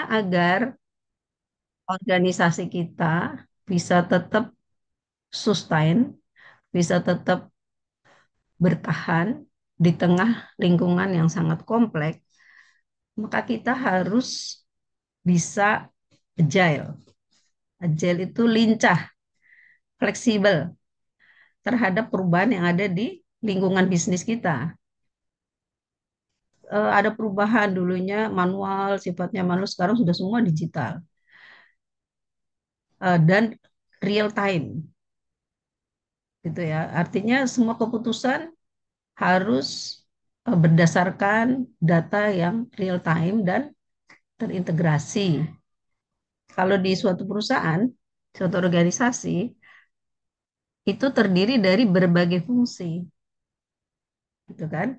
agar organisasi kita bisa tetap sustain, bisa tetap bertahan di tengah lingkungan yang sangat kompleks, maka kita harus bisa agile. Agile itu lincah, fleksibel terhadap perubahan yang ada di lingkungan bisnis kita. Ada perubahan dulunya manual, sifatnya manual, sekarang sudah semua digital. Dan real time gitu ya. Artinya semua keputusan harus berdasarkan data yang real time dan terintegrasi. Kalau di suatu perusahaan, suatu organisasi itu terdiri dari berbagai fungsi, gitu kan?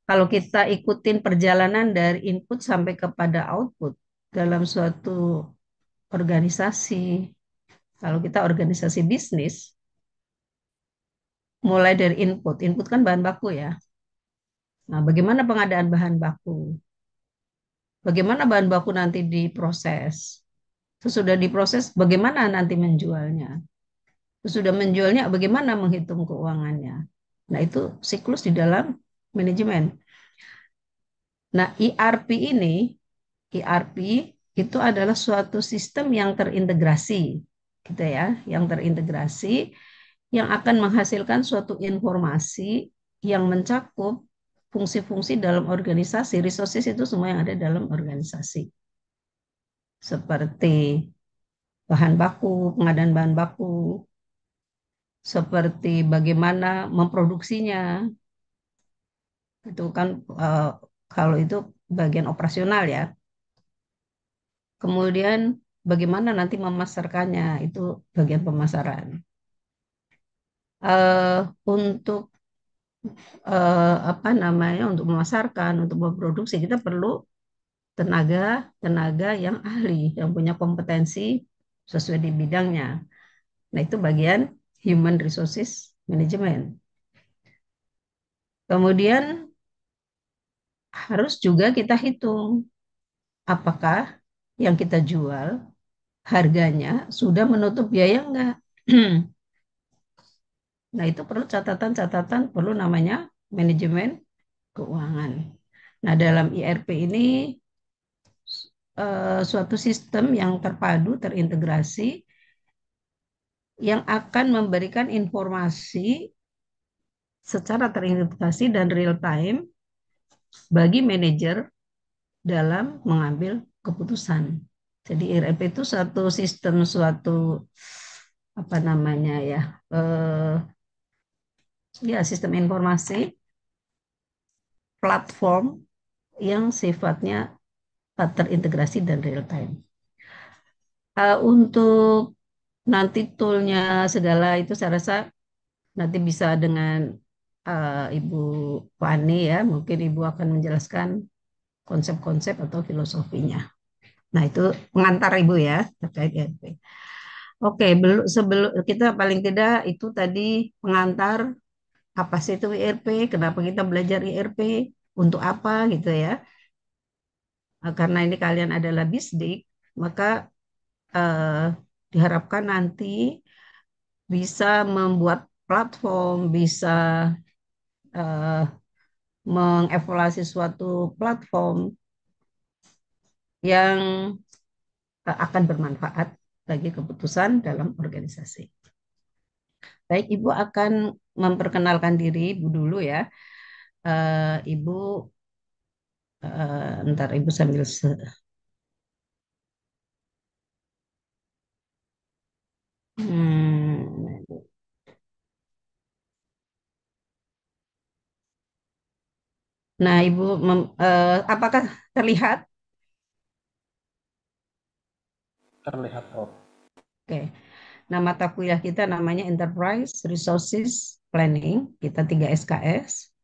Kalau kita ikutin perjalanan dari input sampai kepada output dalam suatu organisasi, kalau kita organisasi bisnis, mulai dari input, input kan bahan baku ya. Nah, bagaimana pengadaan bahan baku? Bagaimana bahan baku nanti diproses? Sesudah diproses, bagaimana nanti menjualnya? Sesudah menjualnya, bagaimana menghitung keuangannya? Nah, itu siklus di dalam manajemen. Nah, ERP itu adalah suatu sistem yang terintegrasi, gitu ya, yang terintegrasi, yang akan menghasilkan suatu informasi yang mencakup fungsi-fungsi dalam organisasi, resources itu semua yang ada dalam organisasi. Seperti bahan baku, pengadaan bahan baku, seperti bagaimana memproduksinya, itu kan eh, kalau itu bagian operasional ya. Kemudian bagaimana nanti memasarkannya, itu bagian pemasaran. Untuk apa namanya, untuk memasarkan, untuk memproduksi kita perlu tenaga tenaga yang ahli, yang punya kompetensi sesuai di bidangnya. Nah, itu bagian human resources management. Kemudian harus juga kita hitung apakah yang kita jual harganya sudah menutup biaya enggak. Nah, itu perlu catatan-catatan, perlu namanya manajemen keuangan. Nah, dalam IRP ini suatu sistem yang terpadu, terintegrasi, yang akan memberikan informasi secara terintegrasi dan real time bagi manajer dalam mengambil keputusan. Jadi IRP itu suatu sistem, suatu apa namanya ya, eh, ya sistem informasi, platform yang sifatnya terintegrasi dan real time. Untuk nanti toolnya segala itu saya rasa nanti bisa dengan Ibu Fani ya, mungkin Ibu akan menjelaskan konsep-konsep atau filosofinya. Nah, itu pengantar Ibu ya terkait IRP. Oke, sebelum kita paling tidak itu tadi pengantar apa sih itu IRP, kenapa kita belajar IRP, untuk apa gitu ya. Karena ini kalian adalah bisdik, maka eh, diharapkan nanti bisa membuat platform, bisa eh, mengevaluasi suatu platform yang akan bermanfaat bagi keputusan dalam organisasi. Baik, Ibu akan memperkenalkan diri Ibu dulu ya. Ibu, ntar Ibu sambil Hmm, nah, Ibu, apakah terlihat? Terlihat, Prof. Oke. Nah, mata kuliah kita namanya Enterprise Resources Planning. Kita 3 SKS.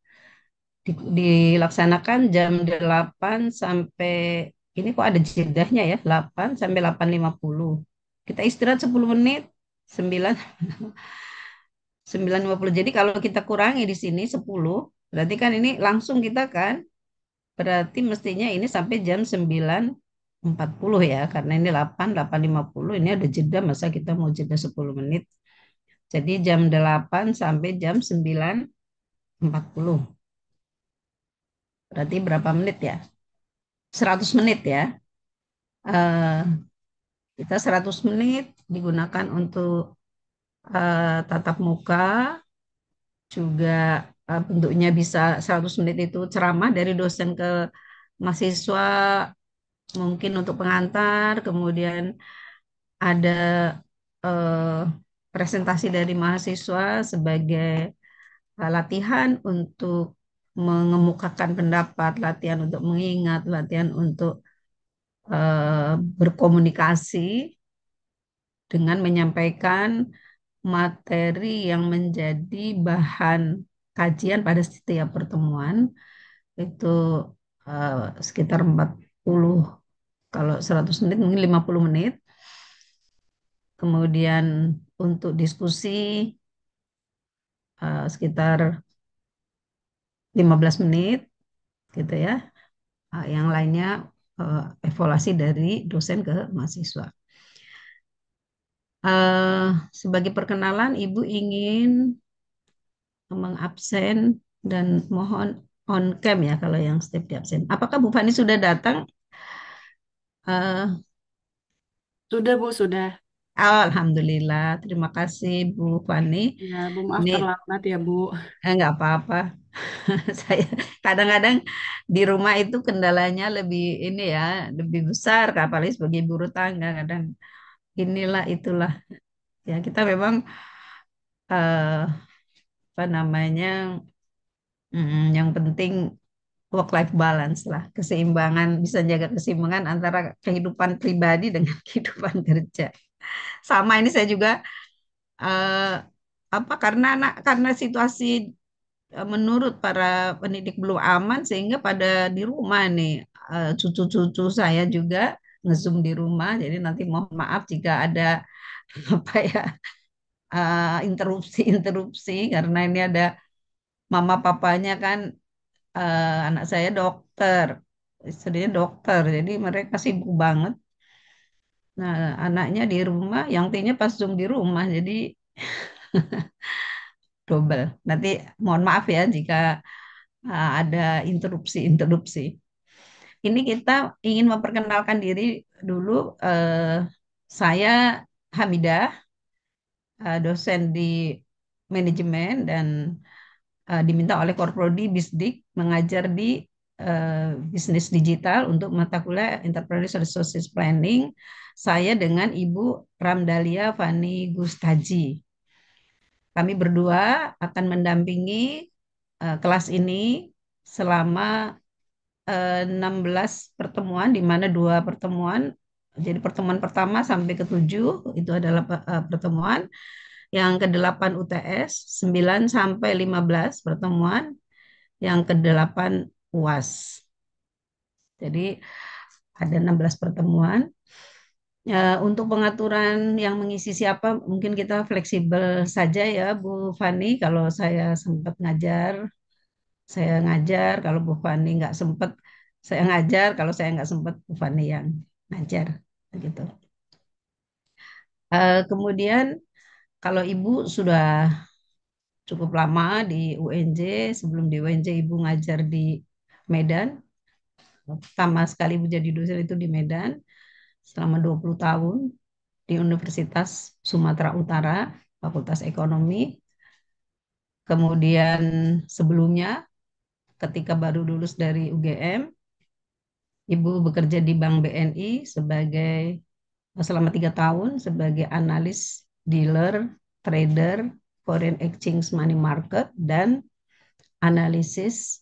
Dilaksanakan jam 8 sampai, ini kok ada jedahnya ya, 8 sampai 8.50. Kita istirahat 10 menit, 9, 9.50. Jadi kalau kita kurangi di sini 10, berarti kan ini langsung kita kan, berarti mestinya ini sampai jam 9 40 ya, karena ini 8.50 ini ada jeda, masa kita mau jeda 10 menit. Jadi jam 8 sampai jam 9.40. Berarti berapa menit ya? 100 menit ya. Eh, kita 100 menit digunakan untuk tatap muka, juga bentuknya bisa 100 menit itu ceramah dari dosen ke mahasiswa, mungkin untuk pengantar, kemudian ada eh, presentasi dari mahasiswa sebagai latihan untuk mengemukakan pendapat, latihan untuk mengingat, latihan untuk berkomunikasi dengan menyampaikan materi yang menjadi bahan kajian pada setiap pertemuan itu eh, sekitar 40, kalau 100 menit mungkin 50 menit. Kemudian untuk diskusi sekitar 15 menit gitu ya. Yang lainnya evaluasi dari dosen ke mahasiswa. Eh, Sebagai perkenalan, Ibu ingin mengabsen dan mohon on cam ya kalau yang step di absen. Apakah Bu Fani sudah datang? Eh, Sudah, Bu, sudah. Alhamdulillah, terima kasih Bu Fani. Ya, Bu, maaf Ini terlambat ya, Bu. nggak apa-apa. Saya kadang-kadang di rumah itu kendalanya lebih ini ya, lebih besar, apalagi sebagai ibu rumah tangga. Kadang inilah itulah ya kita memang apa namanya, yang penting work life balance lah, keseimbangan, bisa jaga keseimbangan antara kehidupan pribadi dengan kehidupan kerja. Sama ini saya juga eh, apa karena situasi menurut para pendidik belum aman sehingga pada di rumah nih, cucu-cucu saya juga ngezoom di rumah, jadi nanti mohon maaf jika ada apa ya, interupsi karena ini ada mama papanya kan, anak saya dokter, istrinya dokter, jadi mereka sibuk banget. Nah, anaknya di rumah, yang T-nya pas Zoom di rumah, jadi double. Nanti mohon maaf ya jika ada interupsi-interupsi. Ini kita ingin memperkenalkan diri dulu. Saya Hamidah, dosen di manajemen dan diminta oleh Korprodi Bisdik mengajar di bisnis digital untuk mata kuliah Entrepreneurship Resources Planning. Saya dengan Ibu Ramdalia Fani Gustaji. Kami berdua akan mendampingi kelas ini selama 16 pertemuan, di mana dua pertemuan, jadi pertemuan pertama sampai ke-7 itu adalah pertemuan, yang ke-8 UTS, 9 sampai 15 pertemuan, yang ke-8 UAS. Jadi ada 16 pertemuan. Untuk pengaturan yang mengisi siapa, mungkin kita fleksibel saja ya Bu Fani. Kalau saya sempat ngajar, saya ngajar. Kalau Bu Fani nggak sempat, saya ngajar. Kalau saya nggak sempat, Bu Fani yang ngajar. Begitu. Kemudian kalau Ibu sudah cukup lama di UNJ, sebelum di UNJ Ibu ngajar di Medan. Pertama sekali Ibu jadi dosen itu di Medan selama 20 tahun di Universitas Sumatera Utara, Fakultas Ekonomi. Kemudian sebelumnya ketika baru lulus dari UGM, Ibu bekerja di Bank BNI sebagai selama 3 tahun sebagai analis, dealer, trader, foreign exchange money market, dan analisis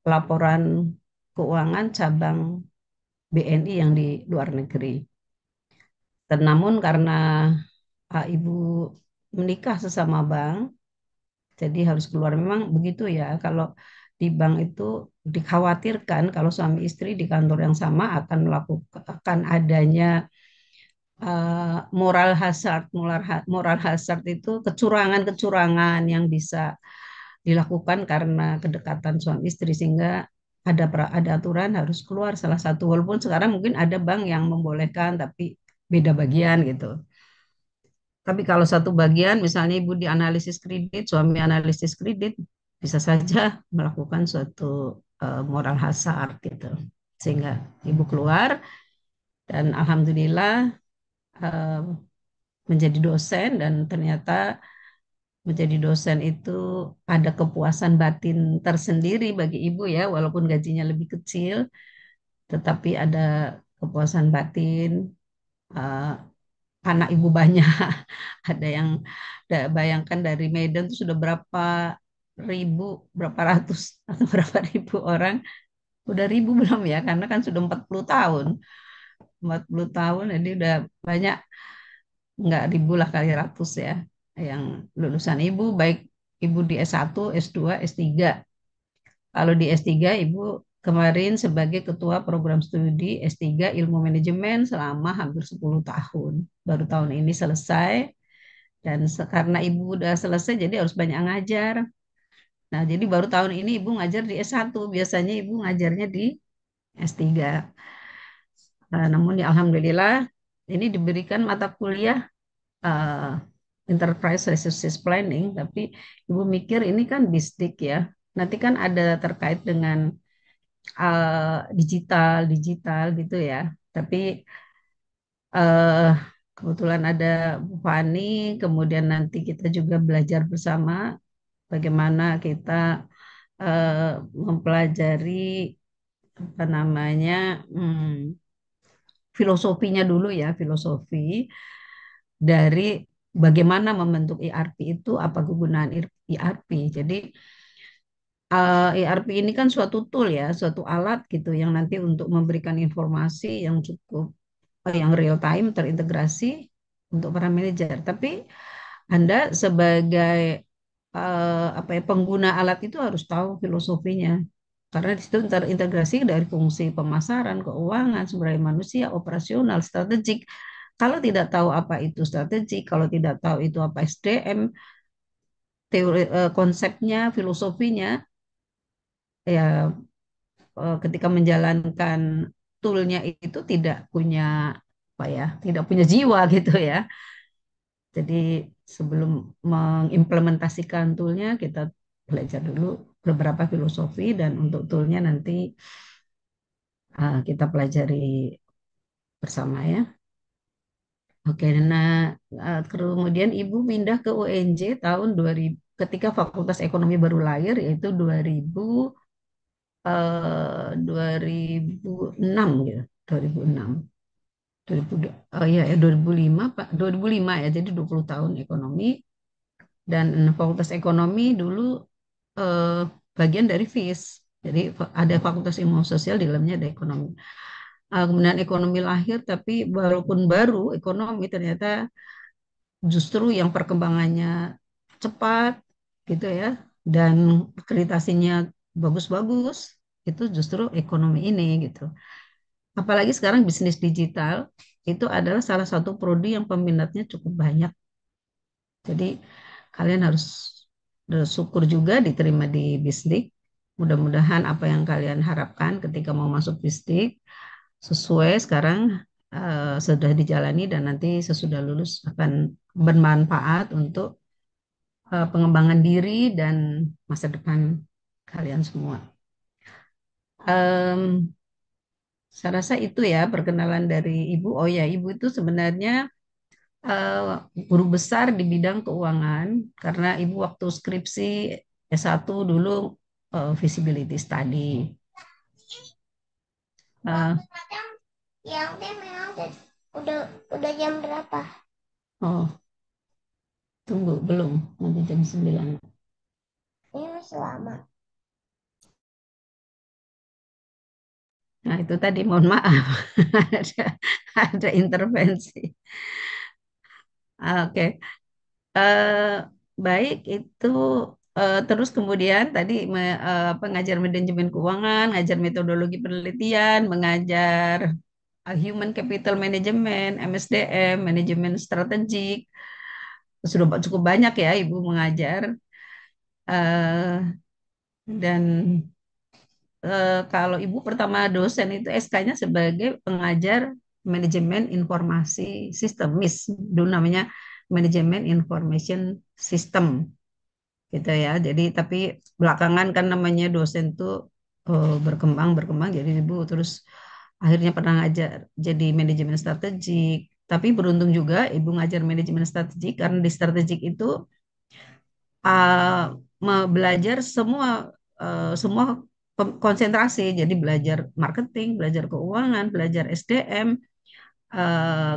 laporan keuangan cabang BNI yang di luar negeri. Dan namun karena Ibu menikah sesama bank, jadi harus keluar. Memang begitu ya, kalau di bank itu dikhawatirkan kalau suami istri di kantor yang sama akan melakukan adanya moral hazard itu kecurangan-kecurangan yang bisa dilakukan karena kedekatan suami istri, sehingga ada aturan harus keluar salah satu. Walaupun sekarang mungkin ada bank yang membolehkan, tapi beda bagian gitu. Tapi kalau satu bagian, misalnya ibu di analisis kredit, suami analisis kredit, bisa saja melakukan suatu moral hazard gitu. Sehingga ibu keluar dan alhamdulillah eh, menjadi dosen dan ternyata menjadi dosen itu ada kepuasan batin tersendiri bagi ibu ya, walaupun gajinya lebih kecil, tetapi ada kepuasan batin. eh, Anak ibu banyak, ada yang bayangkan dari Medan itu sudah berapa ribu, berapa ratus atau berapa ribu orang, udah ribu belum ya, karena kan sudah 40 tahun, 40 tahun, jadi udah banyak, nggak ribu lah kali ratus ya, yang lulusan ibu, baik ibu di S1, S2, S3. Kalau di S3, Ibu kemarin sebagai Ketua Program Studi S3 Ilmu Manajemen selama hampir 10 tahun. Baru tahun ini selesai, dan karena Ibu udah selesai, jadi harus banyak ngajar. Nah, jadi baru tahun ini Ibu ngajar di S1, biasanya Ibu ngajarnya di S3. Namun ya Alhamdulillah, ini diberikan mata kuliah eh, Enterprise Resources Planning, tapi Ibu mikir ini kan bisdik ya. Nanti kan ada terkait dengan digital digital gitu ya. Tapi eh, kebetulan ada Bu Fani, kemudian nanti kita juga belajar bersama bagaimana kita eh, mempelajari apa namanya filosofinya dulu ya, filosofi dari bagaimana membentuk ERP itu, apa kegunaan ERP. Jadi ERP ini kan suatu tool ya, suatu alat gitu yang nanti untuk memberikan informasi yang cukup yang real time terintegrasi untuk para manajer. Tapi Anda sebagai apa ya pengguna alat itu harus tahu filosofinya. Karena di situ terintegrasi dari fungsi pemasaran, keuangan, sumber daya manusia, operasional, strategik. Kalau tidak tahu apa itu strategik, kalau tidak tahu itu apa SDM, teori konsepnya, filosofinya, ya ketika menjalankan toolnya itu tidak punya apa ya, tidak punya jiwa gitu ya. Jadi sebelum mengimplementasikan toolnya kita belajar dulu beberapa filosofi dan untuk toolnya nanti kita pelajari bersama ya. Oke, nah kemudian Ibu pindah ke UNJ tahun 2000 ketika Fakultas Ekonomi baru lahir yaitu 2006 gitu, 2006. 2000, oh iya ya 2005 Pak, 2005 ya, jadi 20 tahun ekonomi dan Fakultas Ekonomi dulu eh, bagian dari FIS. Jadi ada Fakultas Ilmu Sosial di dalamnya ada ekonomi. Kemudian ekonomi lahir tapi walaupun baru ekonomi ternyata justru yang perkembangannya cepat gitu ya dan akreditasinya bagus-bagus itu justru ekonomi ini gitu. Apalagi sekarang bisnis digital itu adalah salah satu prodi yang peminatnya cukup banyak. Jadi kalian harus bersyukur juga diterima di Bisdik. Mudah-mudahan apa yang kalian harapkan ketika mau masuk Bisdik sesuai sekarang sudah dijalani dan nanti sesudah lulus akan bermanfaat untuk pengembangan diri dan masa depan kalian semua. Em, saya rasa itu ya perkenalan dari Ibu. Oh ya, Ibu itu sebenarnya eh, guru besar di bidang keuangan karena Ibu waktu skripsi S1 dulu feasibility study. Eh, Yang teh memang udah udah jam berapa? oh, tunggu belum, nanti jam 9. Ini masih lama. Nah, itu tadi mohon maaf ada ada intervensi. Oke. Eh, Baik itu terus kemudian tadi pengajar manajemen keuangan, ngajar metodologi penelitian, mengajar Human Capital Management, MSDM, manajemen strategik. Sudah cukup banyak ya Ibu mengajar. Eh, dan kalau ibu pertama dosen itu SK-nya sebagai pengajar manajemen informasi sistem, MIS, dulu namanya manajemen information system gitu ya. Jadi tapi belakangan kan namanya dosen tuh berkembang berkembang jadi ibu terus akhirnya pernah ngajar jadi manajemen strategik. Tapi beruntung juga ibu ngajar manajemen strategik karena di strategik itu belajar semua semua konsentrasi. Jadi belajar marketing, belajar keuangan, belajar SDM,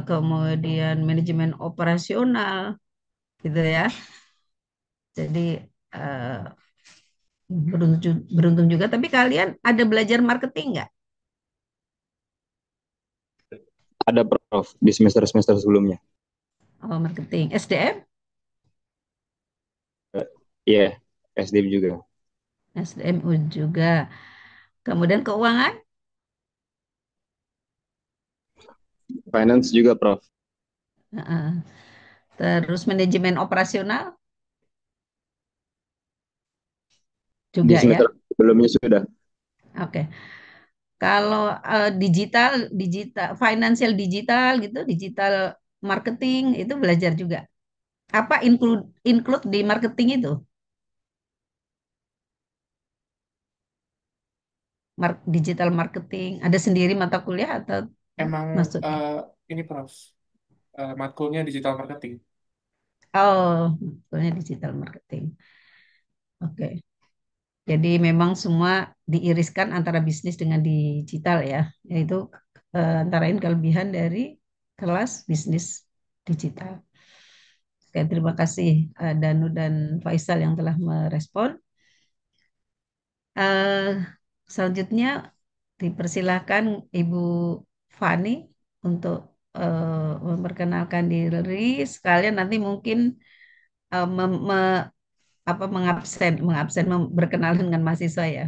kemudian manajemen operasional gitu ya. Jadi eh, beruntung juga. Tapi kalian ada belajar marketing nggak? Ada Prof di semester-semester sebelumnya. Oh, marketing. SDM? Iya, SDM juga. SDMU juga. Kemudian keuangan? Finance juga, Prof. Heeh. Terus manajemen operasional Di juga ya. semester sebelumnya sudah. Oke. Kalau digital, financial digital gitu, digital marketing itu belajar juga. Apa include include di marketing itu? Digital marketing ada sendiri mata kuliah atau Emang maksudnya? ini Prof, matkulnya digital marketing. Oh, maksudnya digital marketing. Oke. Jadi memang semua diiriskan antara bisnis dengan digital ya, yaitu antara lain kelebihan dari kelas bisnis digital. Oke, terima kasih Danu dan Faisal yang telah merespon. Eh, Selanjutnya dipersilahkan Ibu Fani untuk memperkenalkan diri. Sekalian nanti mungkin eh, mem- me- berkenalan dengan mahasiswa ya.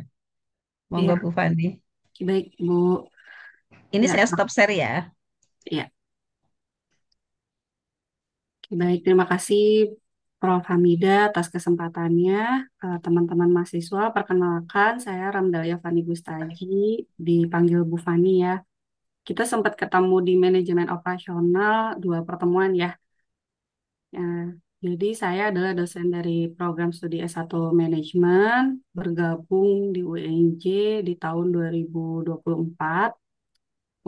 Monggo Iya, Bu Fani. baik Bu. Ini Ya, saya stop share ya. ya. Baik, terima kasih Prof. Hamida atas kesempatannya. Teman-teman mahasiswa, perkenalkan saya Ramdalia Fani Gustaji, dipanggil Bu Fani ya. Kita sempat ketemu di manajemen operasional 2 pertemuan ya. Ya, jadi saya adalah dosen dari program studi S1 Manajemen, bergabung di UNJ di tahun 2024.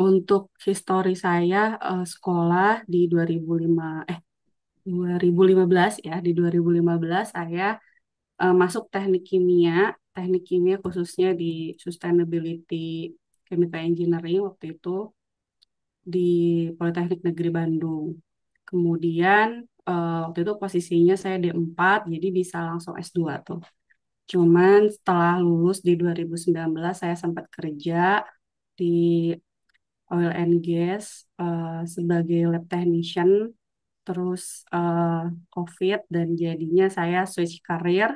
Untuk histori saya sekolah di 2015 ya, di 2015 saya masuk teknik kimia khususnya di sustainability chemical engineering waktu itu di Politeknik Negeri Bandung. Kemudian waktu itu posisinya saya D4, jadi bisa langsung S2 tuh. Cuman setelah lulus di 2019 saya sempat kerja di oil and gas sebagai lab technician, terus COVID dan jadinya saya switch karir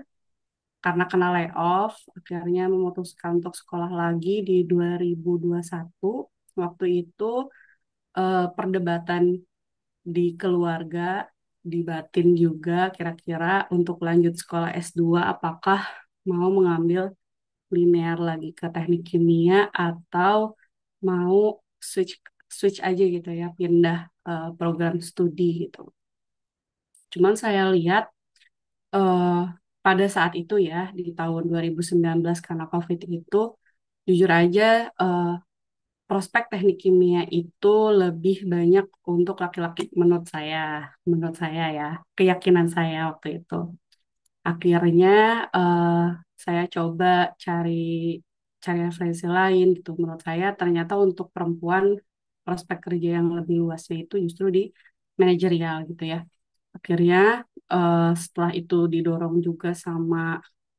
karena kena layoff, akhirnya memutuskan untuk sekolah lagi di 2021. Waktu itu perdebatan di keluarga, di batin juga kira-kira untuk lanjut sekolah S2 apakah mau mengambil linear lagi ke teknik kimia atau mau switch switch aja gitu ya, pindah program studi gitu. Cuman saya lihat eh, pada saat itu ya di tahun 2019 karena COVID itu jujur aja eh, prospek teknik kimia itu lebih banyak untuk laki-laki menurut saya ya, keyakinan saya waktu itu. Akhirnya eh, saya coba cari cari referensi lain gitu. Menurut saya ternyata untuk perempuan prospek kerja yang lebih luasnya itu justru di manajerial gitu ya. Akhirnya setelah itu didorong juga sama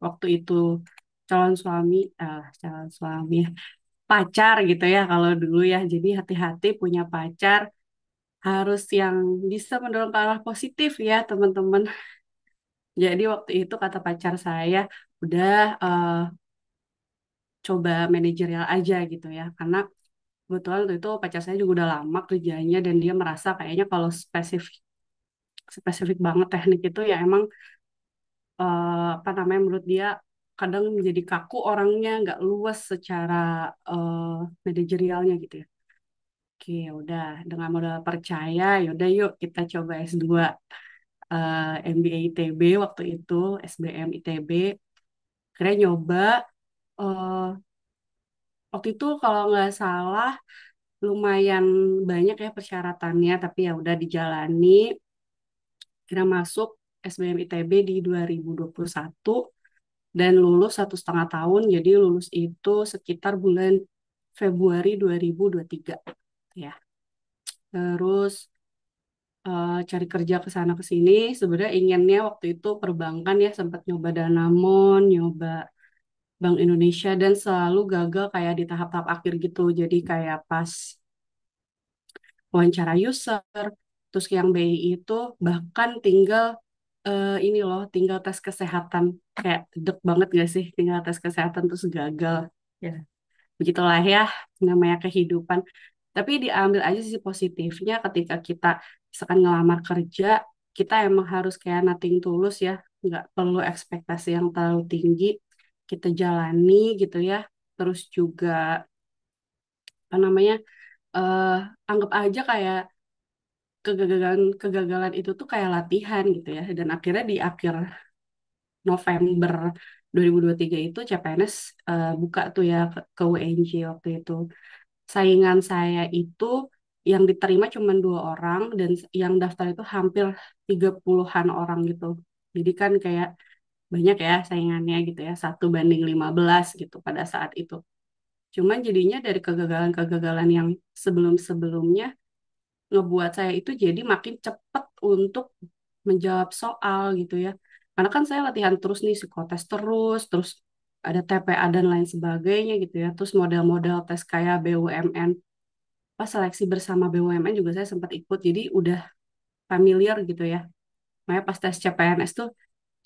waktu itu calon suami pacar gitu ya kalau dulu ya. Jadi hati-hati punya pacar harus yang bisa mendorong ke arah positif ya teman-teman. Jadi waktu itu kata pacar saya udah coba manajerial aja gitu ya. Karena kebetulan waktu itu pacar saya juga udah lama kerjanya dan dia merasa kayaknya kalau spesifik spesifik banget teknik itu ya emang apa namanya menurut dia kadang menjadi kaku orangnya, nggak luas secara manajerialnya gitu ya. Oke, ya udah dengan modal percaya, yaudah yuk kita coba S2 MBA ITB waktu itu, SBM ITB. Akhirnya nyoba, eh, waktu itu kalau nggak salah lumayan banyak ya persyaratannya, tapi ya udah dijalani. Kira masuk SBM ITB di 2021 dan lulus 1,5 tahun. Jadi lulus itu sekitar bulan Februari 2023 ya. Terus cari kerja ke sana ke sini. Sebenarnya inginnya waktu itu perbankan ya, sempat nyoba Danamon, nyoba Bank Indonesia dan selalu gagal kayak di tahap-tahap akhir gitu. Jadi kayak pas wawancara user, terus yang BI itu bahkan tinggal ini loh, tinggal tes kesehatan. Kayak deg banget gak sih tinggal tes kesehatan terus gagal. Ya, begitulah ya namanya kehidupan. Tapi diambil aja sisi positifnya ketika kita misalkan ngelamar kerja, kita emang harus kayak nothing tulus ya, nggak perlu ekspektasi yang terlalu tinggi. Kita jalani gitu ya. Terus juga apa namanya, eh anggap aja kayak kegagalan itu tuh kayak latihan gitu ya. Dan akhirnya di akhir November 2023 itu CPNS buka tuh ya ke UNJ waktu itu. Saingan saya itu yang diterima cuma 2 orang dan yang daftar itu hampir 30-an orang gitu. Jadi kan kayak banyak ya saingannya gitu ya, 1 banding 15 gitu pada saat itu. Cuman jadinya dari kegagalan-kegagalan yang sebelum-sebelumnya ngebuat saya itu jadi makin cepat untuk menjawab soal gitu ya. Karena kan saya latihan terus nih, psikotes terus ada TPA dan lain sebagainya gitu ya. Terus model-model tes kayak BUMN, pas seleksi bersama BUMN juga saya sempat ikut, jadi udah familiar gitu ya. Makanya pas tes CPNS tuh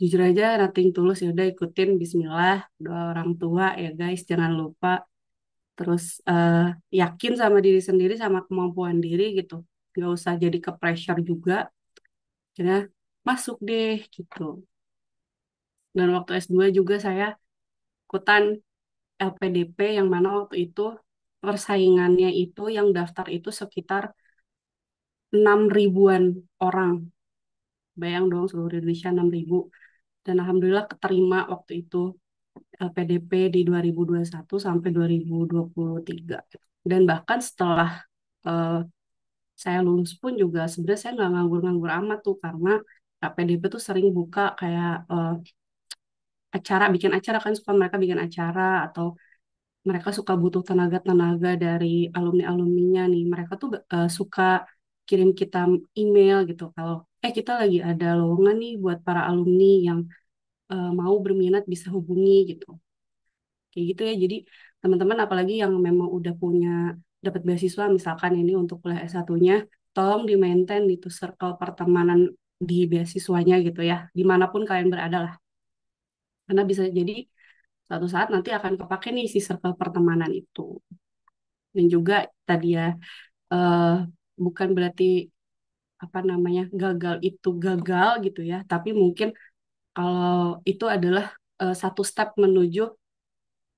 jujur aja nothing tulus, ya udah ikutin Bismillah, doa orang tua ya guys, jangan lupa. Terus yakin sama diri sendiri sama kemampuan diri gitu, nggak usah jadi ke pressure juga. Karena masuk deh gitu. Dan waktu S2 juga saya ikutan LPDP yang mana waktu itu persaingannya itu yang daftar itu sekitar 6 ribuan orang. Bayang dong seluruh Indonesia 6 ribu. Dan alhamdulillah keterima waktu itu LPDP di 2021 sampai 2023. Dan bahkan setelah eh, saya lulus pun juga sebenarnya saya nggak nganggur-nganggur amat tuh karena LPDP tuh sering buka kayak acara, bikin acara kan, suka mereka bikin acara atau mereka suka butuh tenaga-tenaga dari alumni-alumninya nih. Mereka tuh suka kirim kita email gitu kalau kita lagi ada lowongan nih buat para alumni yang mau berminat bisa hubungi gitu. Kayak gitu ya. Jadi teman-teman apalagi yang memang udah punya dapat beasiswa misalkan ini untuk kuliah S1-nya, tolong di-maintain itu circle pertemanan di beasiswanya gitu ya. Dimanapun kalian berada lah. Karena bisa jadi suatu saat nanti akan kepake nih si circle pertemanan itu. Dan juga tadi ya, eh, bukan berarti apa namanya gagal itu gagal gitu ya, tapi mungkin kalau itu adalah satu step menuju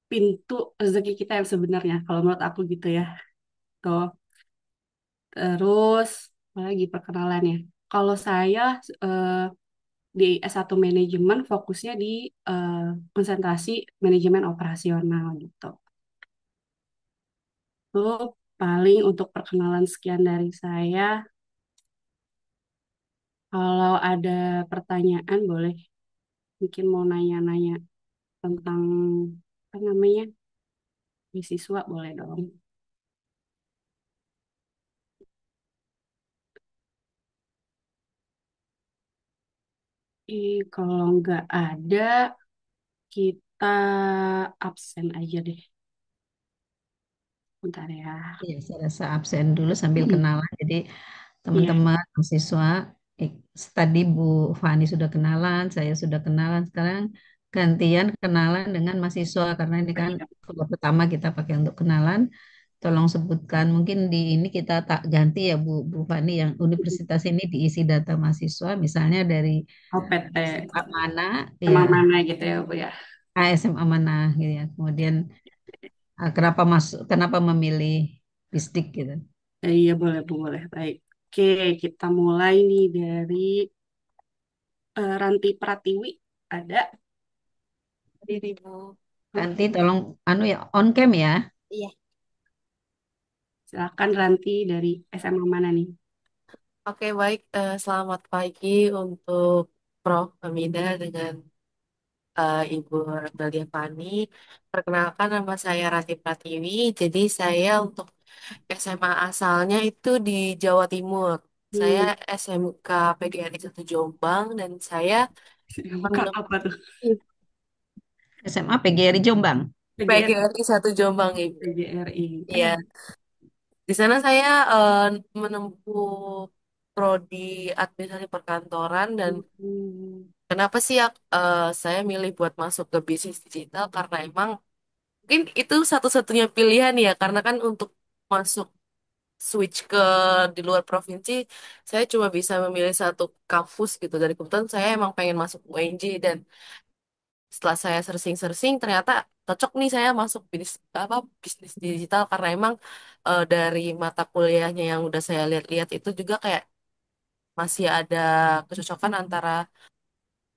pintu rezeki kita yang sebenarnya, kalau menurut aku gitu ya. Tuh. Terus apa lagi perkenalannya. Kalau saya eh, di S1 manajemen fokusnya di eh, konsentrasi manajemen operasional gitu. Itu paling untuk perkenalan sekian dari saya. Kalau ada pertanyaan boleh, mungkin mau nanya-nanya tentang apa namanya beasiswa boleh dong. Kalau nggak ada kita absen aja deh. Bentar ya. Ya, saya rasa absen dulu sambil Hmm, kenalan. Jadi iya. teman-teman mahasiswa, eh, tadi Bu Fani sudah kenalan, saya sudah kenalan. Sekarang gantian kenalan dengan mahasiswa karena ini kan kelompok pertama kita pakai untuk kenalan. Tolong sebutkan, mungkin di ini kita tak ganti ya Bu Fani, yang universitas ini diisi data mahasiswa, misalnya dari OPT SMA mana, ya emang mana gitu ya Bu ya. SMA mana gitu ya. Kemudian kenapa memilih bisdik gitu. Iya boleh Bu, boleh. Baik. Oke, kita mulai nih dari Ranti Pratiwi. Ada Dirimu. Oh, Nanti tolong anu ya on cam ya. Iya. silakan Ranti dari SMA mana nih? Oke, baik. Selamat pagi untuk Prof. Hamida dengan Ibu Dalia Fani. Perkenalkan nama saya Rati Pratiwi. Jadi saya untuk SMA asalnya itu di Jawa Timur. Saya Hmm, SMK PGRI 1 Jombang dan saya Kak menempuh apa tuh? SMA PGRI Jombang. PGR, PGRI 1 Jombang, Ibu. PGRI. Iya, di sana saya menempuh prodi administrasi perkantoran dan Hmm, kenapa sih saya milih buat masuk ke bisnis digital karena emang mungkin itu satu-satunya pilihan ya karena kan untuk masuk switch ke di luar provinsi saya cuma bisa memilih satu kampus gitu dari kebetulan saya emang pengen masuk UNJ dan setelah saya searching-searching ternyata cocok nih saya masuk bisnis digital karena emang dari mata kuliahnya yang udah saya lihat-lihat itu juga kayak masih ada kecocokan antara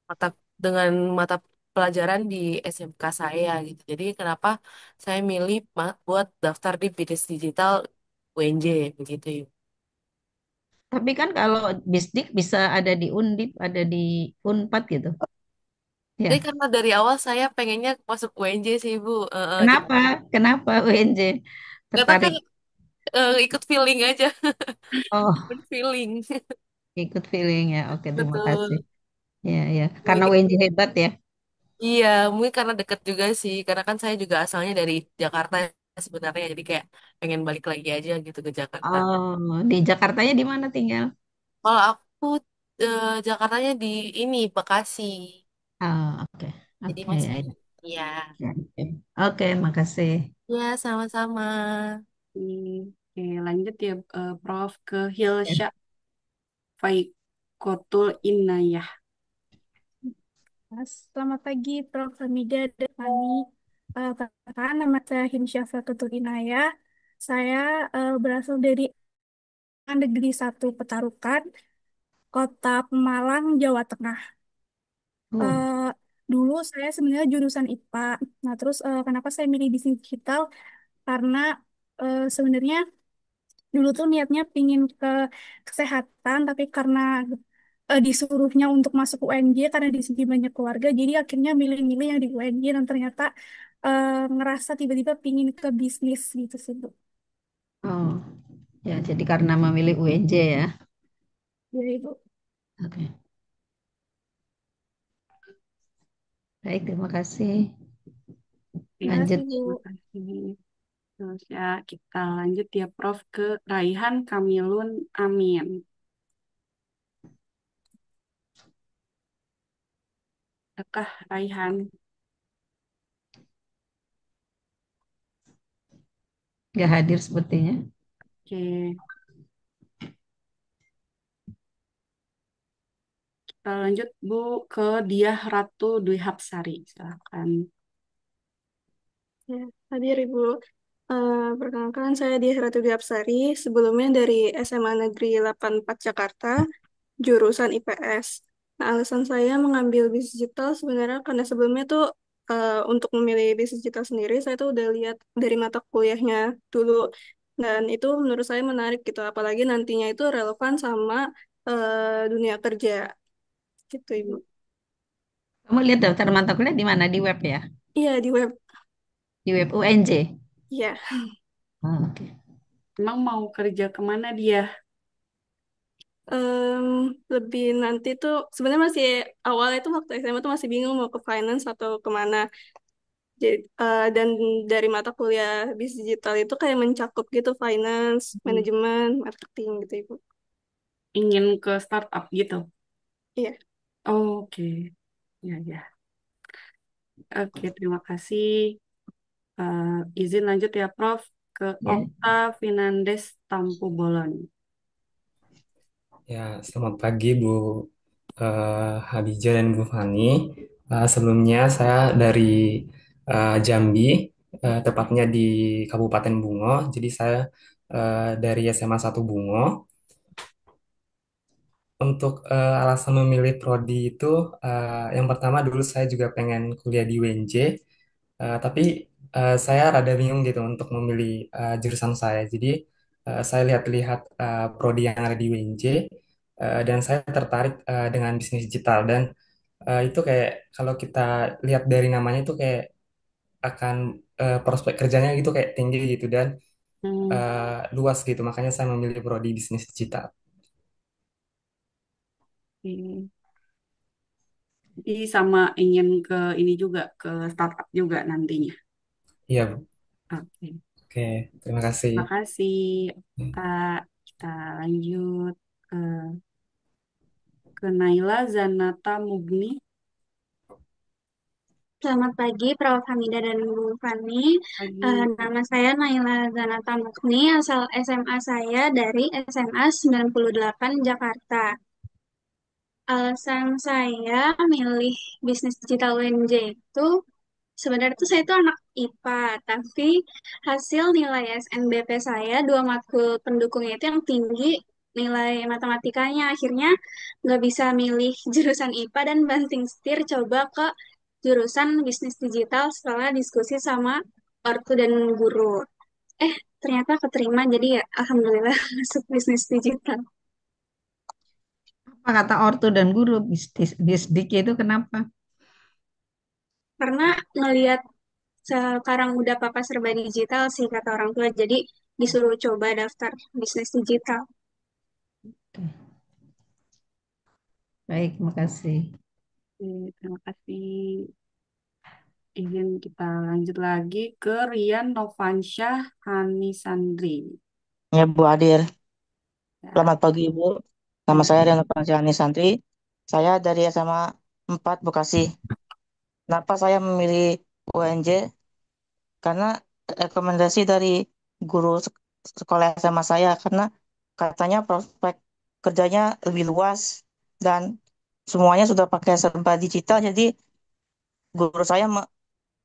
mata dengan mata pelajaran di SMK saya gitu. Jadi kenapa saya milih buat daftar di bisnis digital UNJ begitu ya. Tapi kan kalau bisdik bisa ada di Undip, ada di Unpad gitu. Jadi Ya. karena dari awal saya pengennya masuk UNJ sih Bu. Jadi Kenapa? Kenapa UNJ kata kan tertarik? ikut feeling aja, Oh, ikut feeling. ikut feeling ya. Oke, terima kasih. Betul. Ya, ya. Karena Mungkin UNJ hebat ya. iya, mungkin karena deket juga sih. Karena kan saya juga asalnya dari Jakarta sebenarnya. Jadi kayak pengen balik lagi aja gitu ke Jakarta. Oh, di Jakartanya di mana tinggal? Kalau aku Jakartanya di ini Bekasi. Oh, oke. Jadi Oke, masih ya, ya. iya. Ya, oke. Oke, makasih. Ya, sama-sama. Oke, lanjut ya Prof ke Ya. Hilsha Faikotul Inayah. Selamat pagi, Prof. Hamida dan Fani. Perkenalkan, nama saya Hinsya Fatul Inayah. Saya berasal dari Negeri 1 Petarukan, Kota Pemalang, Jawa Tengah. Oh, Eh, Dulu saya sebenarnya jurusan IPA. Nah, terus kenapa saya milih bisnis digital? Karena sebenarnya dulu tuh niatnya pingin ke kesehatan, tapi karena disuruhnya untuk masuk UNJ karena di sini banyak keluarga, jadi akhirnya milih-milih yang di UNJ dan ternyata ngerasa tiba-tiba pingin ke bisnis gitu sih, Bu. oh. Ya, jadi karena memilih UNJ ya. Jadi, Bu, Oke. Baik, terima kasih. Oke, terima kasih, Lanjut. Bu. terima kasih. Terus ya, kita lanjut ya Prof ke Raihan Kamilun Amin. Apakah Raihan? Nggak hadir sepertinya. Oke, kita lanjut Bu ke Diah Ratu Dwi Hapsari. Silakan. Ya, hadir Ibu. Perkenalkan saya Diah Ratu Diapsari, sebelumnya dari SMA Negeri 84 Jakarta, jurusan IPS. Nah, alasan saya mengambil bisnis digital sebenarnya karena sebelumnya tuh untuk memilih bisnis digital sendiri, saya tuh udah lihat dari mata kuliahnya dulu. Dan itu menurut saya menarik gitu, apalagi nantinya itu relevan sama dunia kerja gitu Ibu. Kamu lihat daftar mata kuliah di mana? Di web ya? Iya, di web. Di web UNJ. Iya. Oh, oke. Emang mau kerja kemana dia? Em, Lebih nanti tuh sebenarnya masih awalnya tuh waktu SMA tuh masih bingung mau ke finance atau kemana. Jadi, dan dari mata kuliah bisnis digital itu kayak mencakup gitu finance, Hmm, manajemen, marketing gitu Ibu. ingin ke startup gitu. Iya, Oke, ya ya. Oke, terima kasih. Izin lanjut ya Prof ke Ya. Okta Finandes Tampu Bolon. Ya, selamat pagi Bu Hadijah dan Bu Fani. Sebelumnya saya dari Jambi, tepatnya di Kabupaten Bungo. Jadi saya dari SMA 1 Bungo. Untuk alasan memilih prodi itu, yang pertama dulu saya juga pengen kuliah di UNJ, tapi saya rada bingung gitu untuk memilih jurusan saya. Jadi saya lihat-lihat prodi yang ada di UNJ, dan saya tertarik dengan bisnis digital dan itu kayak kalau kita lihat dari namanya itu kayak akan prospek kerjanya gitu kayak tinggi gitu dan Hmm, luas gitu. Makanya saya memilih prodi bisnis digital. oke. Jadi sama ingin ke ini juga, ke startup juga nantinya. Iya, Bu. Oke. Oke, terima kasih. Makasih, Kak. Kita lanjut eh, ke Naila Zanata Mugni. Selamat pagi, Prof. Hamidah dan Bu Fani. Pagi. Nama saya Naila Zanata Mukni, asal SMA saya dari SMA 98 Jakarta. Alasan saya milih bisnis digital UNJ itu sebenarnya tuh saya itu anak IPA, tapi hasil nilai SNBP saya dua matkul pendukungnya itu yang tinggi nilai matematikanya. Akhirnya nggak bisa milih jurusan IPA dan banting setir coba ke jurusan bisnis digital setelah diskusi sama ortu dan guru. Ternyata keterima, jadi ya alhamdulillah masuk bisnis digital. Apa kata ortu dan guru bisdik itu kenapa? Karena ngelihat sekarang udah papa serba digital sih kata orang tua, jadi disuruh coba daftar bisnis digital. Baik, makasih. Oke, terima kasih. Izin kita lanjut lagi ke Rian Novansyah Hani Sandri. Ya, Bu Adir. Ya, Selamat pagi, Ibu. Nama ya. saya Rian Pranjani Santri. Saya dari SMA 4 Bekasi. Kenapa saya memilih UNJ? Karena rekomendasi dari guru sekolah SMA saya. Karena katanya prospek kerjanya lebih luas dan semuanya sudah pakai serba digital. Jadi guru saya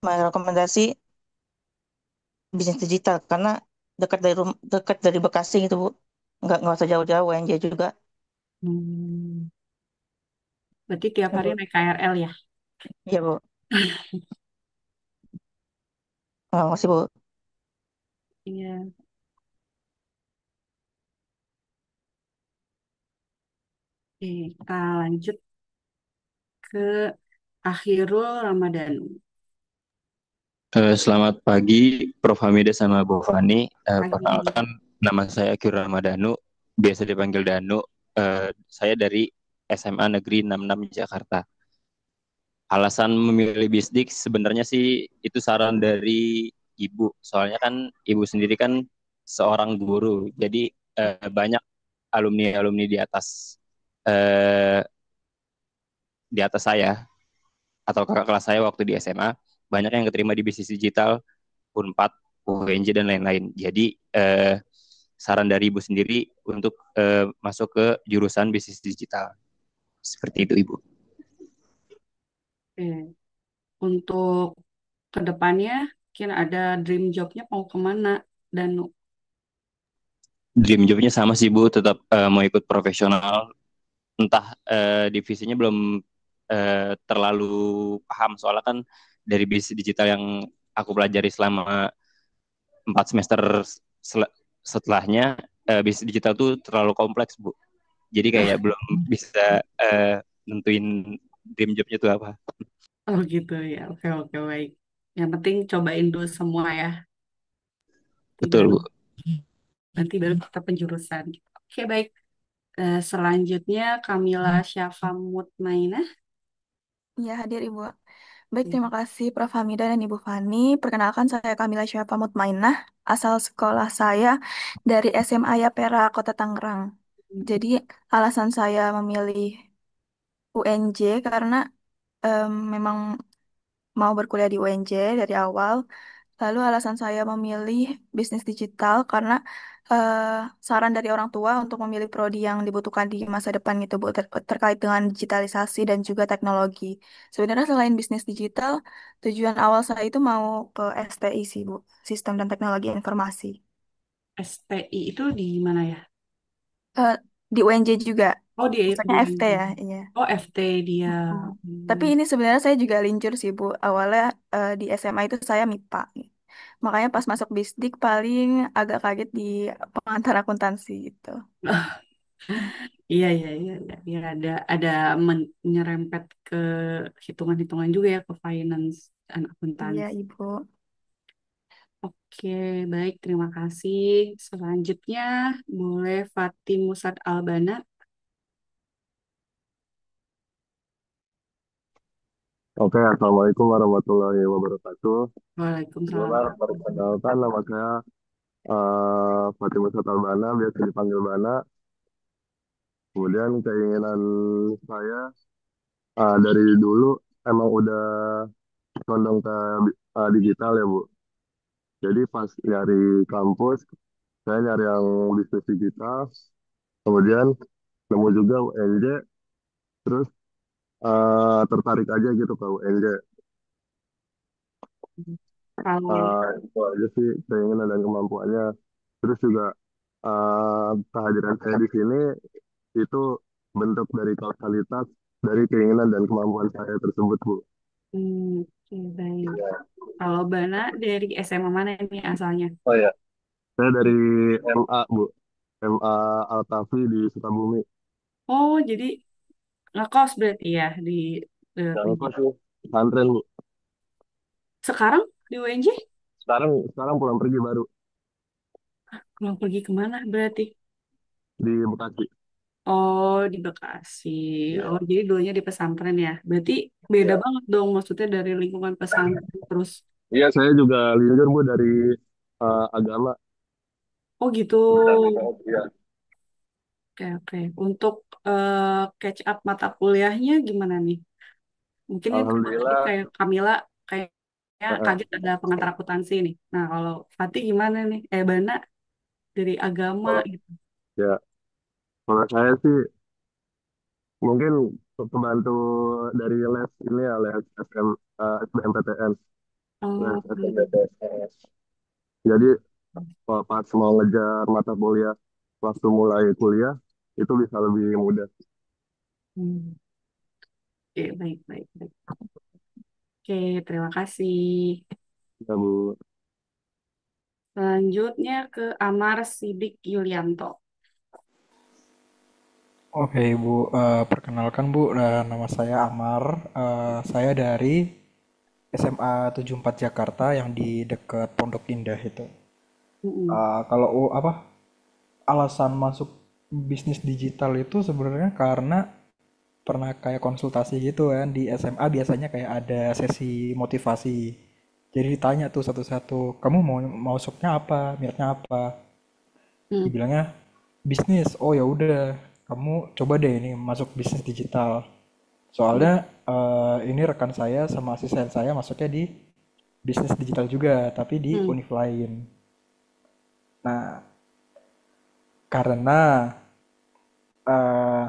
merekomendasi bisnis digital karena dekat dari Bekasi gitu, Bu. Nggak usah jauh-jauh UNJ juga. Hmm, berarti tiap Ya, hari Bu. naik KRL ya? Iya, Bu. Makasih, Bu. Iya. Oke, kita lanjut ke Akhirul Ramadhanu. Selamat pagi, Prof. Hamidah sama Bu Fani. Pagi. Perkenalkan, nama saya Akhil Ramadhanu, biasa dipanggil Danu. Saya dari SMA Negeri 66 Jakarta. Alasan memilih bisdik sebenarnya sih itu saran dari ibu. Soalnya kan ibu sendiri kan seorang guru, jadi banyak alumni-alumni eh, di atas saya atau kakak kelas saya waktu di SMA banyak yang keterima di bisnis digital, Unpad, UNJ dan lain-lain. Jadi saran dari ibu sendiri untuk masuk ke jurusan bisnis digital. Seperti itu ibu. Oke. Untuk kedepannya, kira ada dream jobnya mau kemana? Dan Dream jobnya sama sih bu, tetap mau ikut profesional. Entah divisinya belum terlalu paham soalnya kan dari bisnis digital yang aku pelajari selama 4 semester setelahnya bisnis digital tuh terlalu kompleks bu. Jadi kayak belum bisa nentuin dream jobnya tuh apa. oh gitu ya, oke oke baik. Yang penting cobain dulu semua ya. Nanti Betul baru bu. kita penjurusan. Gitu. Oke baik. Selanjutnya Kamila Syafa Mutmainah. Ya, hadir Ibu. Baik, terima kasih Prof. Hamidah dan Ibu Fani. Perkenalkan saya Kamila Syafa Mutmainah, asal sekolah saya dari SMA Yapera, Kota Tangerang. Jadi, alasan saya memilih UNJ karena memang mau berkuliah di UNJ dari awal. Lalu alasan saya memilih bisnis digital karena eh, saran dari orang tua untuk memilih prodi yang dibutuhkan di masa depan gitu Bu, terkait dengan digitalisasi dan juga teknologi. Sebenarnya selain bisnis digital, tujuan awal saya itu mau ke STI sih Bu, Sistem dan Teknologi Informasi. STI itu di mana ya? Eh, di UNJ juga, Oh, di maksudnya FT ya, iya. Oh, FT dia. Mm. Tapi Hmm. ini sebenarnya saya juga lincur sih Bu. Awalnya di SMA itu saya MIPA. Makanya pas masuk bisdik paling agak kaget di pengantar akuntansi gitu. Iya, iya, iya, iya. Ya, ada menyerempet ke hitungan-hitungan juga ya, ke finance dan Iya akuntansi. Ibu. Oke, baik, terima kasih. Selanjutnya boleh Fatim Musad Albana. Oke, Assalamualaikum warahmatullahi wabarakatuh. Waalaikumsalam. Sebelumnya perkenalkan nama saya Fatimah Albana, biasa dipanggil Bana. Kemudian keinginan saya dari dulu emang udah condong ke digital ya Bu. Jadi pas nyari kampus, saya nyari yang bisnis digital. Kemudian nemu juga UNJ, terus tertarik aja gitu ke UNJ. Kalau Itu aja sih keinginan dan kemampuannya. Terus juga kehadiran saya di sini itu bentuk dari kausalitas dari keinginan dan kemampuan saya tersebut, Bu. oke, baik. Kalau Bana dari SMA mana ini asalnya? Oh ya, saya dari MA, Bu. MA Alkafi di Sukabumi. Oh, jadi ngekos berarti ya di Yang PJ. kos sih, pesantren, Bu. Sekarang di UNJ? Sekarang pulang pergi baru Pulang pergi kemana berarti? di Bekasi. Oh, di Bekasi. Oh, Iya, jadi dulunya di pesantren ya. Berarti beda iya. banget dong, maksudnya dari lingkungan pesantren terus. Iya, saya juga linjur, Bu, dari agama. Oh gitu. Iya. Oke, oke. Untuk catch up mata kuliahnya gimana nih? Mungkin kan kalau tadi Alhamdulillah. kayak Kamila kayaknya eh, kaget ada pengantar akuntansi nih. Nah, kalau Fatih gimana nih? Bana dari agama kalau gitu. ya, kalau saya sih mungkin kebantu dari les ini ya, les SBMPTN, les Oh, SNMPTN. Jadi pas mau ngejar mata kuliah waktu mulai kuliah itu bisa lebih mudah. hmm. Oke, baik, baik, baik. Oke, terima kasih. Ya, Bu. Selanjutnya ke Amar Sidik Yulianto. Oke Ibu, perkenalkan Bu, nama saya Amar. Saya dari SMA 74 Jakarta yang di dekat Pondok Indah itu. Mm-mm. Kalau apa alasan masuk bisnis digital itu sebenarnya karena pernah kayak konsultasi gitu kan di SMA biasanya kayak ada sesi motivasi. Jadi ditanya tuh satu-satu, kamu mau masuknya apa, minatnya apa? Mm. Dibilangnya bisnis. Oh ya udah, kamu coba deh ini masuk bisnis digital. Soalnya ini rekan saya sama asisten saya masuknya di bisnis digital juga, tapi di Mm. univ lain. Nah, karena eh,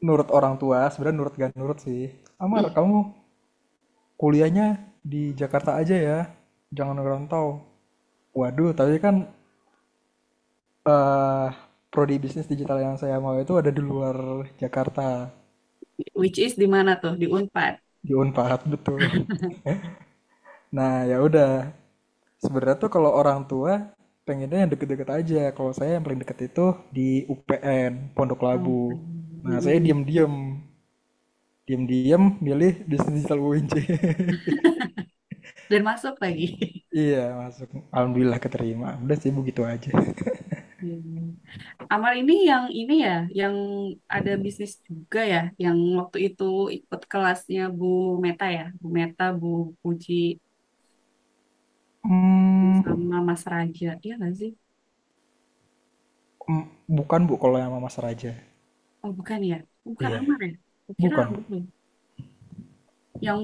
nurut orang tua, sebenarnya nurut gak nurut sih. Amar, kamu kuliahnya di Jakarta aja ya, jangan ngerantau. Waduh, tapi kan eh prodi bisnis digital yang saya mau itu ada di luar Jakarta, Which is di mana tuh? Di Unpad. di Unpad betul. Nah, ya udah. Sebenarnya tuh kalau orang tua pengennya yang deket-deket aja. Kalau saya yang paling deket itu di UPN, Pondok Oh. Labu. Nah, saya Mm-mm. diam-diam milih bisnis digital UNJ. Dan masuk lagi. Iya, masuk. Alhamdulillah keterima. Udah sih begitu aja. Hmm. Amal ini ya, yang ada bisnis juga ya, yang waktu itu ikut kelasnya Bu Meta ya, Bu Meta, Bu Puji Hmm, sama Mas Raja, iya nggak sih? bukan Bu kalau yang sama Mas Raja. Oh bukan ya, bukan Iya, Amar ya, kira bukan. Amar loh. Yang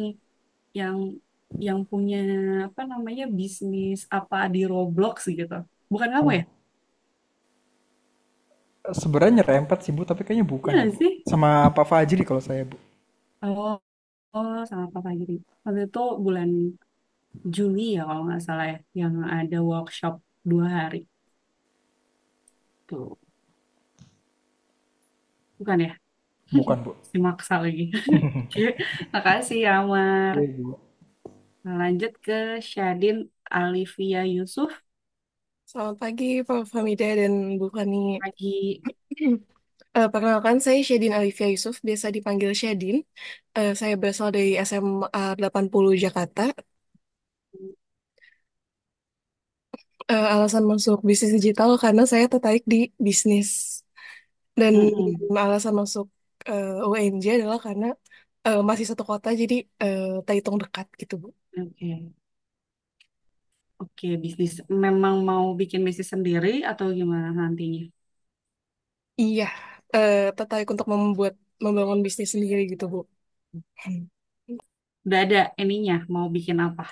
yang yang punya apa namanya bisnis apa di Roblox gitu. Bukan kamu ya? Oh, sebenarnya nyerempet sih Bu, tapi kayaknya bukan Iya ya nggak Bu. sih? Sama Pak Fajri kalau saya Bu. Oh, oh sama Pak Fajri. Waktu itu bulan Juli ya kalau nggak salah ya, yang ada workshop 2 hari tuh, bukan ya? Bukan Bu. Si maksa lagi. Oke, makasih ya Amar. Iya Bu. Nah, lanjut ke Syadin Alivia Yusuf Selamat pagi, Pak Famida dan Bu Fani. lagi. Perkenalkan, saya Syedin Alifia Yusuf, biasa dipanggil Syedin. Saya berasal dari SMA 80 Jakarta. Alasan masuk bisnis digital karena saya tertarik di bisnis. Dan Mm-mm. alasan masuk UNJ adalah karena masih satu kota, jadi terhitung dekat gitu, Bu. Oke, oke, bisnis. Memang mau bikin bisnis sendiri atau gimana nantinya? Iya, tertarik untuk membangun bisnis sendiri gitu, Bu. Udah ada ininya, mau bikin apa?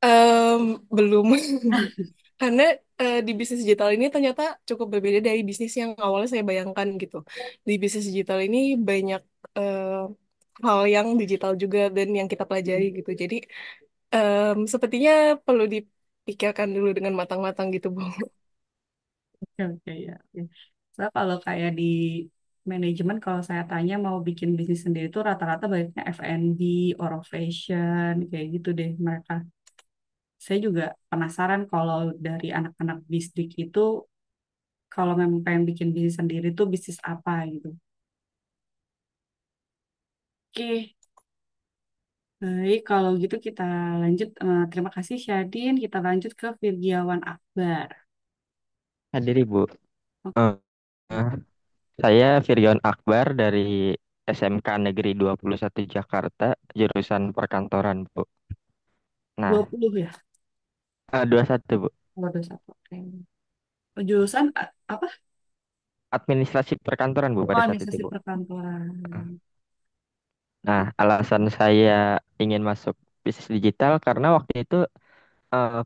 Em, Belum. Karena di bisnis digital ini ternyata cukup berbeda dari bisnis yang awalnya saya bayangkan gitu. Di bisnis digital ini banyak eh, hal yang digital juga dan yang kita pelajari Hmm. gitu. Jadi sepertinya perlu dipikirkan dulu dengan matang-matang gitu, Bu. Oke, oke, ya. Oke. So, kalau kayak di manajemen, kalau saya tanya mau bikin bisnis sendiri itu rata-rata banyaknya F&B, oral fashion, kayak gitu deh mereka. Saya juga penasaran kalau dari anak-anak bisdik itu, kalau memang pengen bikin bisnis sendiri tuh bisnis apa gitu. Oke, baik, kalau gitu kita lanjut. Terima kasih Syadin. Kita lanjut ke Virgiawan Akbar. Hadir Ibu. Oke. Eh, eh, saya Firyawan Akbar dari SMK Negeri 21 Jakarta, jurusan perkantoran, Bu. dua Nah, puluh ya? 21, Bu. Oh, 21. Oke. Jurusan apa? Administrasi perkantoran, Bu, Oh, pada saat itu, administrasi Bu. perkantoran. Nah, alasan saya ingin masuk bisnis digital karena waktu itu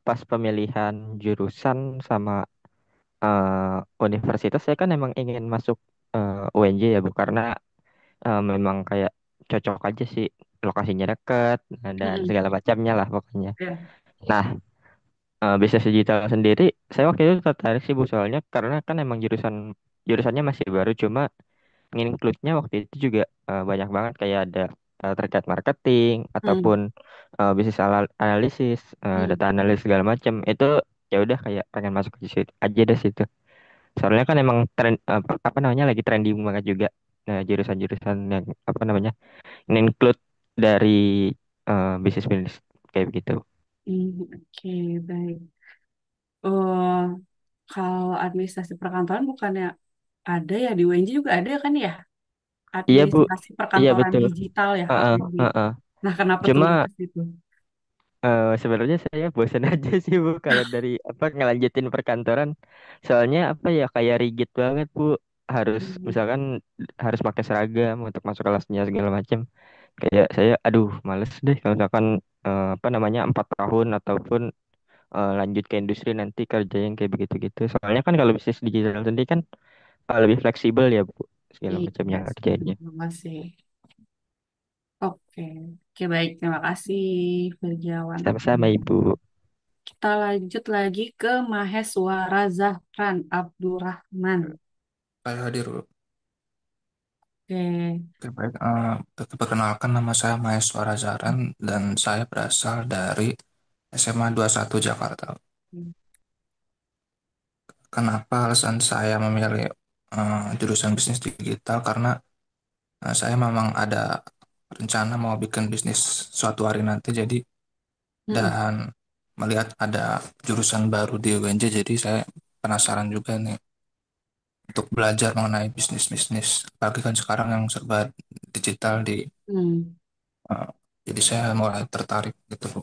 pas pemilihan jurusan sama universitas, saya kan emang ingin masuk UNJ ya, Bu, karena memang kayak cocok aja sih, lokasinya dekat dan Mm-mm. segala macamnya lah pokoknya. Ya. Nah, bisnis digital sendiri, saya waktu itu tertarik sih Bu, soalnya karena kan emang jurusannya masih baru, cuma nginclude-nya waktu itu juga banyak banget, kayak ada terkait marketing Mm. ataupun bisnis analisis, data Mm. analis segala macam. Itu ya udah kayak pengen masuk ke situ aja deh situ. Soalnya kan emang tren apa namanya lagi trending banget juga. Nah, jurusan-jurusan yang apa namanya include dari bisnis-bisnis kayak begitu. Oke, baik. Oh, kalau administrasi perkantoran bukannya ada ya di UNJ juga ada kan ya? Iya Bu, Administrasi iya perkantoran betul. digital ya, Heeh, APD. heeh. Nah, kenapa Cuma tulis ke situ? sebenarnya saya bosan aja sih Bu kalau dari apa ngelanjutin perkantoran. Soalnya apa ya kayak rigid banget Bu. Harus Hmm. misalkan harus pakai seragam untuk masuk kelasnya segala macam. Kayak saya aduh males deh kalau misalkan apa namanya 4 tahun ataupun lanjut ke industri nanti kerja yang kayak begitu-gitu. Soalnya kan kalau bisnis digital sendiri kan lebih fleksibel ya Bu segala Iya, macamnya setuju kerjanya. banget sih. Oke, oke baik. Terima kasih, Firjawan Sama-sama Akbar. Ibu. Kita lanjut lagi ke Maheswara Zahran Abdurrahman. Saya hadir. Oke. Oke, baik. Perkenalkan, nama saya Maheswara Zaran dan saya berasal dari SMA 21 Jakarta. Kenapa alasan saya memilih jurusan bisnis digital? Karena saya memang ada rencana mau bikin bisnis suatu hari nanti, jadi Mm-mm. dan melihat ada jurusan baru di UNJ, jadi saya penasaran juga nih untuk belajar mengenai bisnis-bisnis. Apalagi kan sekarang yang serba digital Hmm. eh, jadi saya mulai tertarik gitu Bu.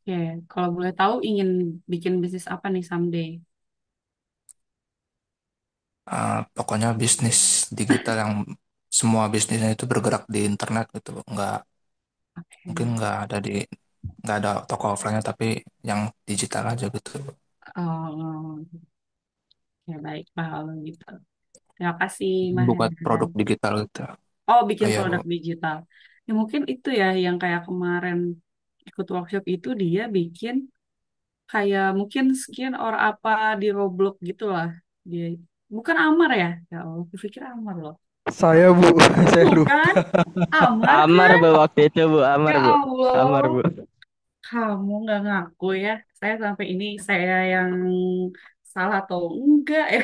Oke, kalau boleh tahu ingin bikin bisnis apa nih someday? Pokoknya bisnis digital yang semua bisnisnya itu bergerak di internet gitu, nggak mungkin Oke. nggak ada di nggak ada toko offline-nya tapi yang digital aja gitu. Oh, ya baik Pak kalau gitu. Terima kasih Buat Mahendra. produk digital gitu. Oh, Oh bikin iya Bu. produk digital. Ya mungkin itu ya yang kayak kemarin ikut workshop itu dia bikin kayak mungkin skin or apa di Roblox gitu lah. Dia bukan Amar ya? Ya Allah, aku pikir Amar loh. Saya Bu, saya Bukan lupa. Amar Amar kan? bu waktu itu bu, Ya Amar bu, Amar Allah, bu. kamu nggak ngaku ya. Saya sampai ini saya yang salah atau enggak ya?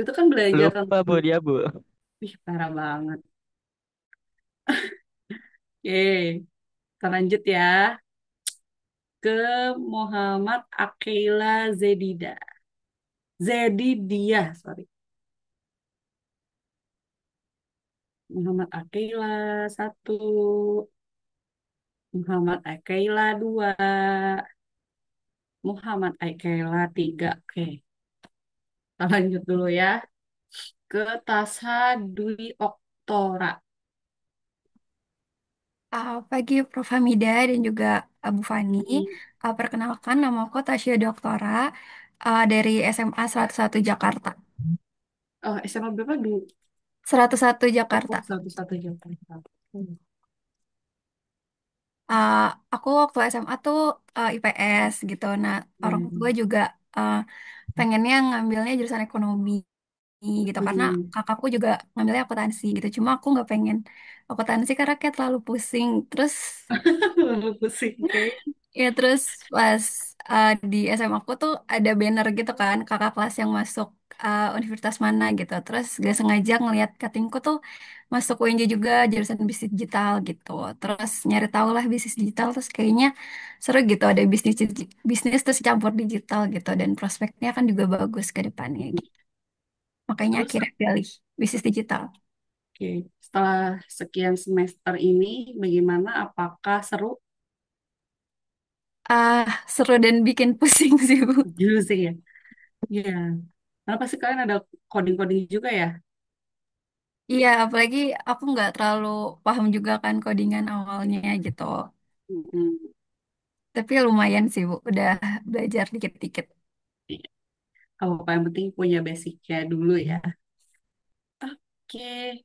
Itu kan belajar Lupa bu tentang, dia bu. ih parah banget. Oke, kita lanjut ya ke Muhammad Akila Zedida. Zedidia, sorry. Muhammad Akila satu, Muhammad Akila dua, Muhammad Akila tiga. Oke, kita lanjut dulu ya ke Tasha Dwi Oktora. Pagi Prof. Hamida dan juga Abu Fani. Hmm. Perkenalkan nama aku Tasya Doktora dari SMA 101 Jakarta. Oh, SMA berapa dulu? 101 Oh, Jakarta. satu Jakarta. Hmm. Uh, aku waktu SMA tuh IPS gitu. Nah, orang tua Hmm. juga uh, pengennya ngambilnya jurusan ekonomi gitu karena Hmm. kakakku juga ngambilnya akuntansi gitu. Cuma aku nggak pengen akuntansi karena kayak terlalu pusing. Terus Pusing, oke. ya terus pas di SMA aku tuh ada banner gitu kan kakak kelas yang masuk universitas mana gitu. Terus gak sengaja ngeliat katingku tuh masuk UNJ juga jurusan bisnis digital gitu. Terus nyari tahu lah bisnis digital terus kayaknya seru gitu ada bisnis bisnis terus campur digital gitu dan prospeknya kan juga bagus ke depannya gitu. Makanya Terus, akhirnya pilih bisnis digital. oke, setelah sekian semester ini, bagaimana? Apakah seru? Seru dan bikin pusing sih Bu. Juicy ya? Iya. Karena pasti kalian ada coding-coding juga ya? Iya, apalagi aku nggak terlalu paham juga kan codingan awalnya gitu. Mm-mm. Tapi lumayan sih Bu, udah belajar dikit-dikit. Iya. Kalau apa yang penting punya basicnya dulu ya. Oke,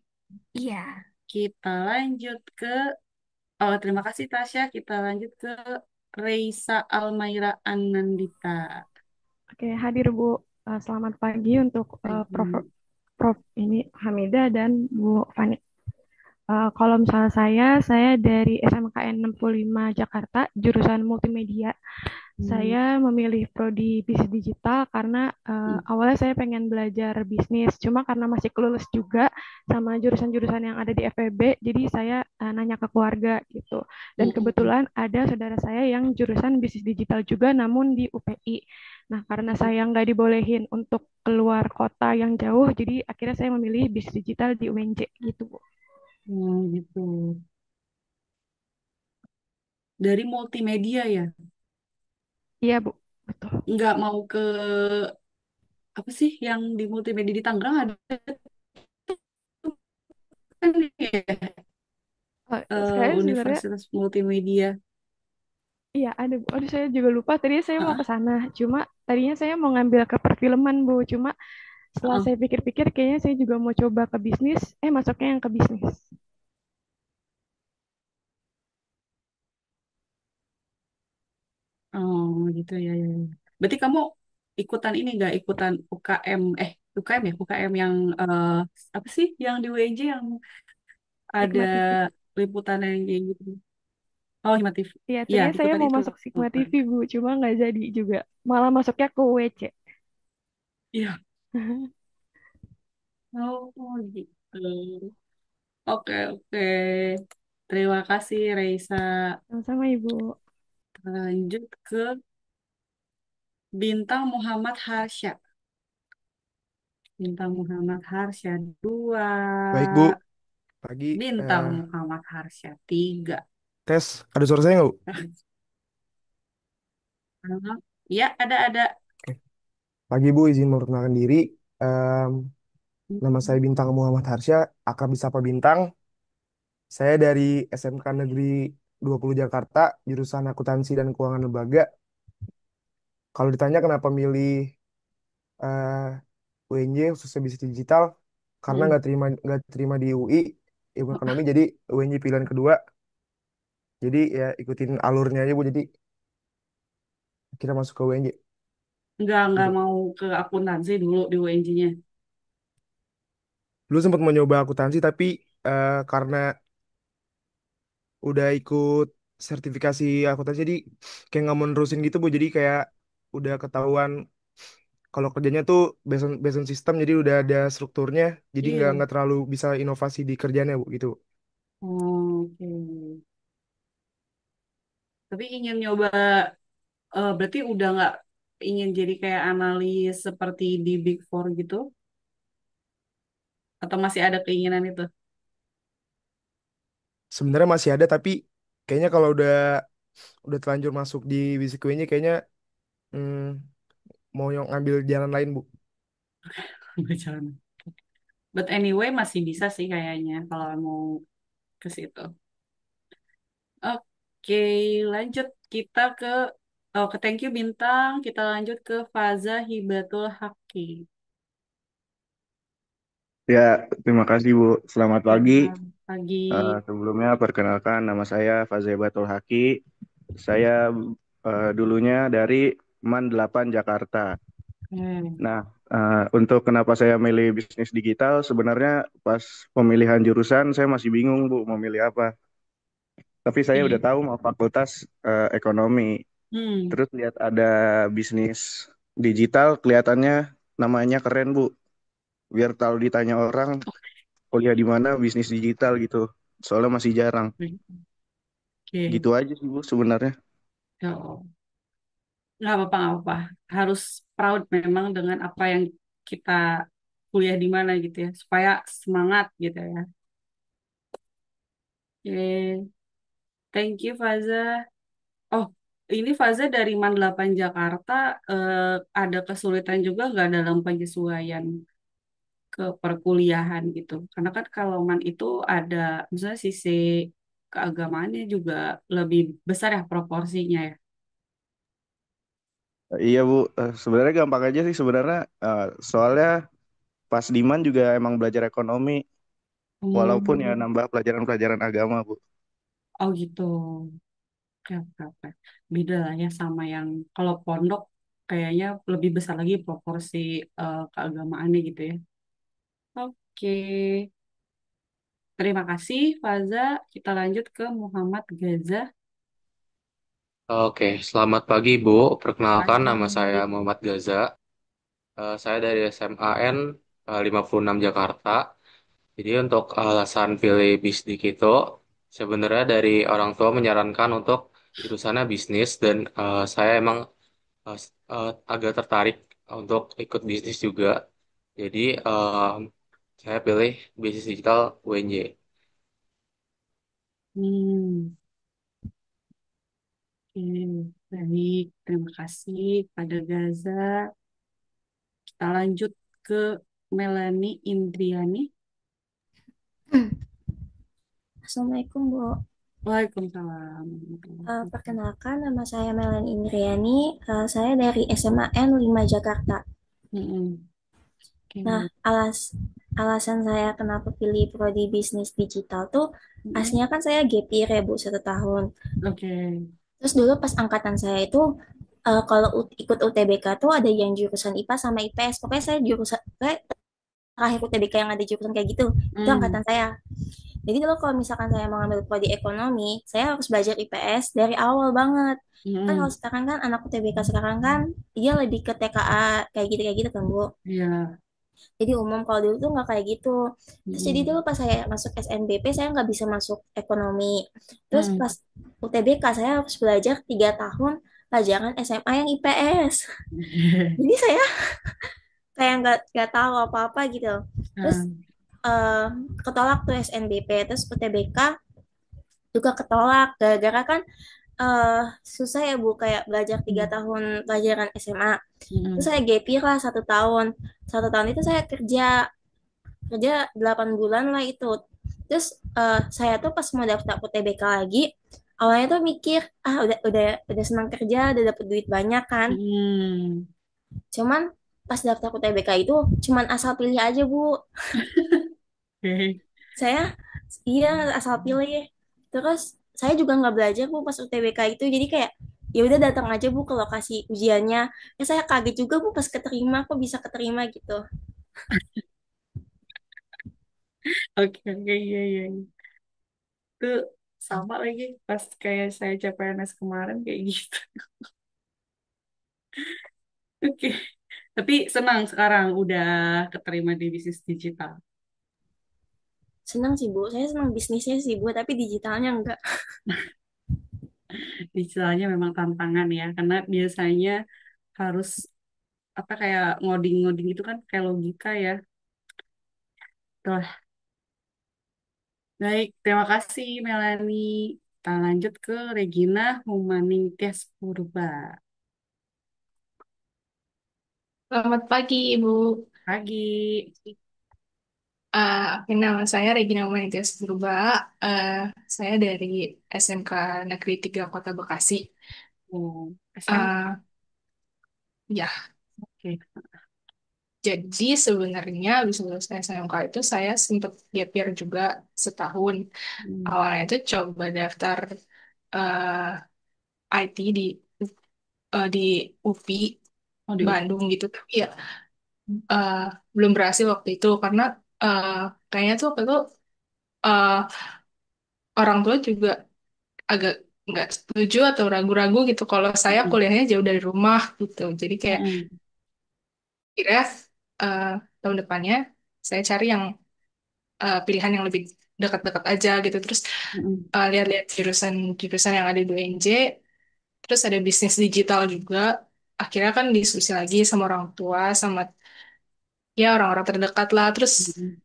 Iya. kita lanjut ke, oh terima kasih Tasya. Kita lanjut ke Reisa Almaira Anandita. Oke, hadir Bu. Selamat pagi untuk Prof. Lagi. Prof. ini Hamida dan Bu Fani. Kalau misalnya saya dari SMKN 65 Jakarta, jurusan multimedia. Hmm. Saya memilih prodi bisnis digital karena awalnya saya pengen belajar bisnis, cuma karena masih kelulus juga sama jurusan-jurusan yang ada di FEB, jadi saya nanya ke keluarga gitu. Dan Mm-mm. kebetulan ada saudara saya yang jurusan bisnis digital juga, namun di UPI. Nah, karena saya nggak dibolehin untuk keluar kota yang jauh, jadi akhirnya saya memilih bisnis digital di UNJ gitu, Bu. Gitu. Dari multimedia ya? Iya, Bu. Betul. Nggak mau ke apa sih yang di multimedia di Tangerang ada kan ya Sekarang sebenarnya Universitas Multimedia. iya ada Bu. Aduh saya juga lupa. Tadinya saya mau ke Ah, sana. Cuma tadinya saya mau ngambil ke perfilman Bu. Cuma setelah ah. saya pikir-pikir kayaknya saya juga mau coba ke bisnis. Masuknya yang ke bisnis. Oh gitu ya, ya. Ya. Berarti kamu ikutan ini nggak ikutan UKM UKM ya UKM yang apa sih yang di UNJ yang ada Hikmat TV. liputan yang kayak gitu. Oh Hima TV. Iya Ya tadinya saya ikutan mau itu. masuk Hikmat TV Bu. Cuma nggak jadi juga. Malah masuknya ke WC. Iya. Oh gitu. Oke oke. Terima kasih Reisa. Sama-sama Ibu. Lanjut ke Bintang Muhammad Harsha. Bintang Muhammad Harsha dua. Baik, Bu. Pagi. Bintang Muhammad Harsha tiga. Tes. Ada suara saya nggak, Bu? Ya, ada. Oke. Pagi, Bu. Izin memperkenalkan diri. Em, Nama saya Bintang Muhammad Harsya. Akrab disapa Bintang. Saya dari SMK Negeri 20 Jakarta, jurusan akuntansi dan keuangan lembaga. Kalau ditanya kenapa milih eh, UNJ khususnya bisnis digital, karena Hmm. nggak terima di UI ilmu ekonomi, jadi UNJ pilihan kedua. Jadi ya ikutin alurnya aja Bu, jadi kita masuk ke UNJ Nggak gitu. mau ke akuntansi dulu di UNJ-nya. Dulu sempat mau nyoba akuntansi tapi karena udah ikut sertifikasi akuntansi jadi kayak nggak mau nerusin gitu Bu, jadi kayak udah ketahuan kalau kerjanya tuh based on system, jadi udah ada strukturnya, jadi nggak Iya. nggak terlalu bisa inovasi di kerjanya Bu gitu. Oke. Tapi ingin nyoba, berarti udah nggak ingin jadi kayak analis seperti di Big Four gitu? Atau masih ada keinginan itu? Sebenarnya masih ada tapi kayaknya kalau udah terlanjur masuk di bisikuinya kayaknya hmm, mau yang ngambil jalan lain Bu. Berjalan. But anyway, masih bisa sih kayaknya kalau mau ke situ. Oke, lanjut kita ke, oh, ke thank you Bintang. Kita lanjut ke Faza Hibatul Haki. Ya, terima kasih Bu. Selamat pagi. Selamat pagi. Sebelumnya perkenalkan nama saya Fazebatul Haki. Saya dulunya dari MAN 8 Jakarta. Hmm. Nah, untuk kenapa saya milih bisnis digital, sebenarnya pas pemilihan jurusan saya masih bingung Bu mau milih apa. Tapi saya udah Iya. tahu mau fakultas ekonomi. Hmm. Terus lihat ada bisnis digital, kelihatannya namanya keren Bu. Biar tahu ditanya orang kuliah di mana bisnis digital gitu. Soalnya masih jarang. Oke. Gitu aja sih Bu sebenarnya. Ya, nggak apa-apa, nggak apa-apa. Harus proud memang dengan apa yang kita kuliah di mana gitu ya, supaya semangat gitu ya. Oke, thank you Faza. Oh, ini Faza dari Man 8 Jakarta, ada kesulitan juga nggak dalam penyesuaian ke perkuliahan gitu? Karena kan kalau Man itu ada, misalnya sisi keagamaannya juga lebih besar ya proporsinya ya. Iya Bu, sebenarnya gampang aja sih sebenarnya. Soalnya pas di MAN juga emang belajar ekonomi, walaupun ya Hmm. nambah pelajaran-pelajaran agama Bu. Oh gitu. Oke, oke, oke. Beda lah ya sama yang kalau pondok kayaknya lebih besar lagi proporsi keagamaannya gitu ya. Oke, terima kasih Faza. Kita lanjut ke Muhammad Gaza. Oke, selamat pagi Bu. Perkenalkan nama saya Pagi. Muhammad Gaza. Saya dari SMAN 56 Jakarta. Jadi untuk alasan pilih Bisdik itu sebenarnya dari orang tua menyarankan untuk jurusannya bisnis dan saya emang agak tertarik untuk ikut bisnis juga. Jadi saya pilih bisnis digital UNJ. Hmm, oke, baik. Terima kasih pada Gaza. Kita lanjut ke Melanie Indriani. Assalamualaikum Bu. Waalaikumsalam. Perkenalkan nama saya Melanie Indriani. Saya dari SMAN 5 Jakarta. Oke. Nah, alasan saya kenapa pilih prodi bisnis digital tuh aslinya kan saya gap year ya Bu 1 tahun. Oke. Terus dulu pas angkatan saya itu kalau ikut UTBK tuh ada yang jurusan IPA sama IPS. Pokoknya saya jurusan terakhir UTBK yang ada jurusan kayak gitu. Itu angkatan saya. Jadi dulu kalau misalkan saya mau ngambil prodi ekonomi, saya harus belajar IPS dari awal banget. Kan kalau sekarang kan anak UTBK sekarang kan dia lebih ke TKA kayak gitu kan Bu. Iya. Jadi umum, kalau dulu tuh nggak kayak gitu. Terus jadi dulu pas saya masuk SNBP saya nggak bisa masuk ekonomi. Terus pas UTBK saya harus belajar 3 tahun pelajaran SMA yang IPS. Jadi saya kayak nggak tahu apa-apa gitu. Terus ketolak tuh SNBP, terus UTBK juga ketolak gara-gara kan susah ya Bu kayak belajar 3 tahun pelajaran SMA. Terus saya gap year lah 1 tahun. 1 tahun itu saya kerja kerja 8 bulan lah itu. Terus saya tuh pas mau daftar UTBK lagi Awalnya tuh mikir, ah udah senang kerja, udah dapet duit banyak kan. Hmm. Cuman pas daftar UTBK itu cuman asal pilih aja, Bu. Oke. Saya iya asal pilih. Terus saya juga nggak belajar, Bu, pas UTBK itu. Jadi kayak ya udah datang aja, Bu, ke lokasi ujiannya. Ya saya kaget juga, Bu, pas keterima kok bisa keterima gitu. Oke, oke, iya, iya, iya. Itu sama lagi pas kayak saya CPNS kemarin kayak gitu. Oke. Tapi senang sekarang udah keterima di bisnis digital. Senang sih, Bu. Saya senang bisnisnya sih, Bu, tapi digitalnya enggak. Digitalnya memang tantangan ya, karena biasanya harus apa kayak ngoding-ngoding itu kan kayak logika ya. Tuh, baik, terima kasih Melanie. Kita lanjut ke Regina Humaningtyas Purba. Selamat pagi, Ibu. Pagi. Oke, nama saya Regina Umanitis Purba. Eh, saya dari SMK Negeri 3 Kota Bekasi. Oh, SM. Eh, ya, Oke. jadi sebenarnya habis lulus SMK itu saya sempat gap year juga setahun. Hmm. Awalnya itu coba daftar IT di UPI Oh, di UP. Bandung gitu. Tapi ya eh, belum berhasil waktu itu karena eh, kayaknya tuh waktu itu eh, orang tua juga agak nggak setuju atau ragu-ragu gitu kalau saya Mm-mm. kuliahnya jauh dari rumah gitu. Jadi kayak Mm-mm. kira eh, tahun depannya saya cari yang pilihan yang lebih dekat-dekat aja gitu. Terus Mm-mm. lihat-lihat jurusan-jurusan yang ada di UNJ. Terus ada bisnis digital juga. Akhirnya kan diskusi lagi sama orang tua, sama ya orang-orang terdekat lah. Terus Mm-mm.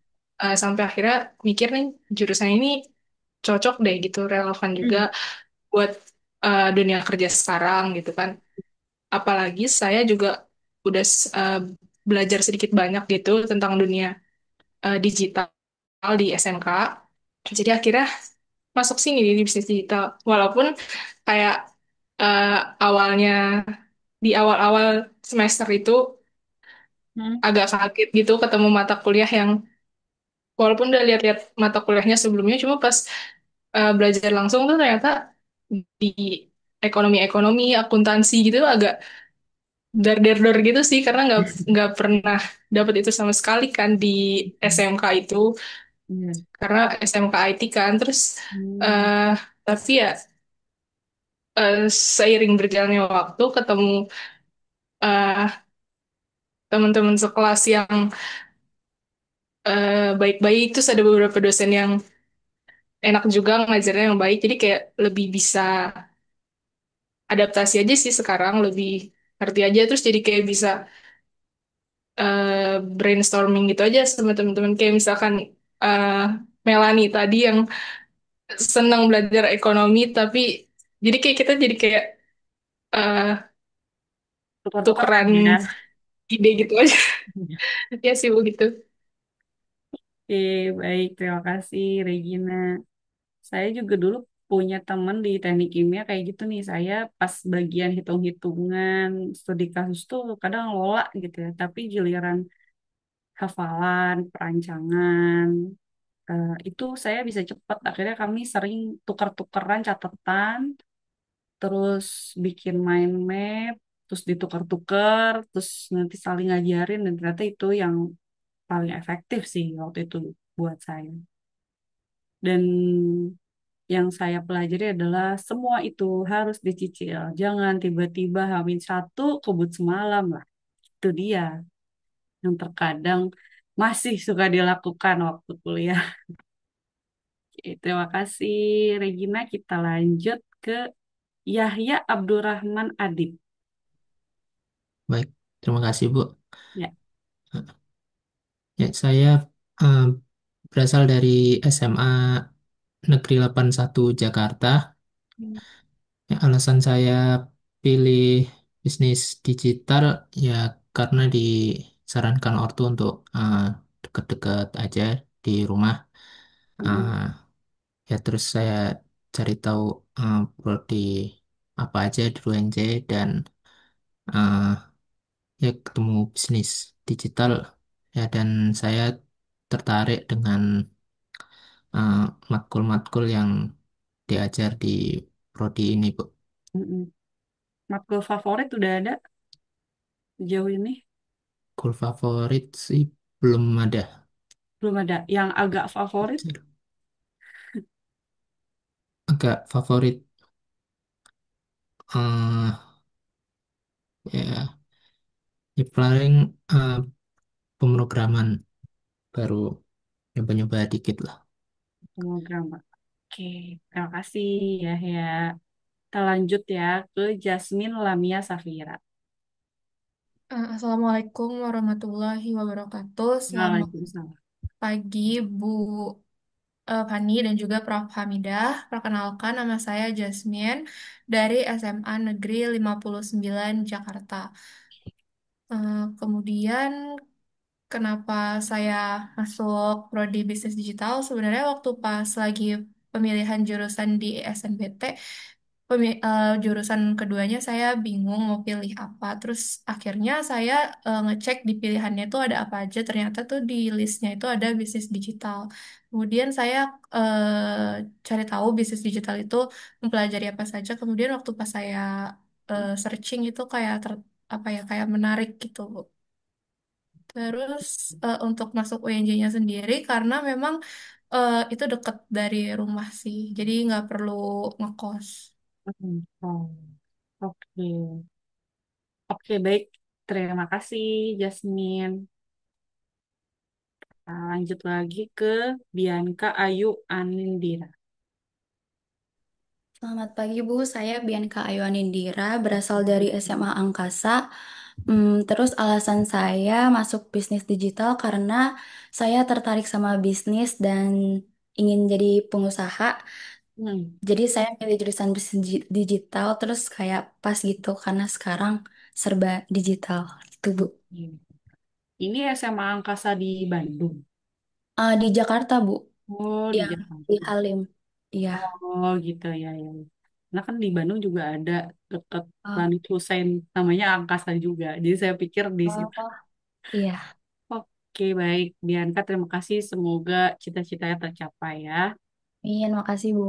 sampai akhirnya mikir nih jurusan ini cocok deh gitu, relevan juga Mm. buat dunia kerja sekarang gitu kan. Apalagi saya juga udah belajar sedikit banyak gitu tentang dunia digital di SMK. Jadi akhirnya masuk sini di bisnis digital. Walaupun kayak eh, awalnya di awal-awal semester itu Mm. agak kaget gitu ketemu mata kuliah yang walaupun udah lihat-lihat mata kuliahnya sebelumnya, cuma pas belajar langsung tuh ternyata di ekonomi-ekonomi, akuntansi gitu agak dar-der-dor gitu sih karena nggak pernah dapat itu sama sekali kan di SMK itu Iya. karena SMK IT kan terus Hmm. eh tapi ya seiring berjalannya waktu ketemu eh teman-teman sekelas yang baik-baik terus ada beberapa dosen yang enak juga ngajarnya yang baik jadi kayak lebih bisa adaptasi aja sih sekarang lebih ngerti aja terus jadi kayak bisa brainstorming gitu aja sama teman-teman kayak misalkan eh Melanie tadi yang senang belajar ekonomi tapi jadi kayak kita jadi kayak eh Tukar-tukaran tukeran ya. ide gitu aja ya sih begitu. Oke, baik. Terima kasih, Regina. Saya juga dulu punya teman di teknik kimia kayak gitu nih. Saya pas bagian hitung-hitungan studi kasus tuh kadang lola gitu ya. Tapi giliran hafalan, perancangan, itu saya bisa cepat. Akhirnya kami sering tukar-tukeran catatan, terus bikin mind map, terus ditukar-tukar, terus nanti saling ngajarin dan ternyata itu yang paling efektif sih waktu itu buat saya. Dan yang saya pelajari adalah semua itu harus dicicil. Jangan tiba-tiba hamil satu kebut semalam lah. Itu dia yang terkadang masih suka dilakukan waktu kuliah. Oke, terima kasih Regina. Kita lanjut ke Yahya Abdurrahman Adib. Baik, terima kasih Bu. Ya. Ya, saya eh, berasal dari SMA Negeri 81 Jakarta. Ya, alasan saya pilih bisnis digital ya karena disarankan ortu untuk dekat-dekat aja di rumah. Mm. Ya terus saya cari tahu prodi apa aja di UNJ dan eh, ya ketemu bisnis digital ya dan saya tertarik dengan eh, matkul-matkul yang diajar di prodi ini, Bu. Mm-mm. Matkul favorit udah ada sejauh ini? Matkul favorit sih belum ada. Belum ada. Yang agak favorit? Agak favorit eh ya, ya paling eh, pemrograman baru nyoba-nyoba dikit lah. Program. Oke, terima kasih ya ya. Kita lanjut ya ke Jasmine Lamia Safira. Assalamualaikum warahmatullahi wabarakatuh. Selamat Waalaikumsalam. pagi, Bu Fani dan juga Prof. Hamidah. Perkenalkan, nama saya Jasmine dari SMA Negeri 59 Jakarta. Kemudian, kenapa saya masuk prodi bisnis digital? Sebenarnya waktu pas lagi pemilihan jurusan di SNBT, jurusan keduanya saya bingung mau pilih apa. Terus akhirnya saya ngecek di pilihannya itu ada apa aja. Ternyata tuh di listnya itu ada bisnis digital. Kemudian saya cari tahu bisnis digital itu mempelajari apa saja. Kemudian waktu pas saya searching itu kayak apa ya kayak menarik gitu, Bu. Terus untuk masuk UNJ-nya sendiri karena memang itu dekat dari rumah sih, jadi nggak perlu ngekos. Oh, oke. Oke, baik. Terima kasih, Jasmine. Nah, lanjut lagi ke Bianca Ayu Anindira. Selamat pagi Bu, saya Bianca Ayuanindira, berasal dari SMA Angkasa. Terus alasan saya masuk bisnis digital karena saya tertarik sama bisnis dan ingin jadi pengusaha. Jadi saya pilih jurusan bisnis digital, terus kayak pas gitu karena sekarang serba digital gitu Bu. Ini SMA Angkasa di Bandung. Di Jakarta Bu, Oh, di yang di Jakarta. Halim. Iya. Oh, gitu ya, ya. Nah, kan di Bandung juga ada dekat Oh, Lanut Hussein, namanya Angkasa juga. Jadi saya pikir di situ. oh, iya. Oke, baik. Bianca, terima kasih. Semoga cita-citanya tercapai ya. Iya, makasih Bu.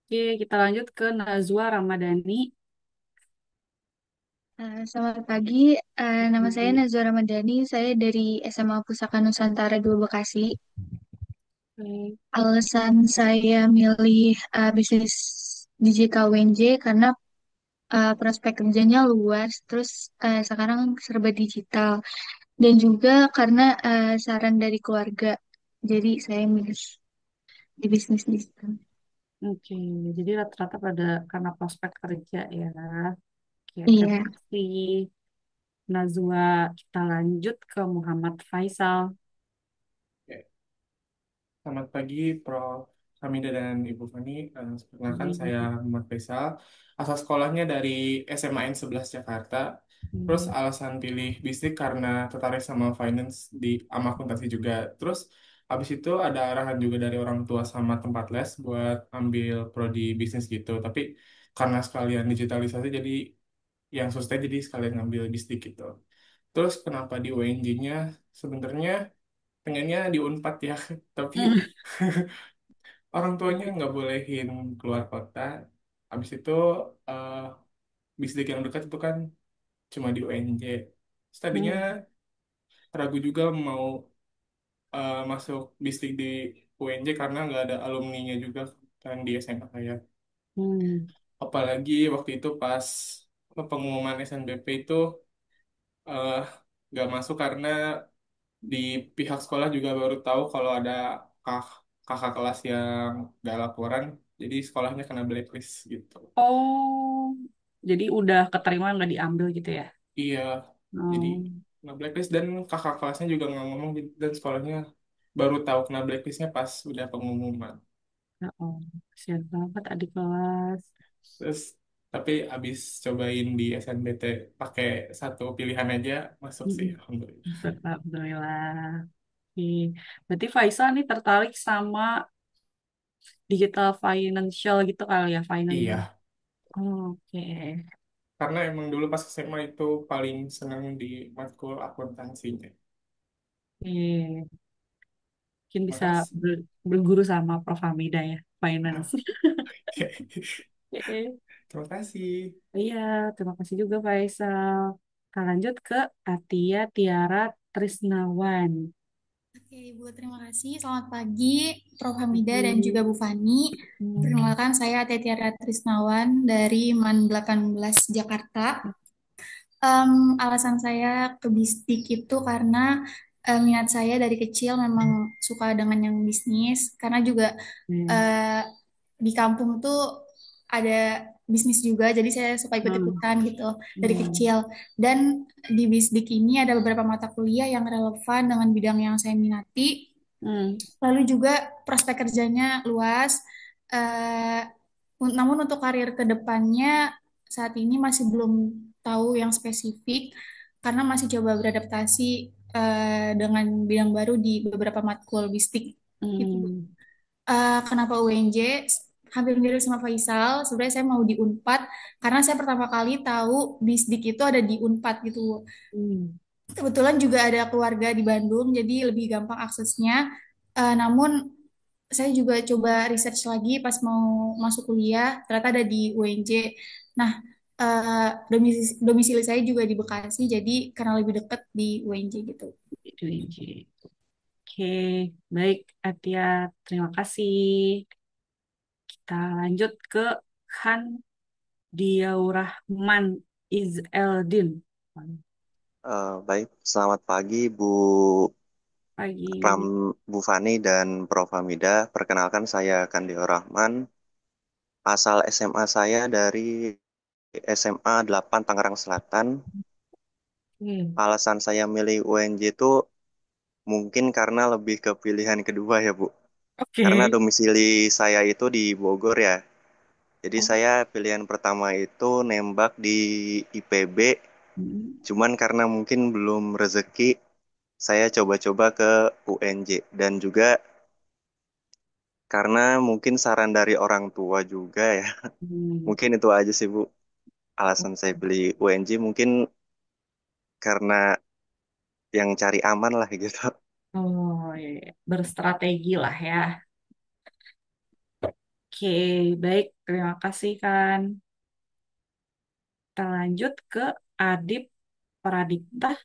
Oke, kita lanjut ke Nazwa Ramadhani. Selamat pagi, nama saya Nazwa Ramadhani, saya dari SMA Pusaka Nusantara 2 Bekasi. Alasan saya milih bisnis digital WNJ karena prospek kerjanya luas, terus sekarang serba digital, dan juga karena saran dari keluarga, jadi saya milih di bisnis digital. Oke, jadi rata-rata pada karena prospek kerja ya. Oke, terima Iya. kasih. Nazwa, kita lanjut ke Muhammad Faisal. Selamat pagi, Prof. Hamida dan Ibu Fani. Perkenalkan, saya Muhammad Faisal. Asal sekolahnya dari SMAN 11 Jakarta. Terus alasan pilih bisnis karena tertarik sama finance sama akuntansi juga. Terus habis itu ada arahan juga dari orang tua sama tempat les buat ambil prodi bisnis gitu. Tapi karena sekalian digitalisasi jadi yang sustain jadi sekalian ngambil bisnis gitu. Terus kenapa di UNJ-nya? Sebenarnya pengennya di Unpad ya, tapi orang tuanya nggak bolehin keluar kota. Habis itu eh bisdik yang dekat itu kan cuma di UNJ. Terus tadinya ragu juga mau masuk bisdik di UNJ karena nggak ada alumninya juga kan di SMA saya. Apalagi waktu itu pas pengumuman SNBP itu eh, nggak masuk karena di pihak sekolah juga baru tahu kalau ada kak kakak kelas yang nggak laporan, jadi sekolahnya kena blacklist gitu. Oh, jadi udah keterima nggak diambil gitu ya? Iya, jadi kena blacklist dan kakak kelasnya juga nggak ngomong gitu, dan sekolahnya baru tahu kena blacklistnya pas udah pengumuman. Ya, oh, kasihan banget adik kelas. Terus tapi abis cobain di SNBT pakai satu pilihan aja masuk sih, alhamdulillah. Alhamdulillah. Oke. Berarti Faisal nih tertarik sama digital financial gitu kali ya, finance. Iya, Oke. karena emang dulu pas SMA itu paling senang di matkul akuntansinya. Iya. Mungkin bisa Makasih. berguru sama Prof. Hamida ya, finance. Oke. Terima kasih. Iya, terima kasih juga Faisal. Kita lanjut ke Atia Tiara Trisnawan. Oke, Ibu, terima kasih. Selamat pagi, Prof. Hamida dan juga Pagi. Bu Fani. Perkenalkan, saya Atia Tiara Trisnawan dari MAN 18 Jakarta. Alasan saya ke bisdik itu karena minat saya dari kecil memang suka dengan yang bisnis, karena juga eh, di kampung tuh ada bisnis juga, jadi saya suka ikut-ikutan gitu dari kecil. Dan di bisdik ini ada beberapa mata kuliah yang relevan dengan bidang yang saya minati. Lalu juga prospek kerjanya luas. Eh, Namun untuk karir ke depannya saat ini masih belum tahu yang spesifik karena masih coba beradaptasi dengan bidang baru di beberapa matkul bistik gitu. Kenapa UNJ? Hampir mirip sama Faisal. Sebenarnya saya mau di Unpad karena saya pertama kali tahu bisdik itu ada di Unpad gitu. Kebetulan juga ada keluarga di Bandung, jadi lebih gampang aksesnya. Namun saya juga coba research lagi pas mau masuk kuliah, ternyata ada di UNJ. Nah, domisili saya juga di Bekasi, jadi karena lebih dekat di UNJ gitu. Di UNJ. Oke, baik Atia, terima kasih. Kita lanjut ke Han Diaurahman Izeldin. Baik, selamat pagi Pagi. Bu Fani dan Prof. Hamida. Perkenalkan saya Kandio Rahman. Asal SMA saya dari SMA 8 Tangerang Selatan. Alasan saya milih UNJ itu mungkin karena lebih ke pilihan kedua ya, Bu. Karena domisili saya itu di Bogor ya. Jadi saya pilihan pertama itu nembak di IPB. Cuman karena mungkin belum rezeki, saya coba-coba ke UNJ dan juga karena mungkin saran dari orang tua juga ya. Mungkin itu aja sih Bu. Alasan saya pilih UNJ mungkin karena yang cari aman lah gitu. Oh, iya, iya. Berstrategi lah ya. Oke, baik. Terima kasih kan. Kita lanjut ke Adip Pradipta.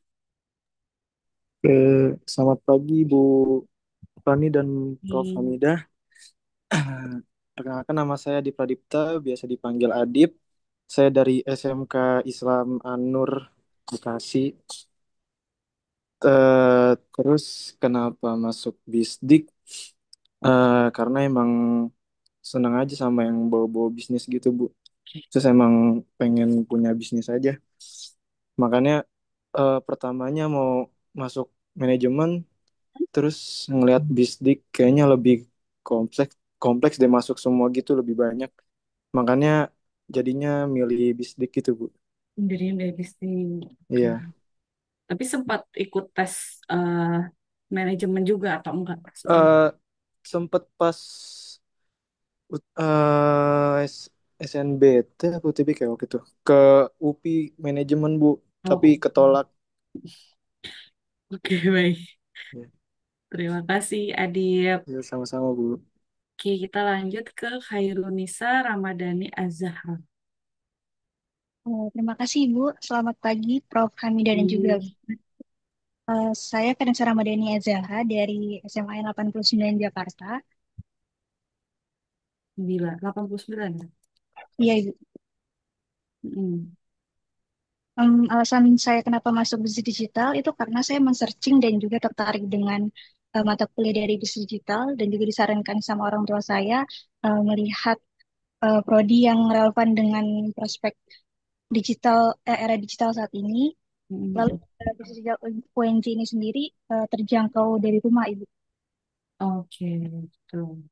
Oke, selamat pagi Bu Fani dan Prof. Hamidah. Perkenalkan nama saya Adip Pradipta, biasa dipanggil Adip. Saya dari SMK Islam An-Nur Bekasi. Terus kenapa masuk Bisdik? Karena emang senang aja sama yang bawa-bawa bisnis gitu Bu. Terus emang pengen punya bisnis aja. Makanya pertamanya mau masuk manajemen, terus ngelihat Bisdik kayaknya lebih kompleks kompleks deh, masuk semua gitu lebih banyak. Makanya jadinya milih Bisdik gitu Bu. Dirinya dari bisnis. Iya. Tapi sempat ikut tes manajemen juga atau enggak? Eh Sempet pas SNBT aku UTB kayak waktu itu ke UPI manajemen Bu, tapi ketolak. Oke, baik. Ya. Terima kasih, Adip. Ya, sama-sama Bu. Oke, kita lanjut ke Khairunisa Ramadhani Az-Zahra. Terima kasih Ibu. Selamat pagi Prof. Hamida dan juga saya Vanessa Ramadhani Azahra dari SMA 89 Jakarta. 89 ya? Iya Ibu. Alasan saya kenapa masuk bisnis digital itu karena saya men-searching dan juga tertarik dengan mata kuliah dari bisnis digital dan juga disarankan sama orang tua saya melihat prodi yang relevan dengan prospek digital era digital saat ini. Lalu bisnis digital UNJ ini sendiri terjangkau dari rumah Ibu. Oke, betul.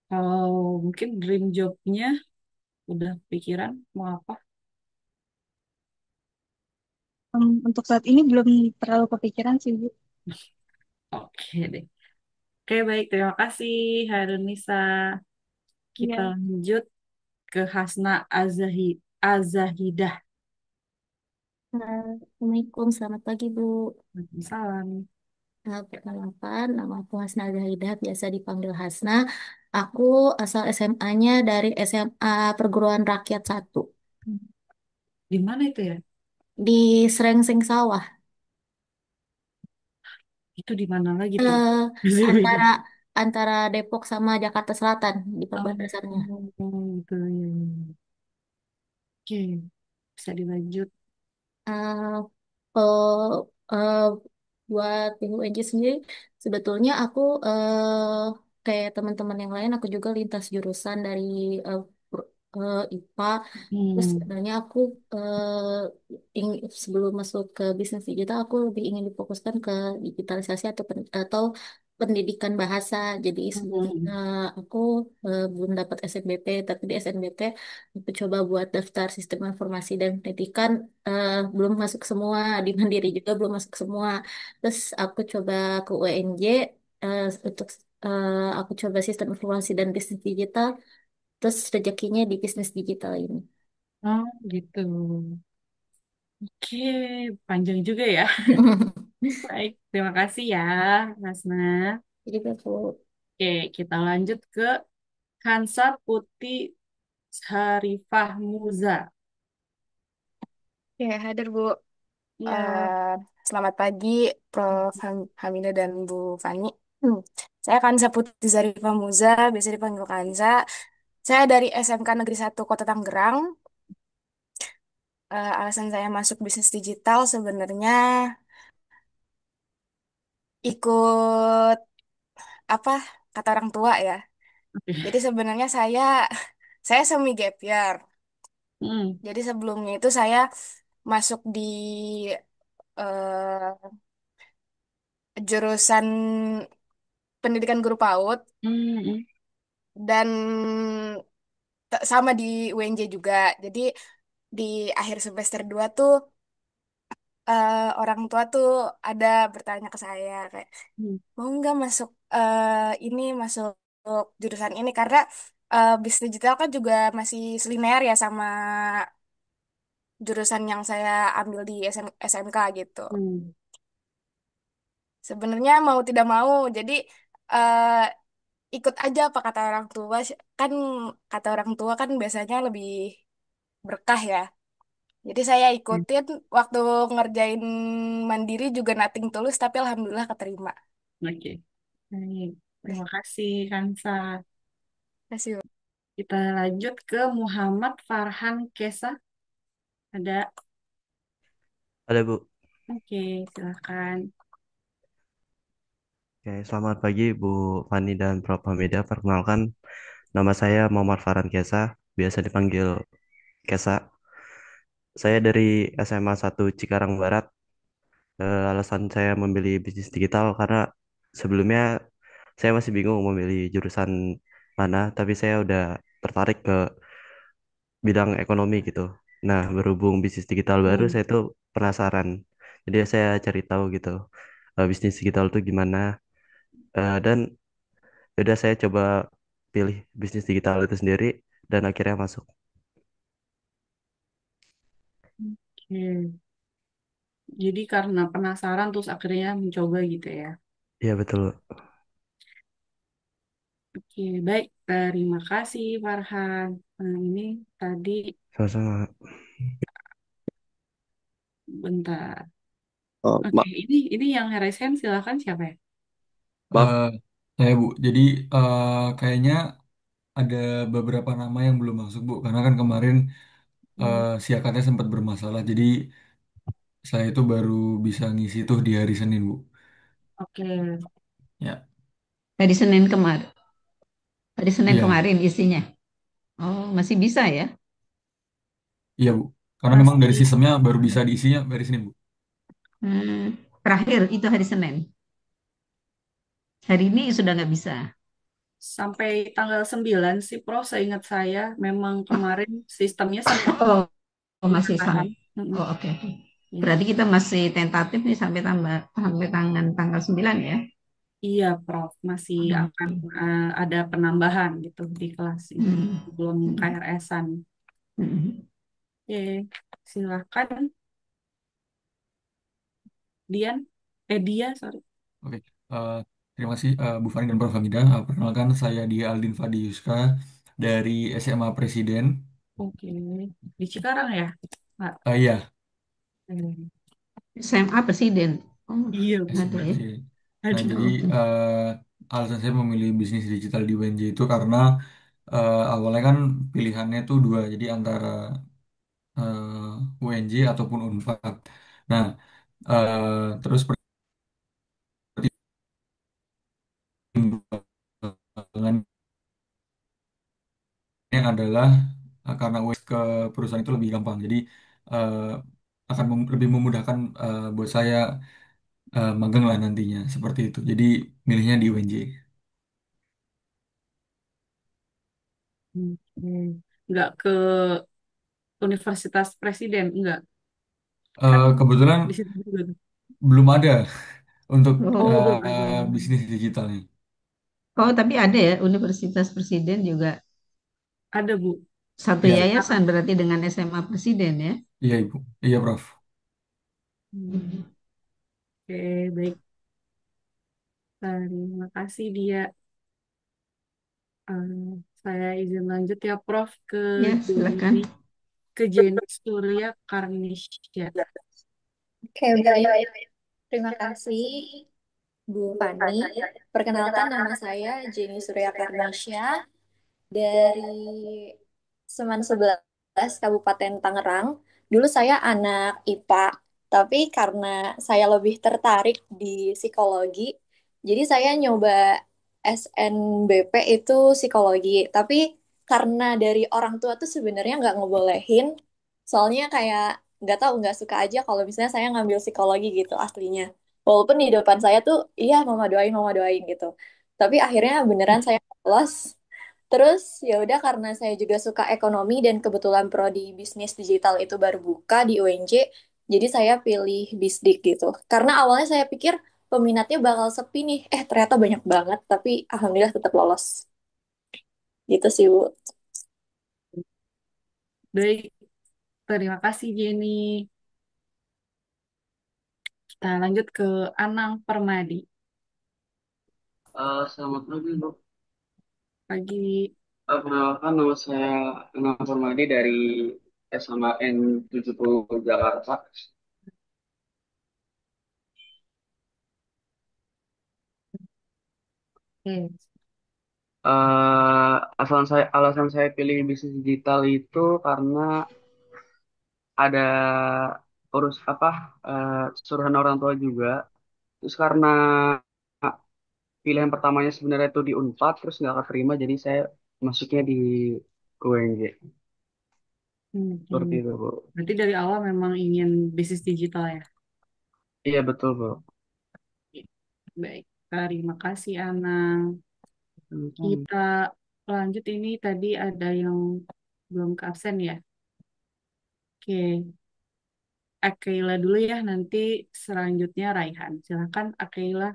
Kalau mungkin dream jobnya udah pikiran mau apa? Untuk saat ini belum terlalu kepikiran sih Bu. Oke deh. Oke, baik. Terima kasih, Harunisa. Kita Iya. lanjut ke Hasna Azahidah. Assalamualaikum, selamat pagi Bu. Salam. Perkenalkan, nama aku Hasna Zahidah, biasa dipanggil Hasna. Aku asal SMA-nya dari SMA Perguruan Rakyat 1 Di mana itu ya? di Serengseng Sawah, Itu di mana lagi tuh? eh, Bisa beda. antara antara Depok sama Jakarta Selatan di Oh, perbatasannya. gitu ya. Oke, bisa dilanjut. Eh, Kalau buat UNJ sendiri, sebetulnya aku kayak teman-teman yang lain, aku juga lintas jurusan dari IPA. Terus sebenarnya aku sebelum masuk ke bisnis digital, aku lebih ingin difokuskan ke digitalisasi atau pendidikan bahasa. Jadi sebelumnya aku belum dapat SNBP, tapi di SNBP aku coba buat daftar sistem informasi dan pendidikan, belum masuk semua, di Mandiri juga belum masuk semua. Terus aku coba ke UNJ, untuk aku coba sistem informasi dan bisnis digital, terus rezekinya di bisnis digital ini. Oh, gitu. Oke, panjang juga ya. Baik, terima kasih ya, Hasna. Jadi aku Oke, kita lanjut ke Hansa Putih Harifah Muza. Ya, hadir Bu. Ya. Eh, Selamat pagi, Prof. Hamida dan Bu Fani. Saya Kanza Putri Zarifah Muza, biasa dipanggil Kanza. Saya dari SMK Negeri 1 Kota Tangerang. Alasan saya masuk bisnis digital sebenarnya ikut apa kata orang tua ya. Jadi sebenarnya saya semi gap year. Jadi sebelumnya itu saya masuk di eh, jurusan pendidikan guru PAUD dan sama di UNJ juga. Jadi di akhir semester 2 tuh orang tua tuh ada bertanya ke saya kayak mau nggak masuk masuk jurusan ini karena bisnis digital kan juga masih selinear ya sama jurusan yang saya ambil di SMK gitu. Sebenarnya mau tidak mau, jadi eh, ikut aja apa kata orang tua. Kan kata orang tua kan biasanya lebih berkah ya. Jadi saya ikutin waktu ngerjain mandiri juga nating tulus, tapi alhamdulillah keterima. Oke. Baik, terima kasih, Kansa. Terima kasih. Kita lanjut ke Muhammad Farhan Kesa. Ada. Ada Bu. Oke, silakan. Oke, selamat pagi Bu Fani dan Prof. Hamida. Perkenalkan, nama saya Muhammad Farhan Kesa, biasa dipanggil Kesa. Saya dari SMA 1 Cikarang Barat. Alasan saya memilih bisnis digital karena sebelumnya saya masih bingung memilih jurusan mana, tapi saya udah tertarik ke bidang ekonomi gitu. Nah, berhubung bisnis digital baru, saya tuh penasaran. Jadi saya cari tahu gitu, bisnis digital itu gimana. Dan udah saya coba pilih bisnis digital itu sendiri dan akhirnya masuk. Oke. Jadi karena penasaran terus akhirnya mencoba gitu ya. Iya betul. Oke, baik. Terima kasih, Farhan. Nah, ini tadi Sama-sama. bentar. Oh, Oke, ini yang raise hand silakan siapa ya? maaf. Eh, saya Bu, jadi kayaknya ada beberapa nama yang belum masuk Bu, karena kan kemarin siakatnya sempat bermasalah, jadi saya itu baru bisa ngisi tuh di hari Senin Bu. Oke. Ya, Hari Senin kemarin, hari Senin iya, kemarin isinya. Oh, masih bisa ya? iya Bu. Karena memang dari Masih sistemnya baru bisa diisinya hari Senin Bu. Terakhir itu hari Senin. Hari ini sudah nggak bisa. sampai tanggal 9 sih, Prof. Seingat saya memang kemarin sistemnya sempat Oh, oh, masih bertahan. sama. Oh, oke. Berarti kita masih tentatif nih sampai tanggal 9 ya. Iya, Prof, masih akan ada penambahan gitu di kelas ini, belum KRS-an. Oke, silakan Dian, Dia, sorry. Oke, eh, terima kasih Bu Fani dan Prof. Hamida. Perkenalkan saya Dia Aldin Fadi Yuska dari SMA Presiden. Oke, di Cikarang ya, Pak? Iya, Hmm. SMA Presiden. Oh, Iya, Bu. SMA ada ya. Presiden. Nah, Aduh. jadi alasan saya memilih bisnis digital di UNJ itu karena awalnya kan pilihannya tuh dua, jadi antara UNJ ataupun Unpad. Nah, terus pertimbangannya adalah karena UNJ ke perusahaan itu lebih gampang, jadi eh, akan lebih memudahkan buat saya magang lah nantinya seperti itu. Jadi milihnya di UNJ. Oke. Nggak ke Universitas Presiden, enggak. Kan Kebetulan di situ juga tuh. belum ada untuk Oh, belum ada. bisnis digitalnya. Oh, tapi ada ya Universitas Presiden juga Ada, Bu. satu Di Ya, yayasan Cikarang. berarti dengan SMA Presiden ya. iya Ibu, iya Prof. Oke, baik. Terima kasih dia. Eh, saya izin lanjut ya, Prof, ke Ya, silakan. Jenny, ke Jenny Surya Karnisya. Oke, baik. Terima kasih, Bu Fani. Perkenalkan nama saya Jenny Surya Karnasya dari Seman 11 Kabupaten Tangerang. Dulu saya anak IPA, tapi karena saya lebih tertarik di psikologi, jadi saya nyoba SNBP itu psikologi. Tapi karena dari orang tua tuh sebenarnya nggak ngebolehin, soalnya kayak nggak tahu nggak suka aja kalau misalnya saya ngambil psikologi gitu aslinya. Walaupun di depan saya tuh iya mama doain gitu. Tapi akhirnya beneran saya lolos. Terus ya udah karena saya juga suka ekonomi dan kebetulan prodi bisnis digital itu baru buka di UNJ, jadi saya pilih Bisdik gitu. Karena awalnya saya pikir peminatnya bakal sepi nih, ternyata banyak banget, tapi alhamdulillah tetap lolos. Gitu sih, Bu. Baik, terima kasih Jenny. Kita lanjut ke Anang Permadi. Selamat pagi, Bu. Pagi. Perkenalkan, nama saya Anang Permadi dari SMA N70 Jakarta. Oke. Alasan saya pilih bisnis digital itu karena ada suruhan orang tua juga. Terus karena pilihan pertamanya sebenarnya itu di Unpad, terus nggak keterima, jadi saya masuknya di UNJ. Seperti itu, Bu. Berarti dari awal memang ingin bisnis digital ya? Iya, betul, Bu. Baik, terima kasih Anang. Kita lanjut, ini tadi ada yang belum ke absen ya. Oke, Akaila dulu ya, nanti selanjutnya Raihan. Silakan Akaila.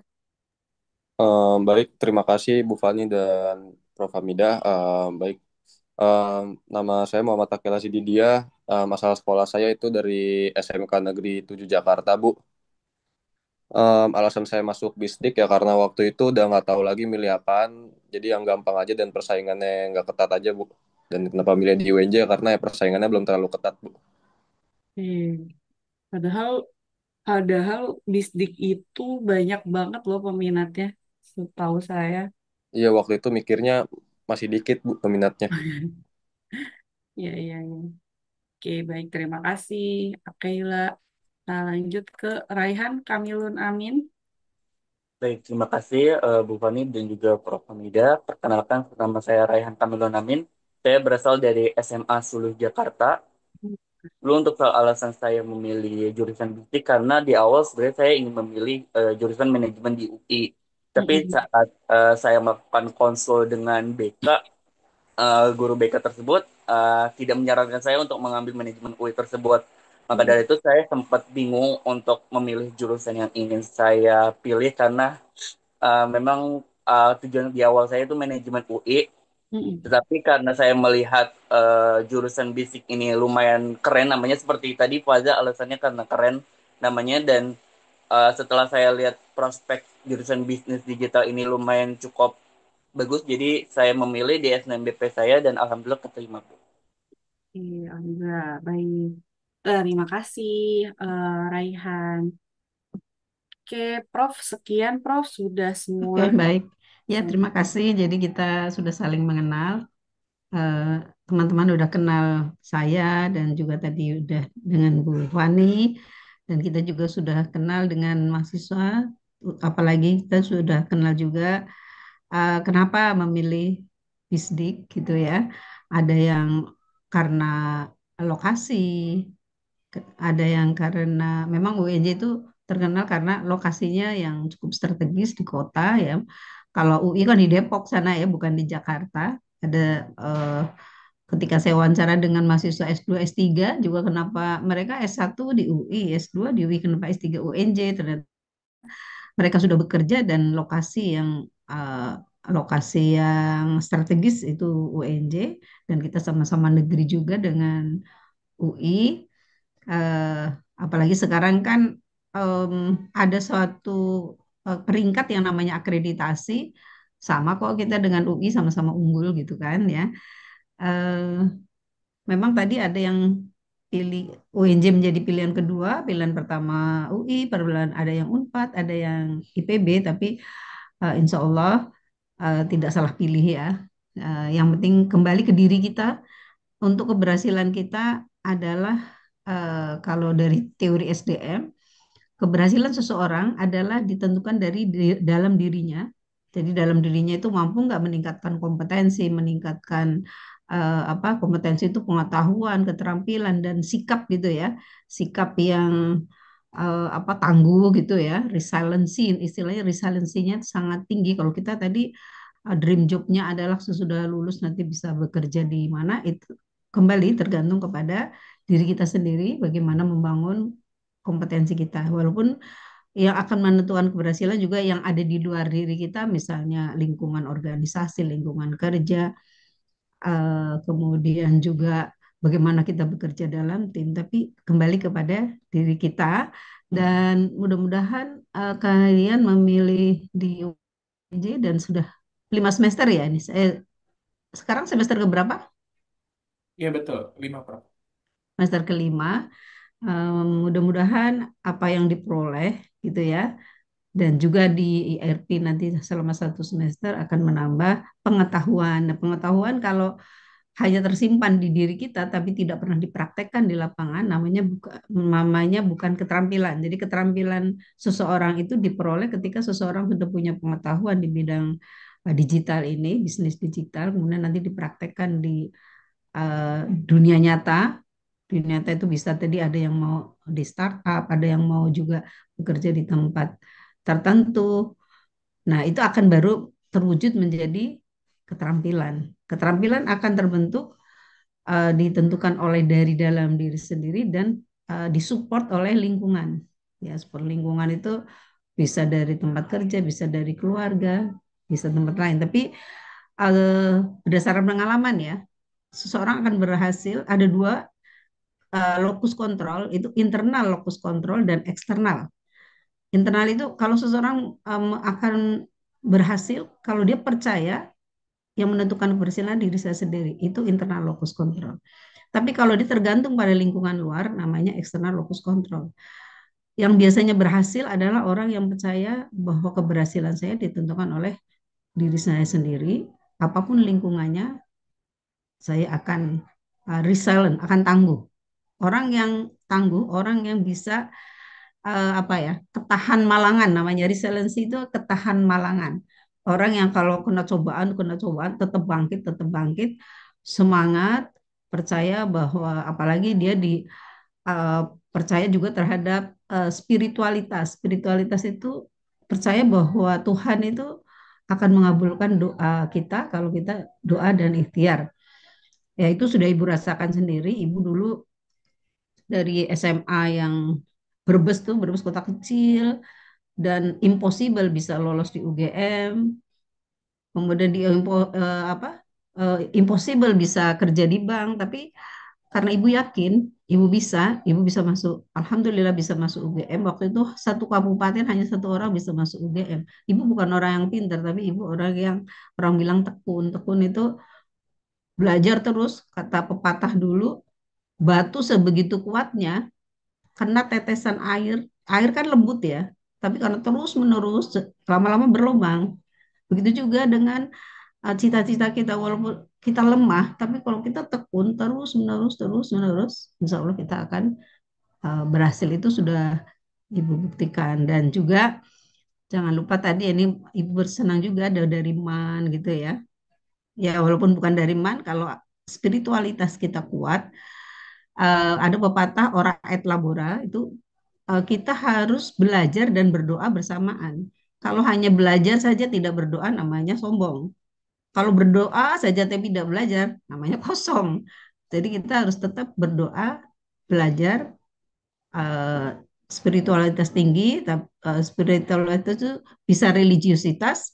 Baik, terima kasih Bu Fani dan Prof. Hamida. Baik, nama saya Muhammad Akila Sididia. Masalah sekolah saya itu dari SMK Negeri 7 Jakarta, Bu. Alasan saya masuk Bisdik ya karena waktu itu udah nggak tahu lagi milih apaan. Jadi yang gampang aja dan persaingannya nggak ketat aja, Bu. Dan kenapa milih di UNJ karena ya persaingannya belum terlalu ketat, Bu. Padahal, padahal Bisdik itu banyak banget loh peminatnya, setahu saya. Iya, waktu itu mikirnya masih dikit, Bu, peminatnya. Iya, iya, iya. Oke, baik. Terima kasih, Akaila. Nah, lanjut ke Raihan Kamilun Amin. Baik, terima kasih Bu Fani dan juga Prof. Hamida. Perkenalkan, nama saya Raihan Kamilun Amin. Saya berasal dari SMA Suluh Jakarta. Dulu untuk soal alasan saya memilih jurusan bisnis karena di awal sebenarnya saya ingin memilih jurusan manajemen di UI. Tapi saat saya melakukan konsul dengan BK, guru BK tersebut tidak menyarankan saya untuk mengambil manajemen UI tersebut. Maka dari itu saya sempat bingung untuk memilih jurusan yang ingin saya pilih karena memang tujuan di awal saya itu manajemen UI, Mm-mm. tetapi karena saya melihat jurusan bisik ini lumayan keren namanya seperti tadi Faza alasannya karena keren namanya dan setelah saya lihat prospek jurusan bisnis digital ini lumayan cukup bagus, jadi saya memilih di SNMBP saya dan alhamdulillah keterima, Bu. Alhamdulillah, baik. Terima kasih, Raihan. Oke, Prof, sekian, Prof. Sudah Oke, semua. baik. Ya, terima kasih. Jadi kita sudah saling mengenal. Eh, Teman-teman udah kenal saya dan juga tadi udah dengan Bu Fani dan kita juga sudah kenal dengan mahasiswa. Apalagi kita sudah kenal juga kenapa memilih BISDIK gitu ya. Ada yang karena lokasi, ada yang karena memang UNJ itu terkenal karena lokasinya yang cukup strategis di kota ya. Kalau UI kan di Depok sana ya, bukan di Jakarta. Ada ketika saya wawancara dengan mahasiswa S2, S3 juga kenapa mereka S1 di UI, S2 di UI, kenapa S3 UNJ? Ternyata mereka sudah bekerja dan lokasi yang strategis itu UNJ dan kita sama-sama negeri juga dengan UI. eh, Apalagi sekarang kan em, ada suatu peringkat yang namanya akreditasi, sama kok kita dengan UI sama-sama unggul gitu kan ya. Eh, Memang tadi ada yang pilih UNJ menjadi pilihan kedua, pilihan pertama UI, pilihan ada yang Unpad, ada yang IPB, tapi insya Allah tidak salah pilih ya. Yang penting kembali ke diri kita. Untuk keberhasilan kita adalah kalau dari teori SDM, keberhasilan seseorang adalah ditentukan dari dalam dirinya. Jadi dalam dirinya itu mampu nggak meningkatkan kompetensi, meningkatkan apa kompetensi itu pengetahuan, keterampilan dan sikap gitu ya, sikap yang apa tangguh gitu ya, resiliency istilahnya resiliensinya sangat tinggi. Kalau kita tadi dream jobnya adalah sesudah lulus nanti bisa bekerja di mana itu kembali tergantung kepada diri kita sendiri, bagaimana membangun kompetensi kita. Walaupun yang akan menentukan keberhasilan juga yang ada di luar diri kita, misalnya lingkungan organisasi, lingkungan kerja, kemudian juga bagaimana kita bekerja dalam tim, tapi kembali kepada diri kita dan mudah-mudahan kalian memilih di UNJ dan sudah 5 semester ya ini. Saya sekarang semester keberapa? Iya betul, 5 Prof. Semester kelima. Mudah-mudahan apa yang diperoleh gitu ya dan juga di IRP nanti selama 1 semester akan menambah pengetahuan. Nah, pengetahuan kalau hanya tersimpan di diri kita tapi tidak pernah dipraktekkan di lapangan namanya bukan keterampilan. Jadi keterampilan seseorang itu diperoleh ketika seseorang sudah punya pengetahuan di bidang digital ini, bisnis digital, kemudian nanti dipraktekkan di dunia nyata. Dunia nyata itu bisa tadi ada yang mau di startup, ada yang mau juga bekerja di tempat tertentu. Nah, itu akan baru terwujud menjadi keterampilan. Keterampilan akan terbentuk ditentukan oleh dari dalam diri sendiri dan disupport oleh lingkungan. Ya, support lingkungan itu bisa dari tempat kerja, bisa dari keluarga, bisa tempat lain. Tapi berdasarkan pengalaman ya, seseorang akan berhasil ada dua lokus kontrol, itu internal lokus kontrol dan eksternal. Internal itu kalau seseorang akan berhasil kalau dia percaya yang menentukan keberhasilan diri saya sendiri itu internal locus control. Tapi kalau dia tergantung pada lingkungan luar namanya external locus control. Yang biasanya berhasil adalah orang yang percaya bahwa keberhasilan saya ditentukan oleh diri saya sendiri, apapun lingkungannya saya akan resilient, akan tangguh. Orang yang tangguh, orang yang bisa apa ya, ketahan malangan namanya resiliency itu ketahan malangan. Orang yang kalau kena cobaan tetap bangkit, semangat, percaya bahwa apalagi dia uh, percaya juga terhadap spiritualitas. Spiritualitas itu percaya bahwa Tuhan itu akan mengabulkan doa kita kalau kita doa dan ikhtiar. Ya itu sudah Ibu rasakan sendiri. Ibu dulu dari SMA yang Brebes tuh, Brebes kota kecil, dan impossible bisa lolos di UGM, kemudian impossible bisa kerja di bank, tapi karena ibu yakin ibu bisa masuk, alhamdulillah bisa masuk UGM. Waktu itu satu kabupaten hanya satu orang bisa masuk UGM. Ibu bukan orang yang pintar, tapi ibu orang yang orang bilang tekun. Tekun itu belajar terus, kata pepatah dulu, batu sebegitu kuatnya kena tetesan air. Air kan lembut ya, tapi karena terus menerus lama-lama berlubang. Begitu juga dengan cita-cita kita, walaupun kita lemah, tapi kalau kita tekun terus menerus, insya Allah kita akan berhasil. Itu sudah ibu buktikan. Dan juga jangan lupa tadi ini ibu bersenang juga ada dari MAN gitu ya. Ya walaupun bukan dari MAN, kalau spiritualitas kita kuat, ada pepatah ora et labora itu, kita harus belajar dan berdoa bersamaan. Kalau hanya belajar saja tidak berdoa namanya sombong. Kalau berdoa saja tapi tidak belajar, namanya kosong. Jadi kita harus tetap berdoa, belajar, eh, spiritualitas tinggi. Spiritualitas itu bisa religiusitas,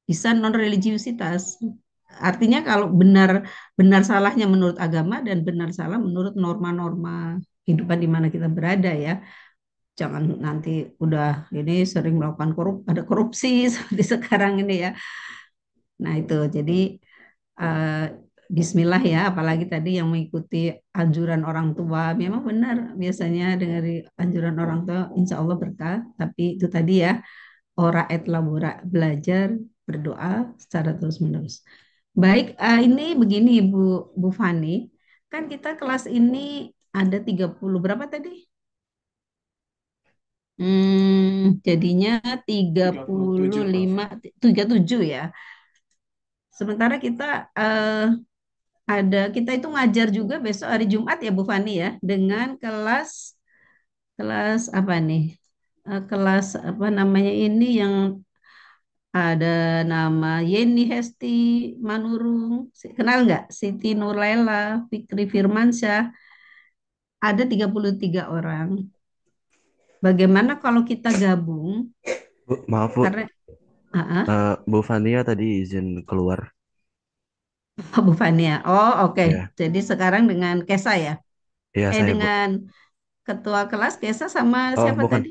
bisa non religiusitas. Artinya kalau benar benar salahnya menurut agama dan benar salah menurut norma-norma kehidupan di mana kita berada ya. Jangan nanti udah ini sering melakukan ada korupsi seperti sekarang ini ya. Nah, itu jadi eh, Bismillah ya, apalagi tadi yang mengikuti anjuran orang tua, memang benar biasanya dari anjuran orang tua, insya Allah berkah. Tapi itu tadi ya, ora et labora, belajar, berdoa secara terus-menerus. Baik, ini begini Bu Fani, kan kita kelas ini ada 30 berapa tadi? Jadinya tiga puluh 37, Prof. lima 37 ya. Sementara kita kita itu ngajar juga besok hari Jumat ya Bu Fani ya, dengan kelas kelas apa nih? Kelas apa namanya ini yang ada nama Yeni Hesti Manurung, kenal nggak? Siti Nurlela, Fikri Firmansyah, ada 33 orang. Bagaimana kalau kita gabung? Bu, maaf Bu, Karena Bu Fania tadi izin keluar. Bu Fania. Oh, oke. Ya, Jadi sekarang dengan Kesa ya? iya saya Bu. Dengan ketua kelas Kesa sama Oh siapa bukan, tadi?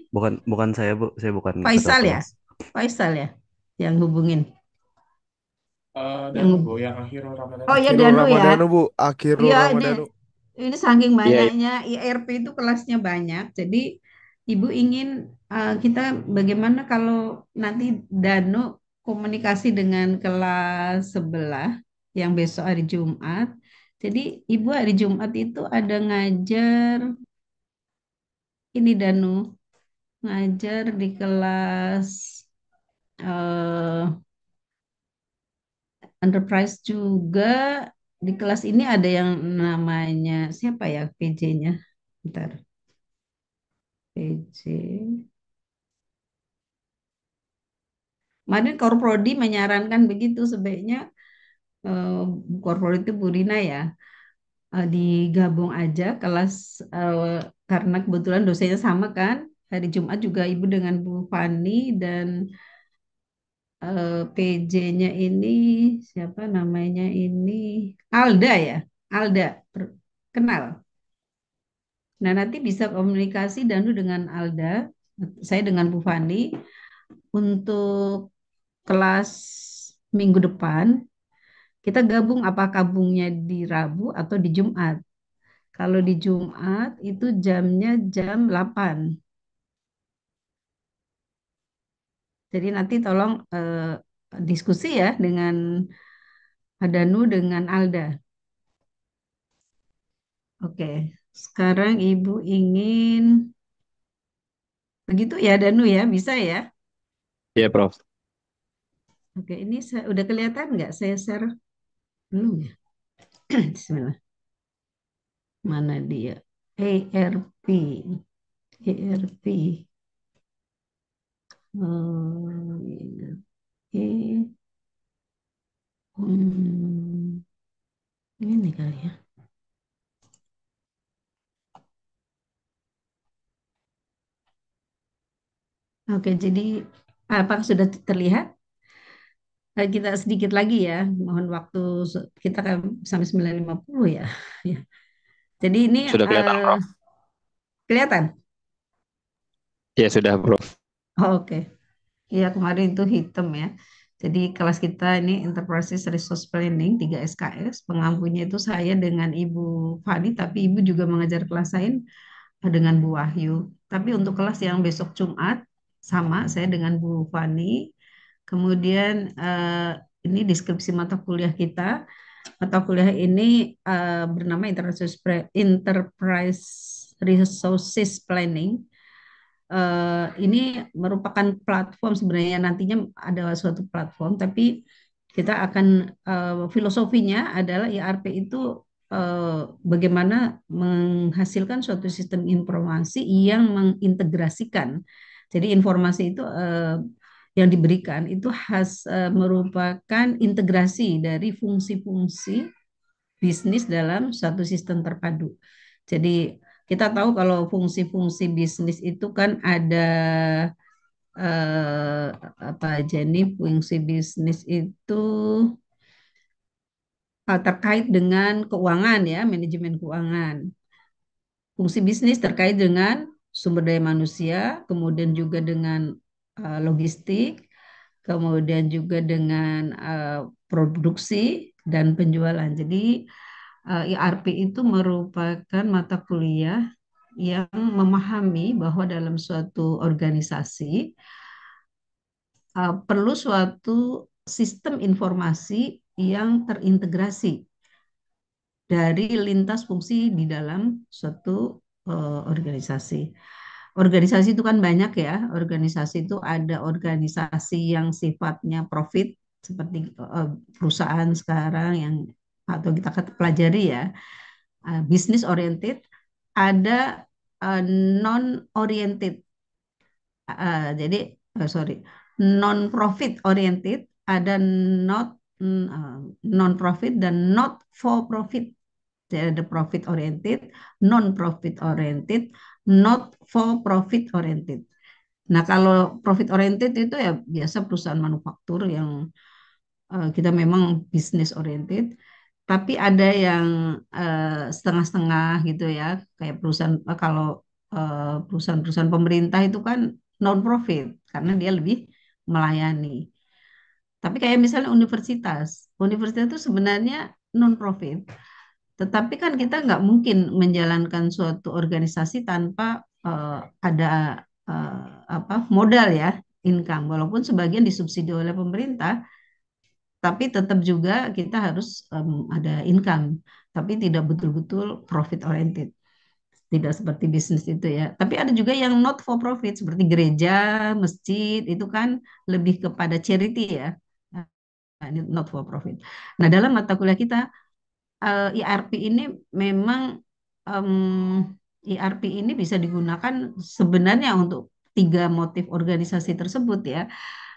bukan saya Bu, saya bukan ketua Faisal ya? kelas. Faisal ya? Yang hubungin. Dan Yang Bu, yang akhirul Ramadan. Oh ya Akhirul Danu ya. Ramadhanu, Bu. Akhirul Iya Ramadhanu. ini saking Iya, iya. banyaknya IRP itu kelasnya banyak. Jadi Ibu ingin kita bagaimana kalau nanti Danu komunikasi dengan kelas sebelah yang besok hari Jumat. Jadi Ibu hari Jumat itu ada ngajar ini Danu ngajar di kelas eh, Enterprise juga. Di kelas ini ada yang namanya siapa ya PJ-nya? Bentar, PJ. Kemarin Korprodi menyarankan begitu sebaiknya eh, Korprodi itu Bu Rina ya, digabung aja kelas, karena kebetulan dosennya sama kan. Hari Jumat juga Ibu dengan Bu Fani dan PJ-nya ini siapa namanya ini Alda ya, Alda kenal. Nah nanti bisa komunikasi Danu dengan Alda, saya dengan Bu Fani untuk kelas minggu depan. Kita gabung apa gabungnya di Rabu atau di Jumat. Kalau di Jumat itu jamnya jam 8. Jadi nanti tolong diskusi ya dengan Danu dengan Alda. Oke, sekarang Ibu ingin begitu ya Danu ya, bisa ya? Iya, Prof. Oke, ini udah kelihatan nggak saya share? Belum ya? Bismillah. Mana dia? ERP. ERP. ERP. Ini kali ya. Oke, jadi apakah sudah terlihat? Kita sedikit lagi ya, mohon waktu kita kan sampai 9.50 ya. Ya. Jadi ini Sudah kelihatan, Prof? kelihatan. Ya, sudah, Prof. Oh, oke. Iya, kemarin itu hitam ya. Jadi kelas kita ini Enterprise Resource Planning 3 SKS. Pengampunya itu saya dengan Ibu Fani, tapi Ibu juga mengajar kelas lain dengan Bu Wahyu. Tapi untuk kelas yang besok Jumat, sama saya dengan Bu Fani. Kemudian ini deskripsi mata kuliah kita. Mata kuliah ini bernama Enterprise Resources Planning. Ini merupakan platform, sebenarnya nantinya ada suatu platform, tapi kita akan filosofinya adalah ERP itu bagaimana menghasilkan suatu sistem informasi yang mengintegrasikan. Jadi informasi itu yang diberikan itu merupakan integrasi dari fungsi-fungsi bisnis dalam satu sistem terpadu. Jadi kita tahu kalau fungsi-fungsi bisnis itu kan ada eh, apa aja nih, fungsi bisnis itu terkait dengan keuangan ya, manajemen keuangan. Fungsi bisnis terkait dengan sumber daya manusia, kemudian juga dengan logistik, kemudian juga dengan produksi dan penjualan. Jadi ERP itu merupakan mata kuliah yang memahami bahwa dalam suatu organisasi perlu suatu sistem informasi yang terintegrasi dari lintas fungsi di dalam suatu organisasi. Organisasi itu kan banyak ya. Organisasi itu ada organisasi yang sifatnya profit seperti perusahaan sekarang yang atau kita pelajari ya, business oriented, ada non oriented. Jadi sorry, non profit oriented, ada not non profit dan not for profit. Jadi ada profit oriented, non profit oriented, not for profit oriented. Nah, kalau profit oriented itu ya biasa perusahaan manufaktur yang kita memang business oriented, tapi ada yang setengah-setengah gitu ya, kayak perusahaan kalau perusahaan-perusahaan pemerintah itu kan non profit karena dia lebih melayani. Tapi kayak misalnya universitas, universitas itu sebenarnya non profit, tetapi kan kita nggak mungkin menjalankan suatu organisasi tanpa ada eh, apa modal ya, income, walaupun sebagian disubsidi oleh pemerintah, tapi tetap juga kita harus ada income, tapi tidak betul-betul profit oriented, tidak seperti bisnis itu ya. Tapi ada juga yang not for profit seperti gereja, masjid itu kan lebih kepada charity ya. Nah, ini not for profit. Nah, dalam mata kuliah kita ERP ini memang ERP ini bisa digunakan sebenarnya untuk tiga motif organisasi tersebut ya,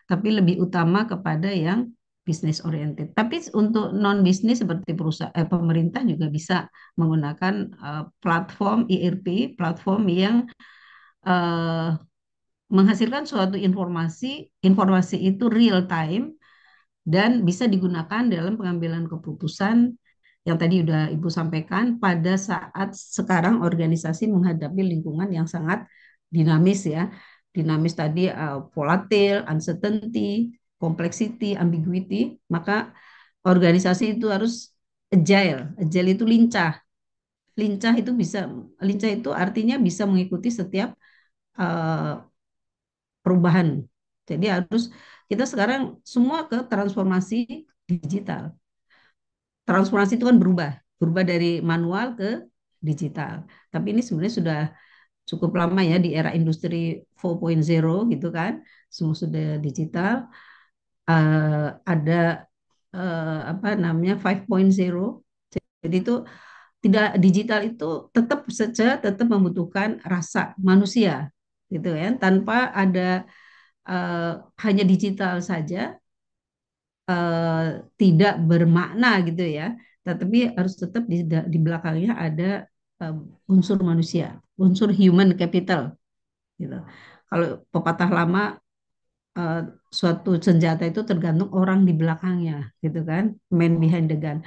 tapi lebih utama kepada yang bisnis oriented. Tapi untuk non bisnis seperti perusahaan pemerintah juga bisa menggunakan platform ERP, platform yang eh, menghasilkan suatu informasi, informasi itu real time dan bisa digunakan dalam pengambilan keputusan yang tadi udah Ibu sampaikan pada saat sekarang organisasi menghadapi lingkungan yang sangat dinamis ya. Dinamis tadi volatil, uncertainty, complexity, ambiguity, maka organisasi itu harus agile. Agile itu lincah. Lincah itu bisa lincah itu artinya bisa mengikuti setiap uh, perubahan. Jadi harus kita sekarang semua ke transformasi digital. Transformasi itu kan berubah, berubah dari manual ke digital. Tapi ini sebenarnya sudah cukup lama ya di era industri 4.0 gitu kan, semua sudah digital. Ada apa namanya 5.0. Jadi itu tidak digital itu tetap saja tetap membutuhkan rasa manusia gitu ya. Tanpa ada uh, hanya digital saja eh, tidak bermakna gitu ya, tetapi harus tetap di belakangnya ada unsur manusia, unsur human capital gitu. Kalau pepatah lama, eh, suatu senjata itu tergantung orang di belakangnya, gitu kan, man behind the gun.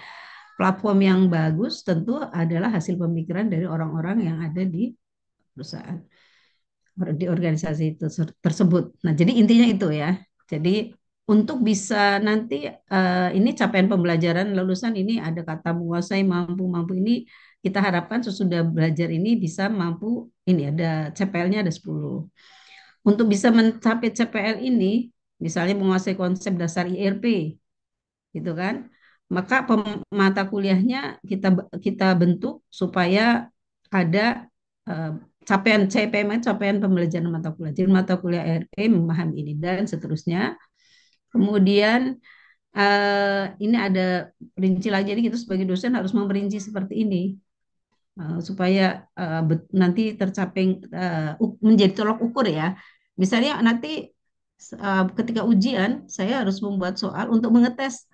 Platform yang bagus tentu adalah hasil pemikiran dari orang-orang yang ada di perusahaan, di organisasi itu tersebut. Nah, jadi intinya itu ya. Jadi untuk bisa nanti, ini capaian pembelajaran lulusan ini ada kata menguasai, mampu, mampu ini kita harapkan sesudah belajar ini bisa mampu, ini ada CPL-nya ada 10. Untuk bisa mencapai CPL ini, misalnya menguasai konsep dasar IRP, gitu kan, maka mata kuliahnya kita kita bentuk supaya ada, eh, capaian CPM, capaian pembelajaran mata kuliah. Jadi mata kuliah IRP memahami ini dan seterusnya. Kemudian, ini ada rinci lagi, jadi kita sebagai dosen harus memperinci seperti ini, supaya nanti tercapai, menjadi tolok ukur ya. Misalnya nanti, ketika ujian saya harus membuat soal untuk mengetes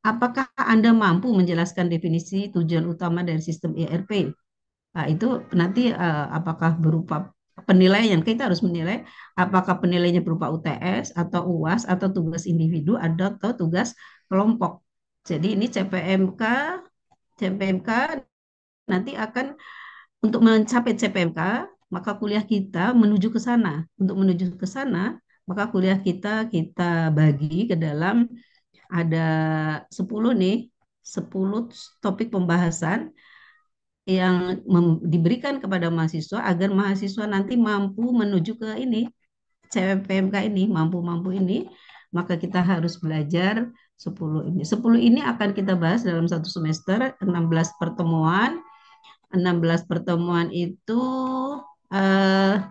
apakah Anda mampu menjelaskan definisi tujuan utama dari sistem ERP. Nah, itu nanti, apakah berupa penilaian, kita harus menilai apakah penilaiannya berupa UTS atau UAS atau tugas individu atau tugas kelompok. Jadi ini CPMK nanti akan, untuk mencapai CPMK, maka kuliah kita menuju ke sana. Untuk menuju ke sana, maka kuliah kita kita bagi ke dalam, ada 10 nih, 10 topik pembahasan yang diberikan kepada mahasiswa agar mahasiswa nanti mampu menuju ke ini, CPMK ini, mampu-mampu ini, maka kita harus belajar 10 ini. 10 ini akan kita bahas dalam satu semester, 16 pertemuan. 16 pertemuan itu, eh,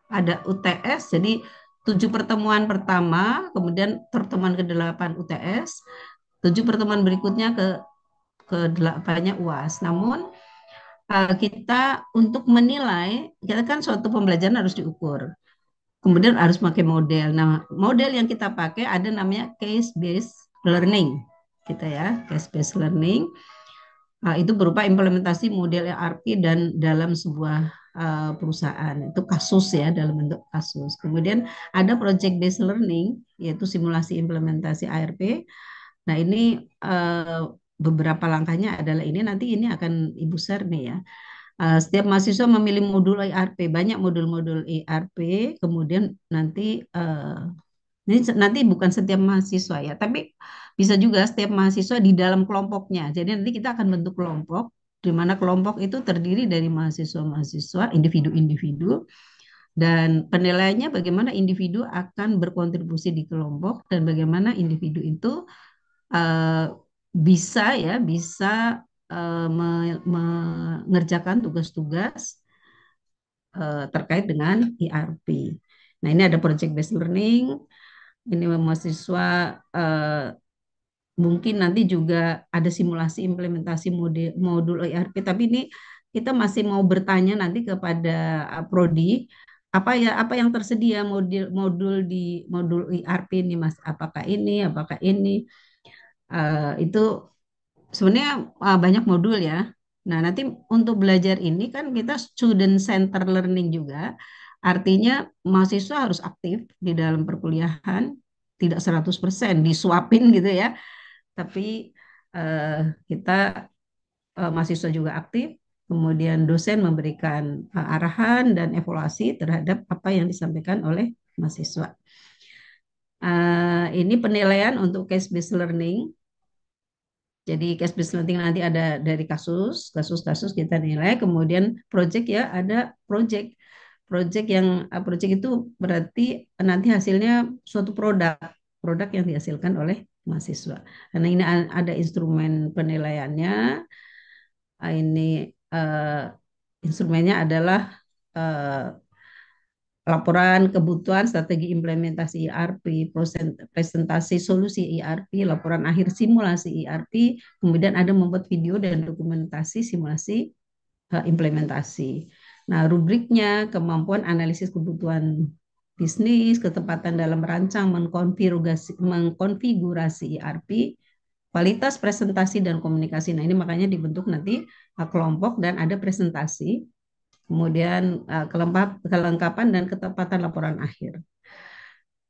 ada UTS, jadi 7 pertemuan pertama, kemudian pertemuan ke-8 UTS, 7 pertemuan berikutnya ke-8-nya UAS. Namun, kita untuk menilai, kita kan suatu pembelajaran harus diukur. Kemudian harus pakai model. Nah, model yang kita pakai ada namanya case based learning, kita ya, case based learning. Itu berupa implementasi model ERP dan dalam sebuah, perusahaan. Itu kasus ya, dalam bentuk kasus. Kemudian ada project based learning, yaitu simulasi implementasi ARP. Nah, ini, beberapa langkahnya adalah ini, nanti ini akan Ibu share nih ya. Setiap mahasiswa memilih modul ERP, banyak modul-modul ERP, kemudian nanti, ini nanti bukan setiap mahasiswa ya, tapi bisa juga setiap mahasiswa di dalam kelompoknya. Jadi nanti kita akan bentuk kelompok, di mana kelompok itu terdiri dari mahasiswa-mahasiswa, individu-individu, dan penilaiannya bagaimana individu akan berkontribusi di kelompok dan bagaimana individu itu, eh, bisa ya, bisa, mengerjakan tugas-tugas, terkait dengan ERP. Nah, ini ada project based learning. Ini mahasiswa, mungkin nanti juga ada simulasi implementasi modul ERP, tapi ini kita masih mau bertanya nanti kepada, prodi, apa yang tersedia modul modul di modul ERP ini Mas, apakah ini, apakah ini. Itu sebenarnya, banyak modul ya. Nah, nanti untuk belajar ini kan kita student center learning juga. Artinya mahasiswa harus aktif di dalam perkuliahan, tidak 100% disuapin gitu ya. Tapi, eh, kita, mahasiswa juga aktif, kemudian dosen memberikan, arahan dan evaluasi terhadap apa yang disampaikan oleh mahasiswa. Ini penilaian untuk case based learning. Jadi case based learning nanti ada dari kasus kita nilai, kemudian project ya, ada project. Project itu berarti nanti hasilnya suatu produk yang dihasilkan oleh mahasiswa. Karena ini ada instrumen penilaiannya. Ini, instrumennya adalah, eh, laporan kebutuhan strategi implementasi ERP, presentasi solusi ERP, laporan akhir simulasi ERP, kemudian ada membuat video dan dokumentasi simulasi, implementasi. Nah, rubriknya kemampuan analisis kebutuhan bisnis, ketepatan dalam merancang mengkonfigurasi ERP, kualitas presentasi dan komunikasi. Nah, ini makanya dibentuk nanti, kelompok dan ada presentasi. Kemudian kelengkapan dan ketepatan laporan akhir.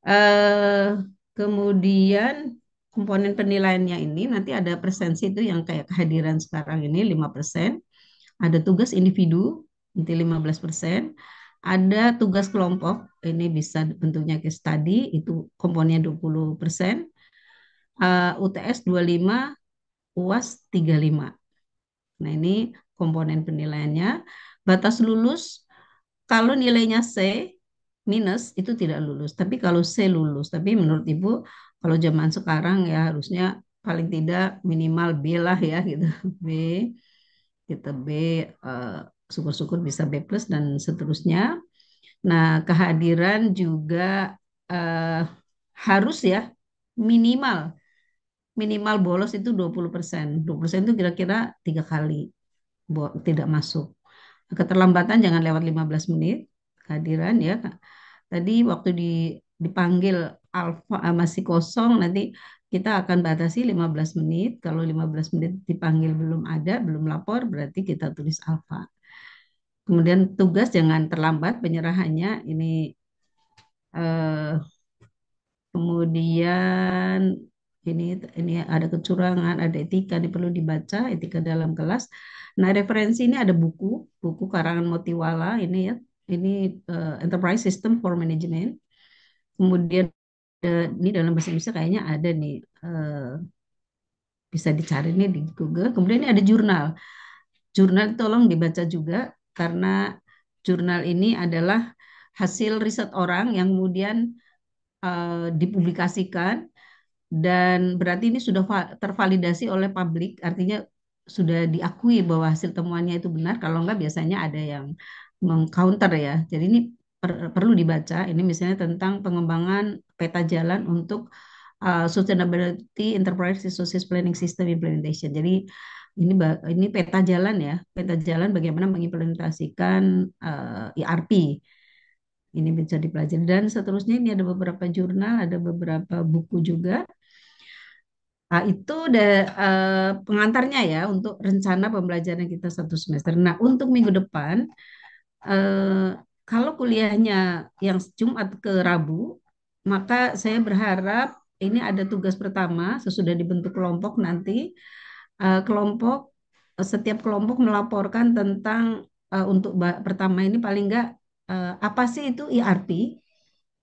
Eh, Kemudian komponen penilaiannya ini nanti ada presensi itu yang kayak kehadiran sekarang ini 5%, ada tugas individu nanti 15%, ada tugas kelompok ini bisa bentuknya case study itu komponennya 20%, UTS 25, UAS 35. Nah, ini komponen penilaiannya. Batas lulus kalau nilainya C minus itu tidak lulus, tapi kalau C lulus. Tapi menurut Ibu kalau zaman sekarang ya harusnya paling tidak minimal B lah ya gitu. B, kita B, eh, syukur-syukur bisa B plus dan seterusnya. Nah, kehadiran juga eh, harus ya minimal minimal bolos itu 20%. 20% itu kira-kira 3 kali tidak masuk. Keterlambatan jangan lewat 15 menit kehadiran ya. Tadi waktu dipanggil alfa masih kosong, nanti kita akan batasi 15 menit. Kalau 15 menit dipanggil belum ada, belum lapor, berarti kita tulis alfa. Kemudian tugas jangan terlambat penyerahannya. Ini eh, kemudian ini ini ada kecurangan, ada etika, ini perlu dibaca, etika dalam kelas. Nah, referensi ini ada buku karangan Motiwala ini ya. Ini Enterprise System for Management. Kemudian ini dalam bahasa Indonesia kayaknya ada nih, bisa dicari nih di Google. Kemudian ini ada jurnal. Jurnal tolong dibaca juga karena jurnal ini adalah hasil riset orang yang kemudian dipublikasikan dan berarti ini sudah tervalidasi oleh publik, artinya sudah diakui bahwa hasil temuannya itu benar. Kalau enggak biasanya ada yang mengcounter ya. Jadi ini perlu dibaca. Ini misalnya tentang pengembangan peta jalan untuk Sustainability Enterprise Resources Planning System Implementation. Jadi ini peta jalan ya, peta jalan bagaimana mengimplementasikan ERP. Ini bisa dipelajari dan seterusnya ini ada beberapa jurnal, ada beberapa buku juga. Itu pengantarnya ya untuk rencana pembelajaran kita 1 semester. Nah, untuk minggu depan, eh, kalau kuliahnya yang Jumat ke Rabu, maka saya berharap ini ada tugas pertama sesudah dibentuk kelompok nanti. Kelompok setiap kelompok melaporkan tentang untuk pertama ini paling enggak apa sih itu ERP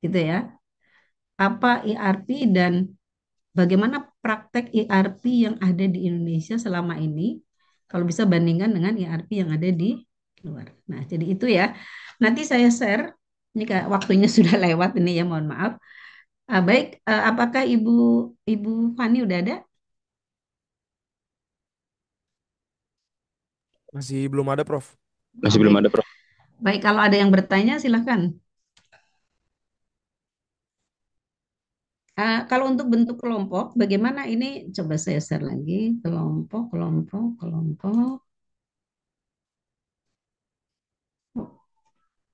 gitu ya. Apa ERP dan bagaimana praktek ERP yang ada di Indonesia selama ini, kalau bisa bandingkan dengan ERP yang ada di luar. Nah, jadi itu ya. Nanti saya share, ini waktunya sudah lewat ini ya, mohon maaf. Baik, apakah Ibu Fani udah ada? Masih belum ada, Prof. Masih belum ada, Prof. Baik, kalau ada yang bertanya silahkan. Kalau untuk bentuk kelompok, bagaimana ini? Coba saya share lagi. Kelompok, kelompok, kelompok.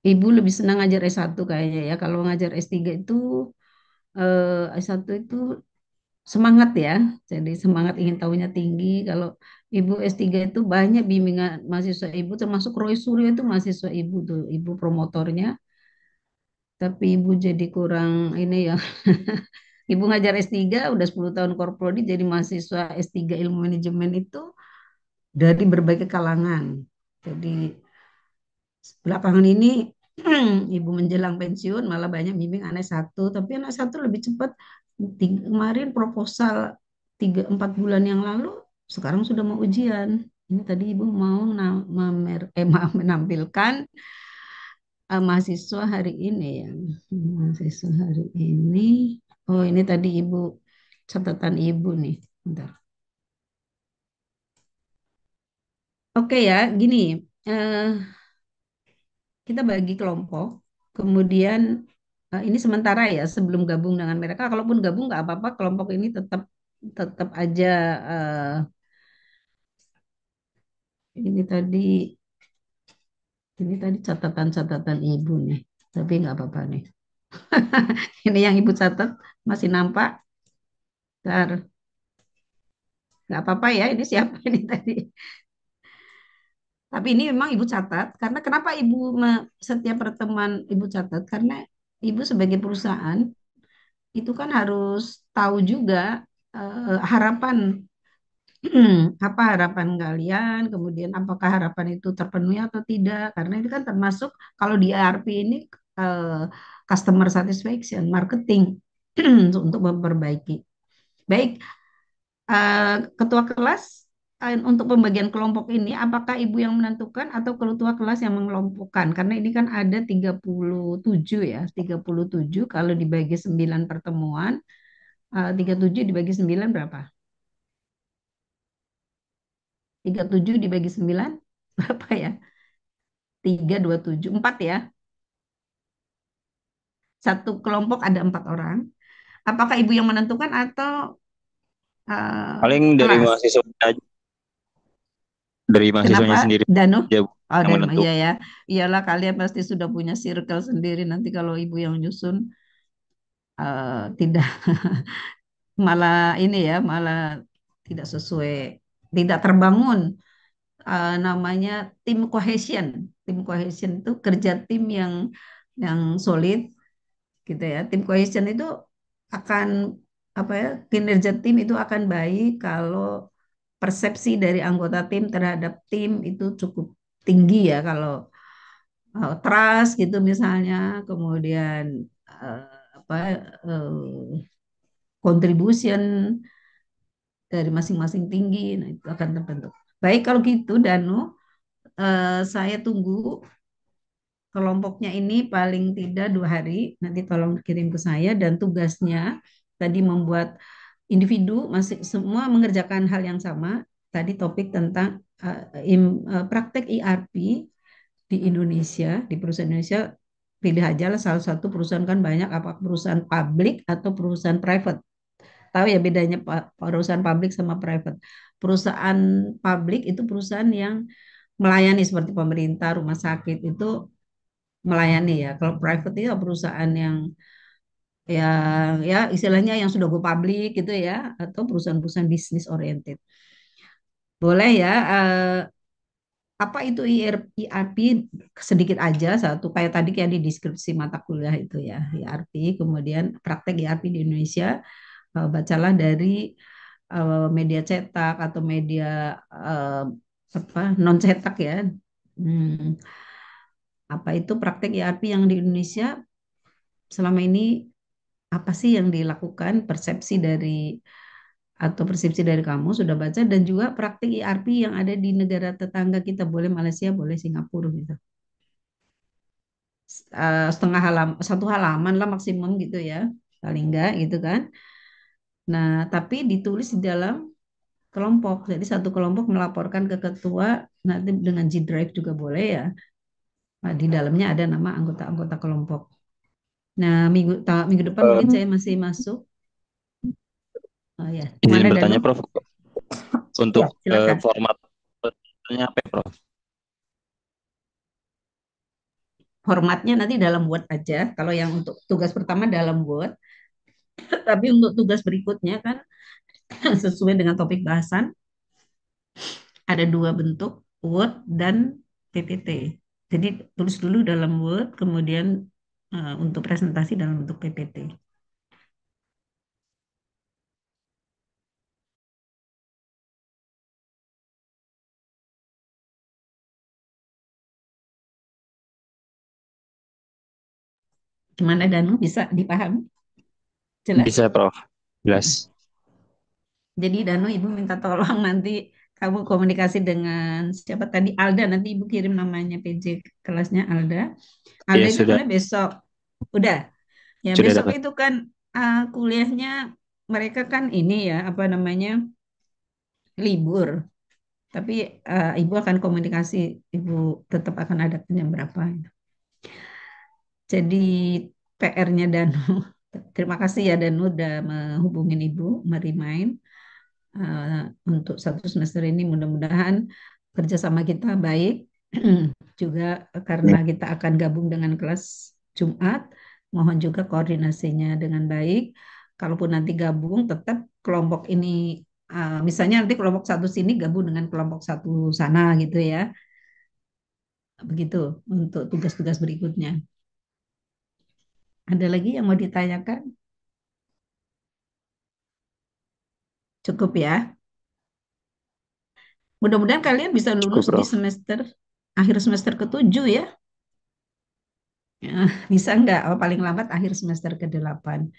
Ibu lebih senang ngajar S1 kayaknya ya. Kalau ngajar S3 itu, S1 itu semangat ya. Jadi semangat ingin tahunya tinggi. Kalau Ibu S3 itu banyak bimbingan mahasiswa Ibu, termasuk Roy Suryo itu mahasiswa Ibu tuh. Ibu promotornya. Tapi Ibu jadi kurang ini ya. Ibu ngajar S3 udah 10 tahun korprodi jadi mahasiswa S3 ilmu manajemen itu dari berbagai kalangan. Jadi belakangan ini ibu menjelang pensiun malah banyak bimbing anak satu, tapi anak satu lebih cepat. Kemarin proposal 3-4 bulan yang lalu, sekarang sudah mau ujian. Ini tadi ibu mau menampilkan mahasiswa hari ini ya, mahasiswa hari ini. Oh ini tadi ibu catatan ibu nih. Bentar. Oke ya, gini. Eh, kita bagi kelompok, kemudian ini sementara ya sebelum gabung dengan mereka. Kalaupun gabung nggak apa-apa, kelompok ini tetap tetap aja ini tadi catatan-catatan ibu nih, tapi nggak apa-apa nih. Ini yang ibu catat masih nampak. Ntar, nggak apa-apa ya. Ini siapa ini tadi? Tapi ini memang Ibu catat, karena kenapa setiap pertemuan Ibu catat? Karena Ibu sebagai perusahaan itu kan harus tahu juga harapan apa harapan kalian, kemudian apakah harapan itu terpenuhi atau tidak? Karena itu kan termasuk kalau di ERP ini eh, customer satisfaction, marketing untuk memperbaiki. Baik, ketua kelas untuk pembagian kelompok ini, apakah ibu yang menentukan atau ketua kelas yang mengelompokkan? Karena ini kan ada 37 ya, 37 kalau dibagi 9 pertemuan, 37 dibagi 9 berapa? 37 dibagi 9 berapa ya? 3, 2, 7, 4 ya. Satu kelompok ada 4 orang. Apakah ibu yang menentukan atau Paling dari kelas? mahasiswa aja, dari mahasiswanya Kenapa, sendiri Danu? aja Bu, Oh, yang dan menentukan. iya ya. Iyalah kalian pasti sudah punya circle sendiri. Nanti kalau ibu yang nyusun tidak malah ini ya, malah tidak sesuai, tidak terbangun namanya tim cohesion. Tim cohesion itu kerja tim yang solid gitu ya. Tim cohesion itu akan apa ya, kinerja tim itu akan baik kalau persepsi dari anggota tim terhadap tim itu cukup tinggi ya. Kalau trust gitu misalnya, kemudian eh, apa contribution dari masing-masing tinggi, nah itu akan terbentuk. Baik kalau gitu Danu, saya tunggu kelompoknya ini paling tidak 2 hari. Nanti tolong kirim ke saya dan tugasnya tadi membuat individu masih semua mengerjakan hal yang sama. Tadi topik tentang praktek ERP di Indonesia, di perusahaan Indonesia, pilih aja lah salah satu perusahaan kan banyak, apa perusahaan publik atau perusahaan private. Tahu ya bedanya perusahaan publik sama private. Perusahaan publik itu perusahaan yang melayani seperti pemerintah, rumah sakit itu melayani ya. Kalau private itu perusahaan yang ya istilahnya yang sudah go public gitu ya, atau perusahaan-perusahaan bisnis oriented. Boleh ya, apa itu ERP sedikit aja satu kayak tadi kayak di deskripsi mata kuliah itu ya ERP, kemudian praktek ERP di Indonesia, bacalah dari media cetak atau media eh, apa non cetak ya. Hmm, apa itu praktek ERP yang di Indonesia selama ini, apa sih yang dilakukan, persepsi dari kamu sudah baca, dan juga praktik ERP yang ada di negara tetangga kita, boleh Malaysia, boleh Singapura gitu. Setengah halaman, 1 halaman lah maksimum gitu ya, paling enggak gitu kan. Nah, tapi ditulis di dalam kelompok. Jadi satu kelompok melaporkan ke ketua, nanti dengan G Drive juga boleh ya. Nah, di dalamnya ada nama anggota-anggota kelompok. Nah, minggu depan mungkin saya masih masuk. Oh ya, Izin gimana Danu? bertanya Prof, untuk Ya, silakan. formatnya apa ya, Prof? Formatnya nanti dalam Word aja. Kalau yang untuk tugas pertama dalam Word, tapi untuk tugas berikutnya kan sesuai dengan topik bahasan, ada 2 bentuk, Word dan PPT. Jadi tulis dulu dalam Word, kemudian untuk presentasi dalam bentuk PPT. Gimana Danu? Bisa dipahami? Jelas? Bisa Prof, jelas. Jadi Danu, Ibu minta tolong nanti kamu komunikasi dengan siapa tadi, Alda. Nanti Ibu kirim namanya PJ kelasnya Alda. Alda Ya itu sudah, mulai besok. Udah. Ya sudah besok dapat. itu kan kuliahnya mereka kan ini ya apa namanya libur. Tapi Ibu akan komunikasi, Ibu tetap akan ada jam berapa. Jadi PR-nya Danu. Terima kasih ya Danu udah menghubungin Ibu, merimain untuk 1 semester ini, mudah-mudahan kerjasama kita baik. Juga karena kita akan gabung dengan kelas Jumat, mohon juga koordinasinya dengan baik. Kalaupun nanti gabung, tetap kelompok ini, misalnya nanti kelompok satu sini gabung dengan kelompok satu sana gitu ya. Begitu untuk tugas-tugas berikutnya. Ada lagi yang mau ditanyakan? Cukup ya. Mudah-mudahan kalian bisa Cukup, lulus di Prof. akhir semester ke-7 ya. Bisa enggak? Oh, paling lambat akhir semester ke-8.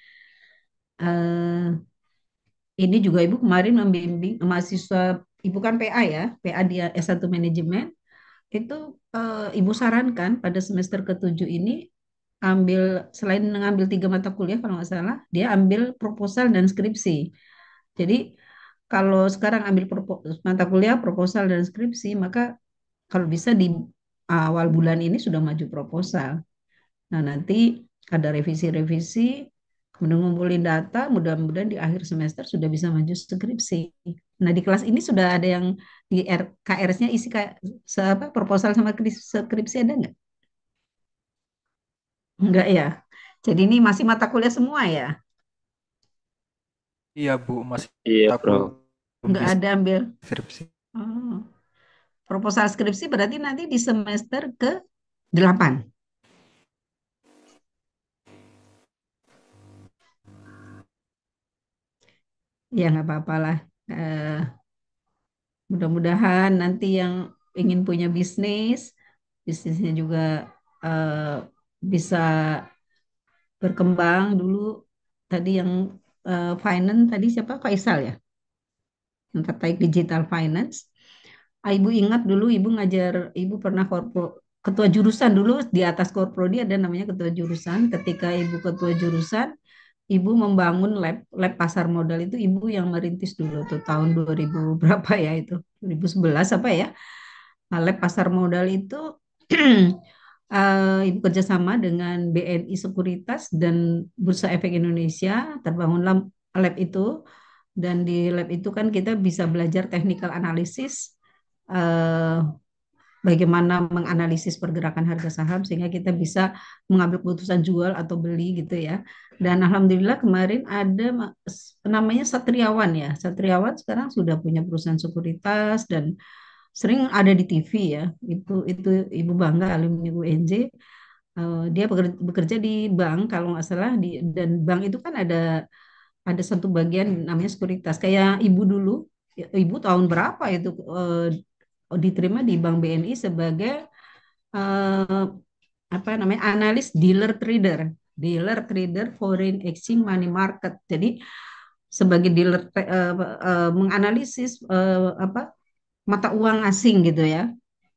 Eh, ini juga Ibu kemarin membimbing mahasiswa, Ibu kan PA ya, PA dia S1 Manajemen. Itu Ibu sarankan pada semester ke-7 ini ambil, selain mengambil 3 mata kuliah kalau nggak salah, dia ambil proposal dan skripsi. Jadi kalau sekarang ambil mata kuliah, proposal dan skripsi, maka kalau bisa di awal bulan ini sudah maju proposal. Nah, nanti ada revisi-revisi, kemudian ngumpulin data, mudah-mudahan di akhir semester sudah bisa maju skripsi. Nah, di kelas ini sudah ada yang di KRS-nya isi kayak apa, proposal sama skripsi ada nggak? Enggak ya. Jadi ini masih mata kuliah semua ya? Iya Bu, masih Iya, takut Prof. Enggak bis ada ambil. skripsi. Oh. Proposal skripsi berarti nanti di semester ke-8. Ya nggak apa-apa lah. Eh, mudah-mudahan nanti yang ingin punya bisnisnya juga eh, bisa berkembang dulu. Tadi yang finance tadi siapa? Faisal ya, yang terkait digital finance. Ibu ingat dulu Ibu ngajar, Ibu pernah ketua jurusan dulu di atas korprodi ada namanya ketua jurusan. Ketika Ibu ketua jurusan, Ibu membangun lab pasar modal itu Ibu yang merintis dulu tuh tahun 2000 berapa ya itu? 2011 apa ya? Nah, lab pasar modal itu Ibu kerjasama dengan BNI Sekuritas dan Bursa Efek Indonesia, terbangunlah lab itu, dan di lab itu kan kita bisa belajar technical analysis, eh, bagaimana menganalisis pergerakan harga saham sehingga kita bisa mengambil keputusan jual atau beli gitu ya. Dan alhamdulillah kemarin ada namanya Satriawan ya. Satriawan sekarang sudah punya perusahaan sekuritas dan sering ada di TV ya. Itu Ibu bangga alumni UNJ. Dia bekerja di bank kalau nggak salah dan bank itu kan ada satu bagian namanya sekuritas. Kayak Ibu dulu, Ibu tahun berapa itu diterima di Bank BNI sebagai eh, apa namanya analis dealer trader foreign exchange money market. Jadi sebagai dealer menganalisis apa mata uang asing gitu ya.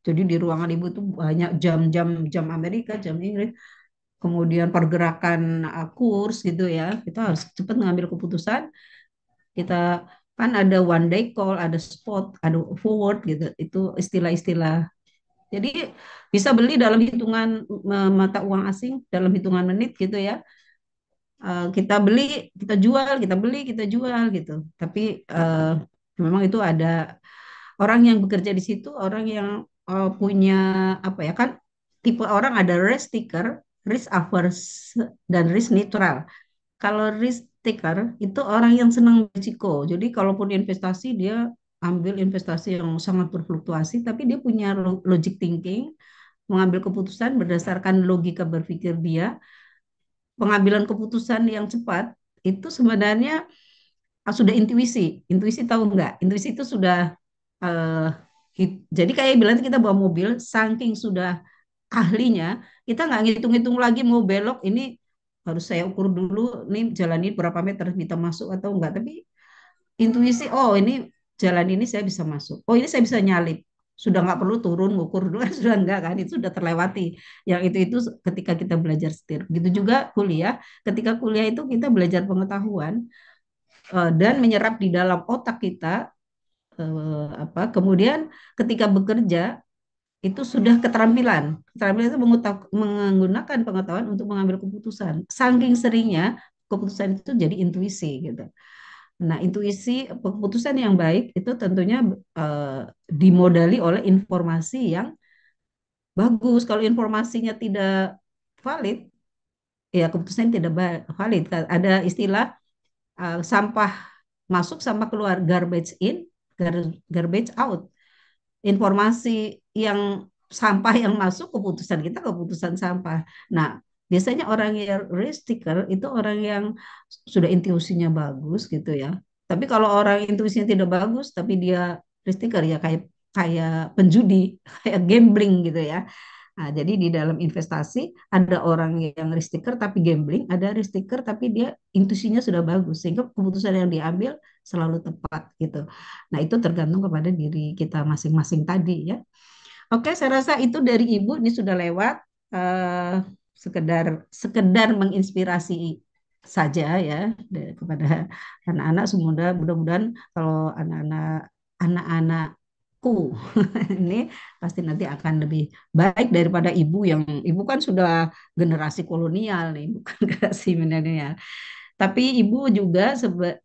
Jadi di ruangan Ibu tuh banyak jam Amerika, jam Inggris, kemudian pergerakan kurs gitu ya. Kita harus cepat mengambil keputusan. Kita kan ada one day call, ada spot, ada forward gitu. Itu istilah-istilah. Jadi bisa beli dalam hitungan mata uang asing dalam hitungan menit gitu ya. Kita beli, kita jual, kita beli, kita jual gitu. Tapi memang itu ada orang yang bekerja di situ, orang yang punya apa ya kan, tipe orang ada risk taker, risk averse, dan risk neutral. Kalau risk taker itu orang yang senang risiko. Jadi kalaupun investasi dia ambil investasi yang sangat berfluktuasi, tapi dia punya logic thinking, mengambil keputusan berdasarkan logika berpikir dia. Pengambilan keputusan yang cepat itu sebenarnya sudah intuisi. Intuisi tahu nggak? Intuisi itu sudah eh, jadi kayak bilang kita bawa mobil, saking sudah ahlinya, kita nggak ngitung-ngitung lagi mau belok ini harus saya ukur dulu nih jalan ini berapa meter kita masuk atau enggak. Tapi intuisi, oh ini jalan ini saya bisa masuk. Oh ini saya bisa nyalip. Sudah nggak perlu turun ngukur dulu kan sudah enggak kan itu sudah terlewati. Yang itu ketika kita belajar setir. Begitu juga kuliah. Ketika kuliah itu kita belajar pengetahuan dan menyerap di dalam otak kita apa. Kemudian ketika bekerja itu sudah keterampilan. Keterampilan itu menggunakan pengetahuan untuk mengambil keputusan. Saking seringnya keputusan itu jadi intuisi gitu. Nah, intuisi keputusan yang baik itu tentunya dimodali oleh informasi yang bagus. Kalau informasinya tidak valid, ya keputusan tidak valid. Ada istilah sampah masuk, sampah keluar, garbage in, garbage out. Informasi yang sampah yang masuk keputusan kita keputusan sampah. Nah, biasanya orang yang risk taker itu orang yang sudah intuisinya bagus gitu ya. Tapi kalau orang intuisinya tidak bagus tapi dia risk taker ya kayak kayak penjudi, kayak gambling gitu ya. Nah, jadi di dalam investasi ada orang yang risk taker tapi gambling, ada risk taker tapi dia intuisinya sudah bagus sehingga keputusan yang diambil selalu tepat gitu. Nah, itu tergantung kepada diri kita masing-masing tadi ya. Oke, saya rasa itu dari Ibu ini sudah lewat. eh sekedar sekedar menginspirasi saja ya kepada anak-anak. Semoga mudah-mudahan kalau anak-anakku ini pasti nanti akan lebih baik daripada ibu yang ibu kan sudah generasi kolonial nih, bukan generasi milenial. Tapi ibu juga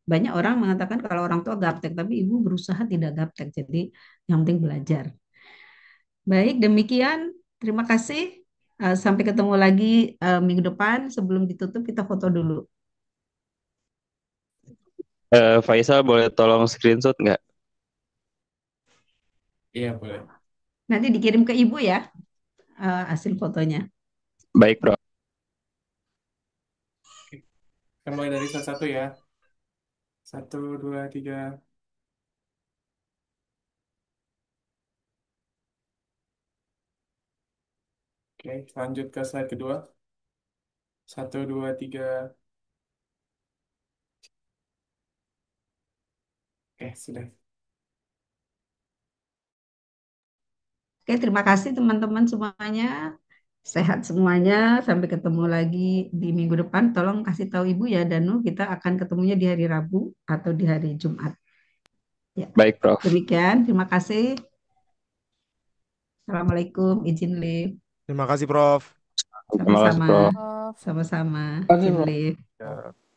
banyak orang mengatakan kalau orang tua gaptek, tapi ibu berusaha tidak gaptek. Jadi yang penting belajar. Baik, demikian. Terima kasih. Sampai ketemu lagi minggu depan. Sebelum ditutup, kita foto dulu. Faisal boleh tolong screenshot nggak? Iya, boleh. Nanti dikirim ke Ibu ya, hasil fotonya. Baik, Bro. Kita mulai dari satu ya. 1, 2, 3. Oke, lanjut ke slide kedua. 1, 2, 3. Oke, sudah. Oke, terima kasih teman-teman semuanya. Sehat semuanya. Sampai ketemu lagi di minggu depan. Tolong kasih tahu Ibu ya, Danu. Kita akan ketemunya di hari Rabu atau di hari Jumat. Ya. Baik, Prof. Demikian, terima kasih. Assalamualaikum, izin live. Terima kasih, Prof. Terima kasih, Sama-sama. Prof. Sama-sama. Terima kasih, Izin Bro. live. Ya.